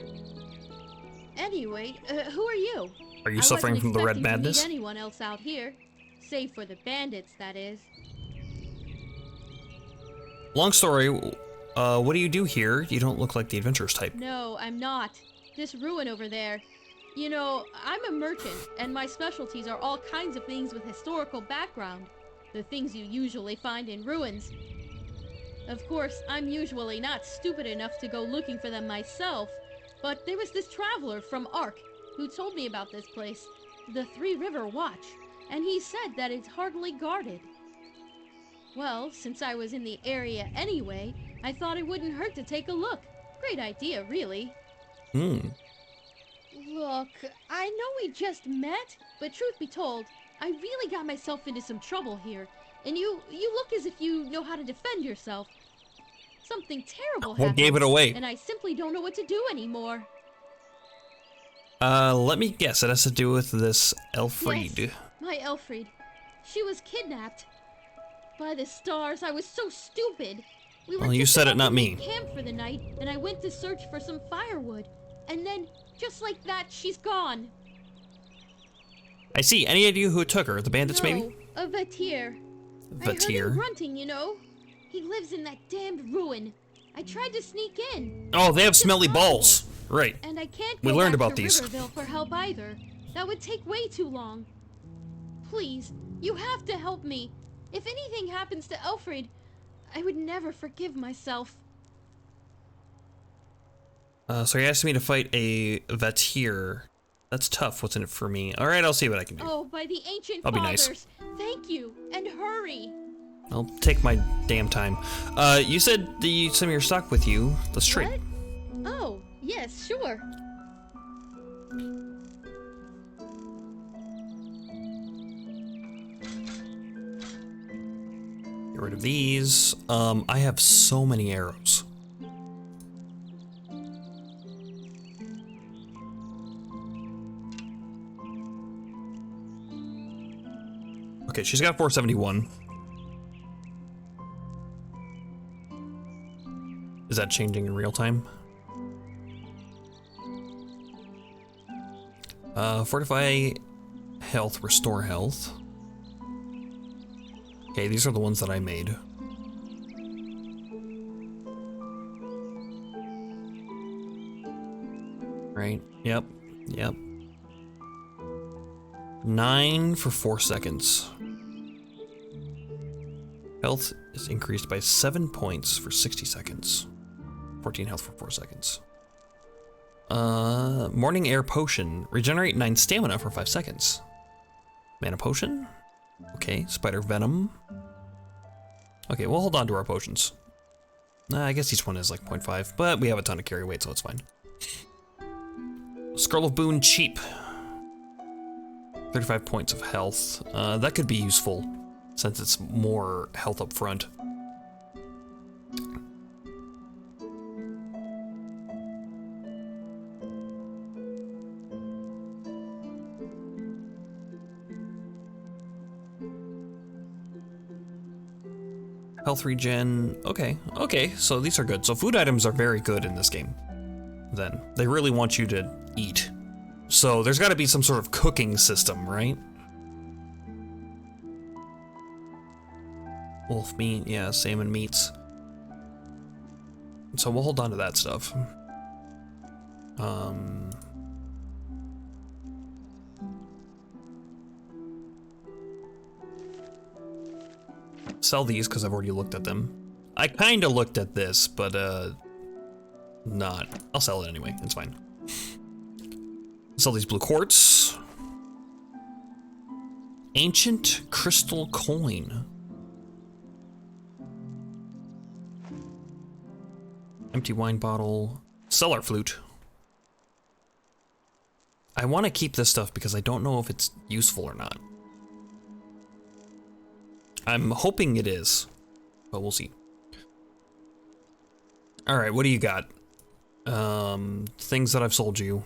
Anyway, who are you? Are you suffering from the red madness? I wasn't expecting to meet anyone else out here. Save for the bandits, that is. Long story, what do you do here? You don't look like the adventurous type. No, I'm not. This ruin over there. You know, I'm a merchant, and my specialties are all kinds of things with historical background. The things you usually find in ruins. Of course, I'm usually not stupid enough to go looking for them myself, but there was this traveler from Ark who told me about this place, the Three River Watch, and he said that it's hardly guarded. Well, since I was in the area anyway, I thought it wouldn't hurt to take a look. Great idea, really. Look, I know we just met, but truth be told, I really got myself into some trouble here, and you look as if you know how to defend yourself. Something terrible happened. What gave it away? And I simply don't know what to do anymore. Let me guess. It has to do with this Elfried. Yes, my Elfried. She was kidnapped. By the stars, I was so stupid. We were well, you said it, not me. Camp for the night, and I went to search for some firewood. And then, just like that, she's gone. I see. Any idea who took her? The bandits, no, maybe? A Vatir. I heard him grunting, you know. He lives in that damned ruin. I tried to sneak in. Oh, they have smelly balls. Right. And I can't we go learned back about to these. Riverville for help either. That would take way too long. Please, you have to help me. If anything happens to Elfried, I would never forgive myself. So he asked me to fight a Vatir. That's tough. What's in it for me? All right, I'll see what I can do. Oh, by the ancient I'll be fathers. nice. Thank you, and hurry. I'll take my damn time. You said that you some of your stock with you. Let's trade. What? Oh, yes, sure. Get rid of these. I have so many arrows. Okay, she's got 471. Is that changing in real time? Fortify health, restore health. Okay, these are the ones that I made. Right, yep. 9 for 4 seconds. Health is increased by 7 points for 60 seconds. 14 health for 4 seconds. Morning Air Potion. Regenerate 9 stamina for 5 seconds. Mana Potion? Okay, Spider Venom. Okay, we'll hold on to our potions. I guess each one is like 0.5, but we have a ton of carry weight, so it's fine. Scroll of Boon cheap. 35 points of health. That could be useful, since it's more health up front. Health regen, okay, so these are good. So food items are very good in this game. Then, they really want you to eat. So there's gotta be some sort of cooking system, right? Wolf meat, yeah, salmon meats. So we'll hold on to that stuff. Sell these because I've already looked at them. I kind of looked at this, but not. I'll sell it anyway. It's fine. Sell these blue quartz. Ancient crystal coin. Empty wine bottle. Cellar flute. I want to keep this stuff because I don't know if it's useful or not. I'm hoping it is, but we'll see. All right, what do you got? Things that I've sold you.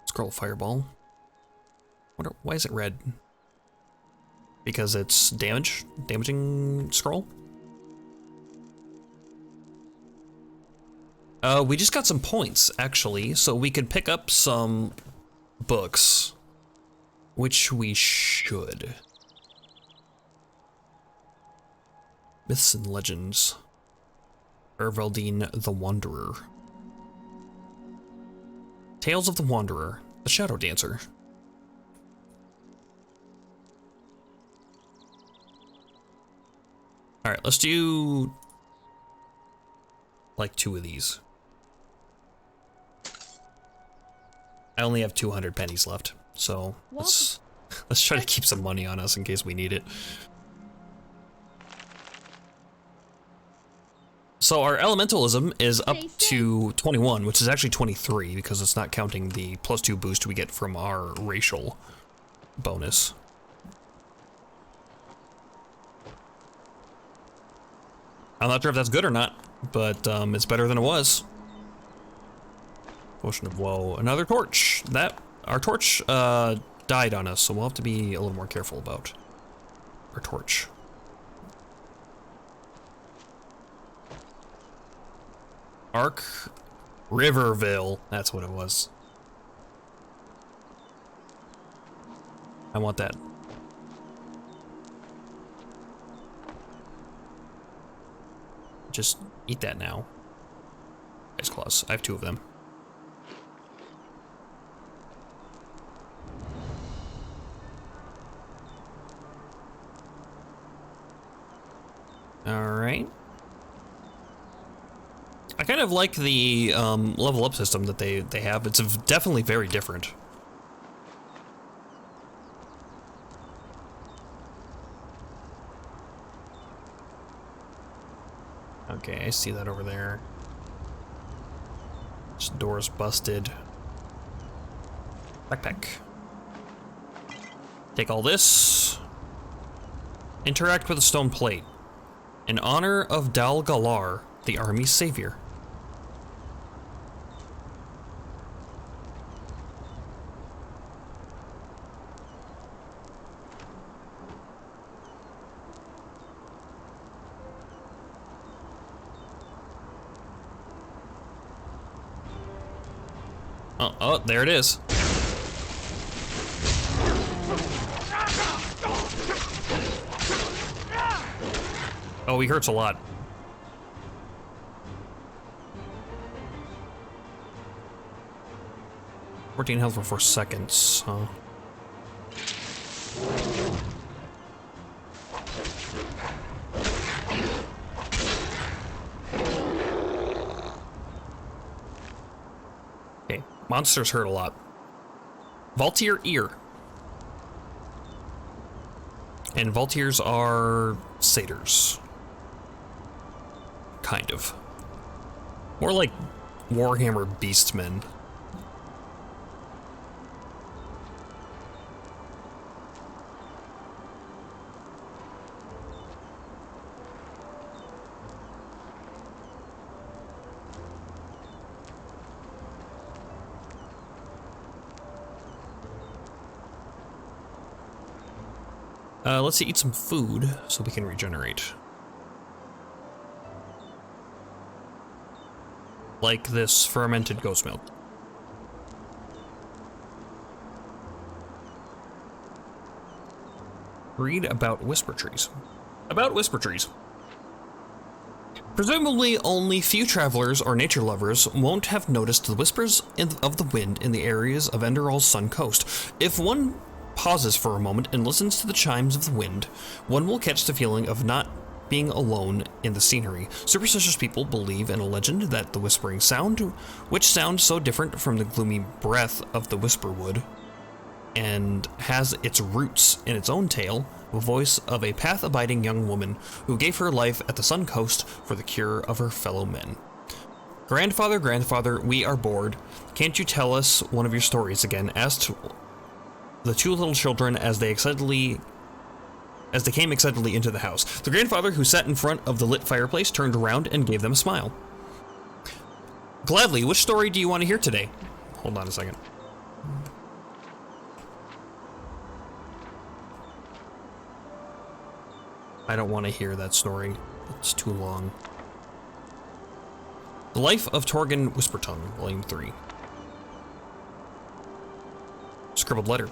Scroll fireball. Why is it red? Because it's damaging scroll? We just got some points, actually, so we could pick up some books, which we should. Myths and Legends. Erveldine the Wanderer. Tales of the Wanderer, the Shadow Dancer. Alright, let's do like 2 of these. I only have 200 pennies left, so let's try to keep some money on us in case we need it. So our elementalism is up to 21, which is actually 23 because it's not counting the +2 boost we get from our racial bonus. I'm not sure if that's good or not, but it's better than it was. Potion of Woe. Another torch. Our torch died on us, so we'll have to be a little more careful about our torch. Ark Riverville. That's what it was. I want that. Just eat that now. Ice claws. I have 2 of them. Alright. I kind of like the level up system that they have. It's definitely very different. Okay, I see that over there. This door's busted. Backpack. Take all this. Interact with a stone plate. In honor of Dal Galar, the army's savior. Oh, there it is. Oh, he hurts a lot. "14 health for 4 seconds, huh? Okay, monsters hurt a lot. Voltier ear. And Voltiers are satyrs. Kind of. More like Warhammer Beastmen. Let's eat some food so we can regenerate. Like this fermented goat's milk. Read about whisper trees. About whisper trees. Presumably, only few travelers or nature lovers won't have noticed the whispers of the wind in the areas of Enderal's Sun Coast. If one pauses for a moment and listens to the chimes of the wind, one will catch the feeling of not being alone in the scenery. Superstitious people believe in a legend that the whispering sound, which sounds so different from the gloomy breath of the whisperwood, and has its roots in its own tale, the voice of a path-abiding young woman who gave her life at the Sun Coast for the cure of her fellow men. Grandfather, grandfather, we are bored. Can't you tell us one of your stories again? Asked the two little children as they came excitedly into the house. The grandfather, who sat in front of the lit fireplace, turned around and gave them a smile. Gladly, which story do you want to hear today? Hold on a second. I don't want to hear that story. It's too long. The Life of Torgon Whispertongue, Volume 3. Scribbled letter.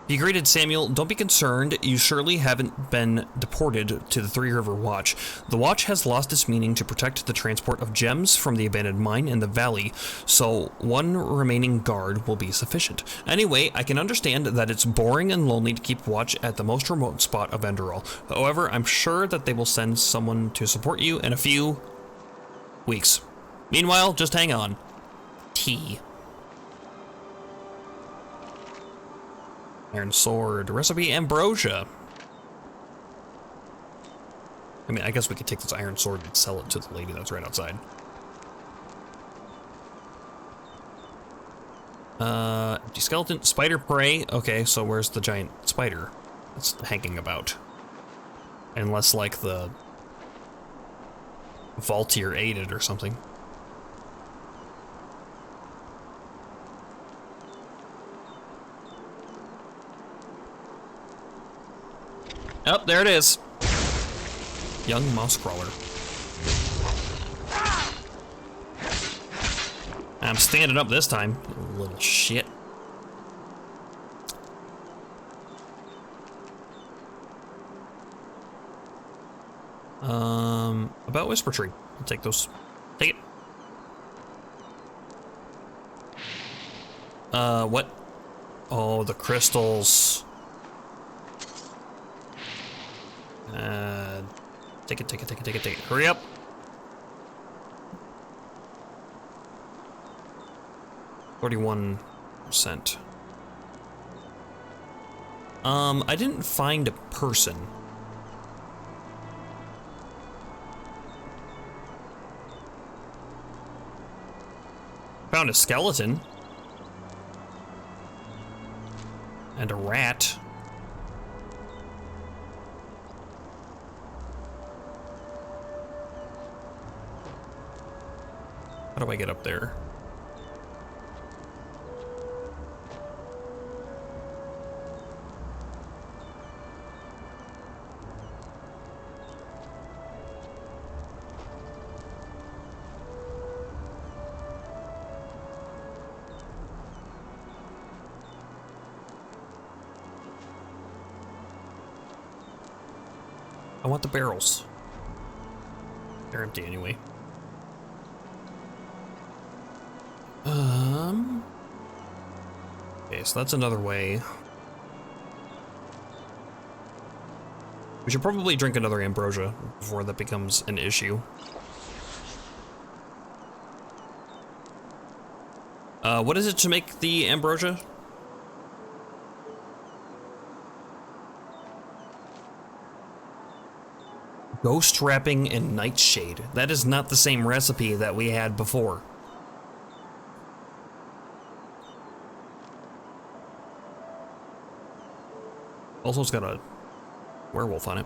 He greeted Samuel, "Don't be concerned, you surely haven't been deported to the Three River Watch. The watch has lost its meaning to protect the transport of gems from the abandoned mine in the valley, so one remaining guard will be sufficient. Anyway, I can understand that it's boring and lonely to keep watch at the most remote spot of Enderal. However, I'm sure that they will send someone to support you in a few weeks. Meanwhile, just hang on. T. Iron sword, recipe ambrosia. I mean, I guess we could take this iron sword and sell it to the lady that's right outside. Empty skeleton, spider prey. Okay, so where's the giant spider that's hanging about? Unless, like, the Voltier ate it or something. Oh, there it is. Young moss crawler. I'm standing up this time, you little shit. About Whisper Tree. I'll take those. Take it. What? Oh, the crystals. Take it, take it, take it, take it, take it. Hurry up. %. I didn't find a person. Found a skeleton. And a rat. How do I get up there? I want the barrels. They're empty anyway. Okay, so that's another way. We should probably drink another ambrosia before that becomes an issue. What is it to make the ambrosia? Ghost wrapping and nightshade. That is not the same recipe that we had before. Also, it's got a werewolf on it.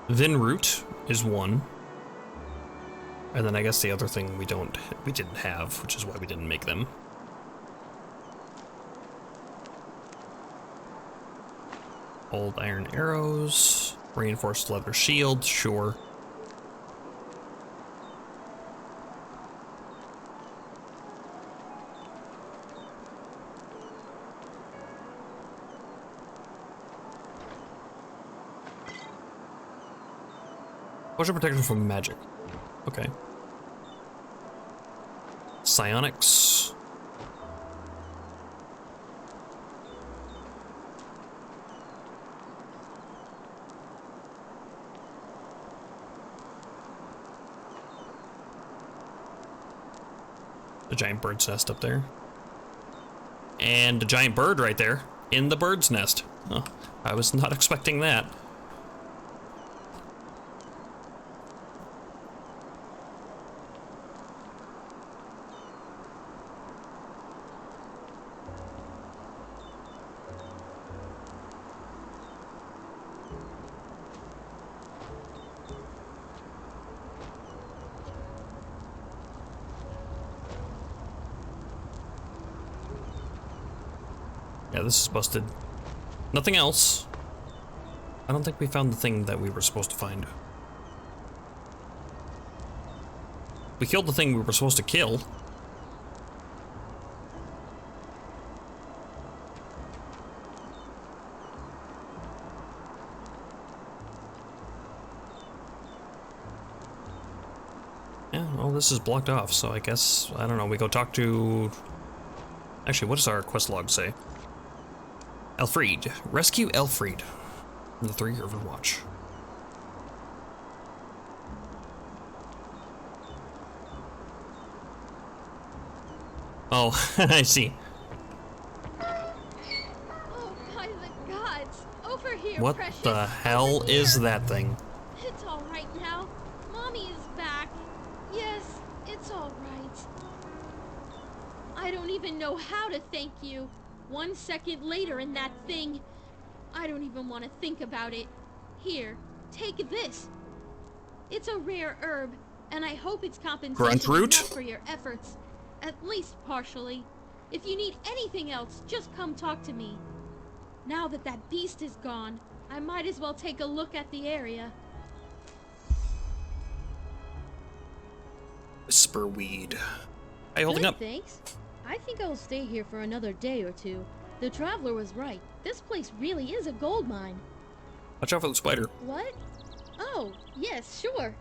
Vinroot is one. And then I guess the other thing we didn't have, which is why we didn't make them. Old iron arrows, reinforced leather shield, sure. Potion protection from magic. Okay. Psionics. The giant bird's nest up there. And a giant bird right there in the bird's nest. Huh. I was not expecting that. Yeah, this is busted. Nothing else. I don't think we found the thing that we were supposed to find. We killed the thing we were supposed to kill. Yeah, well, this is blocked off, so I guess, I don't know, we go talk to... Actually, what does our quest log say? Elfried. Rescue Elfried. The Three River Watch. Oh, I see. Oh, by the gods! Over here, What precious! the hell is that thing? It's all right now. Mommy is back. Yes, it's all right. I don't even know how to thank you. 1 second later and that thing... I don't even want to think about it. Here, take this. It's a rare herb, and I hope it's compensation enough for your efforts. At least partially. If you need anything else, just come talk to me. Now that that beast is gone, I might as well take a look at the area. Whisperweed. How you holding up? Thanks. I think I will stay here for another day or two. The traveler was right. This place really is a gold mine. Watch out for the spider. What? Oh, yes, sure.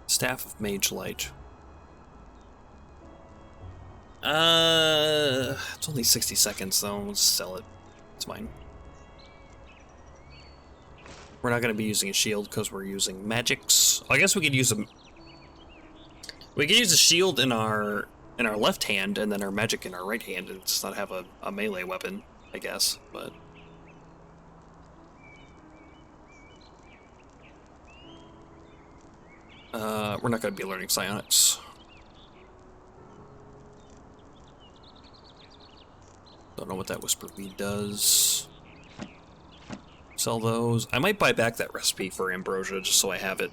Staff of Mage Light. It's only 60 seconds though. We'll just sell it. It's fine. We're not going to be using a shield because we're using magics. I guess we could use a... We could use a shield in our left hand and then our magic in our right hand and just not have a melee weapon, I guess, but... we're not going to be learning psionics. Don't know what that whisper bead does. Sell those. I might buy back that recipe for ambrosia just so I have it.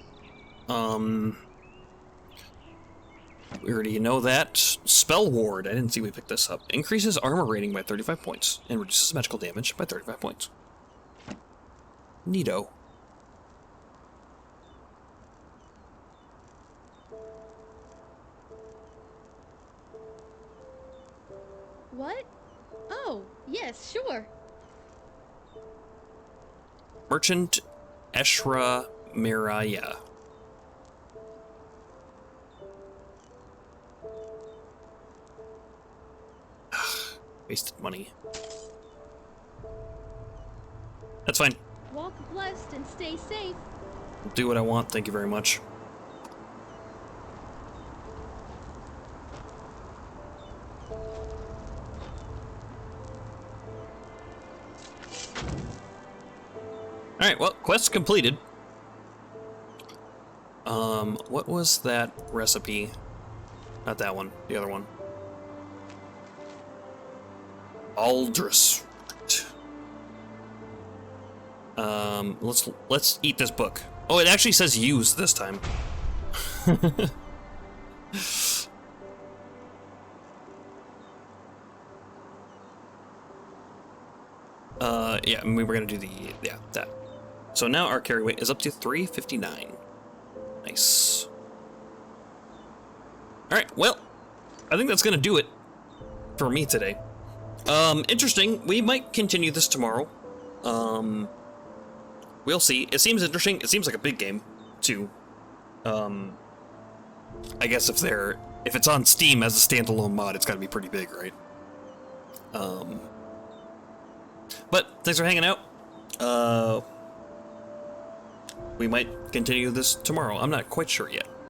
We already know that. Spell Ward. I didn't see we picked this up. Increases armor rating by 35 points and reduces magical damage by 35 points. Neato. What? Oh, yes, sure. Merchant Eshra Miraya. Wasted money. That's fine. Walk blessed and stay safe. I'll do what I want, thank you very much. Alright, well, quest completed. What was that recipe? Not that one, the other one. Aldris. Let's eat this book. Oh, it actually says use this time. Yeah, and we were gonna do that. So now our carry weight is up to 359. Nice. Alright, well, I think that's gonna do it for me today. Interesting. We might continue this tomorrow. We'll see. It seems interesting. It seems like a big game, too. I guess if it's on Steam as a standalone mod, it's gotta be pretty big, right? But thanks for hanging out. We might continue this tomorrow. I'm not quite sure yet.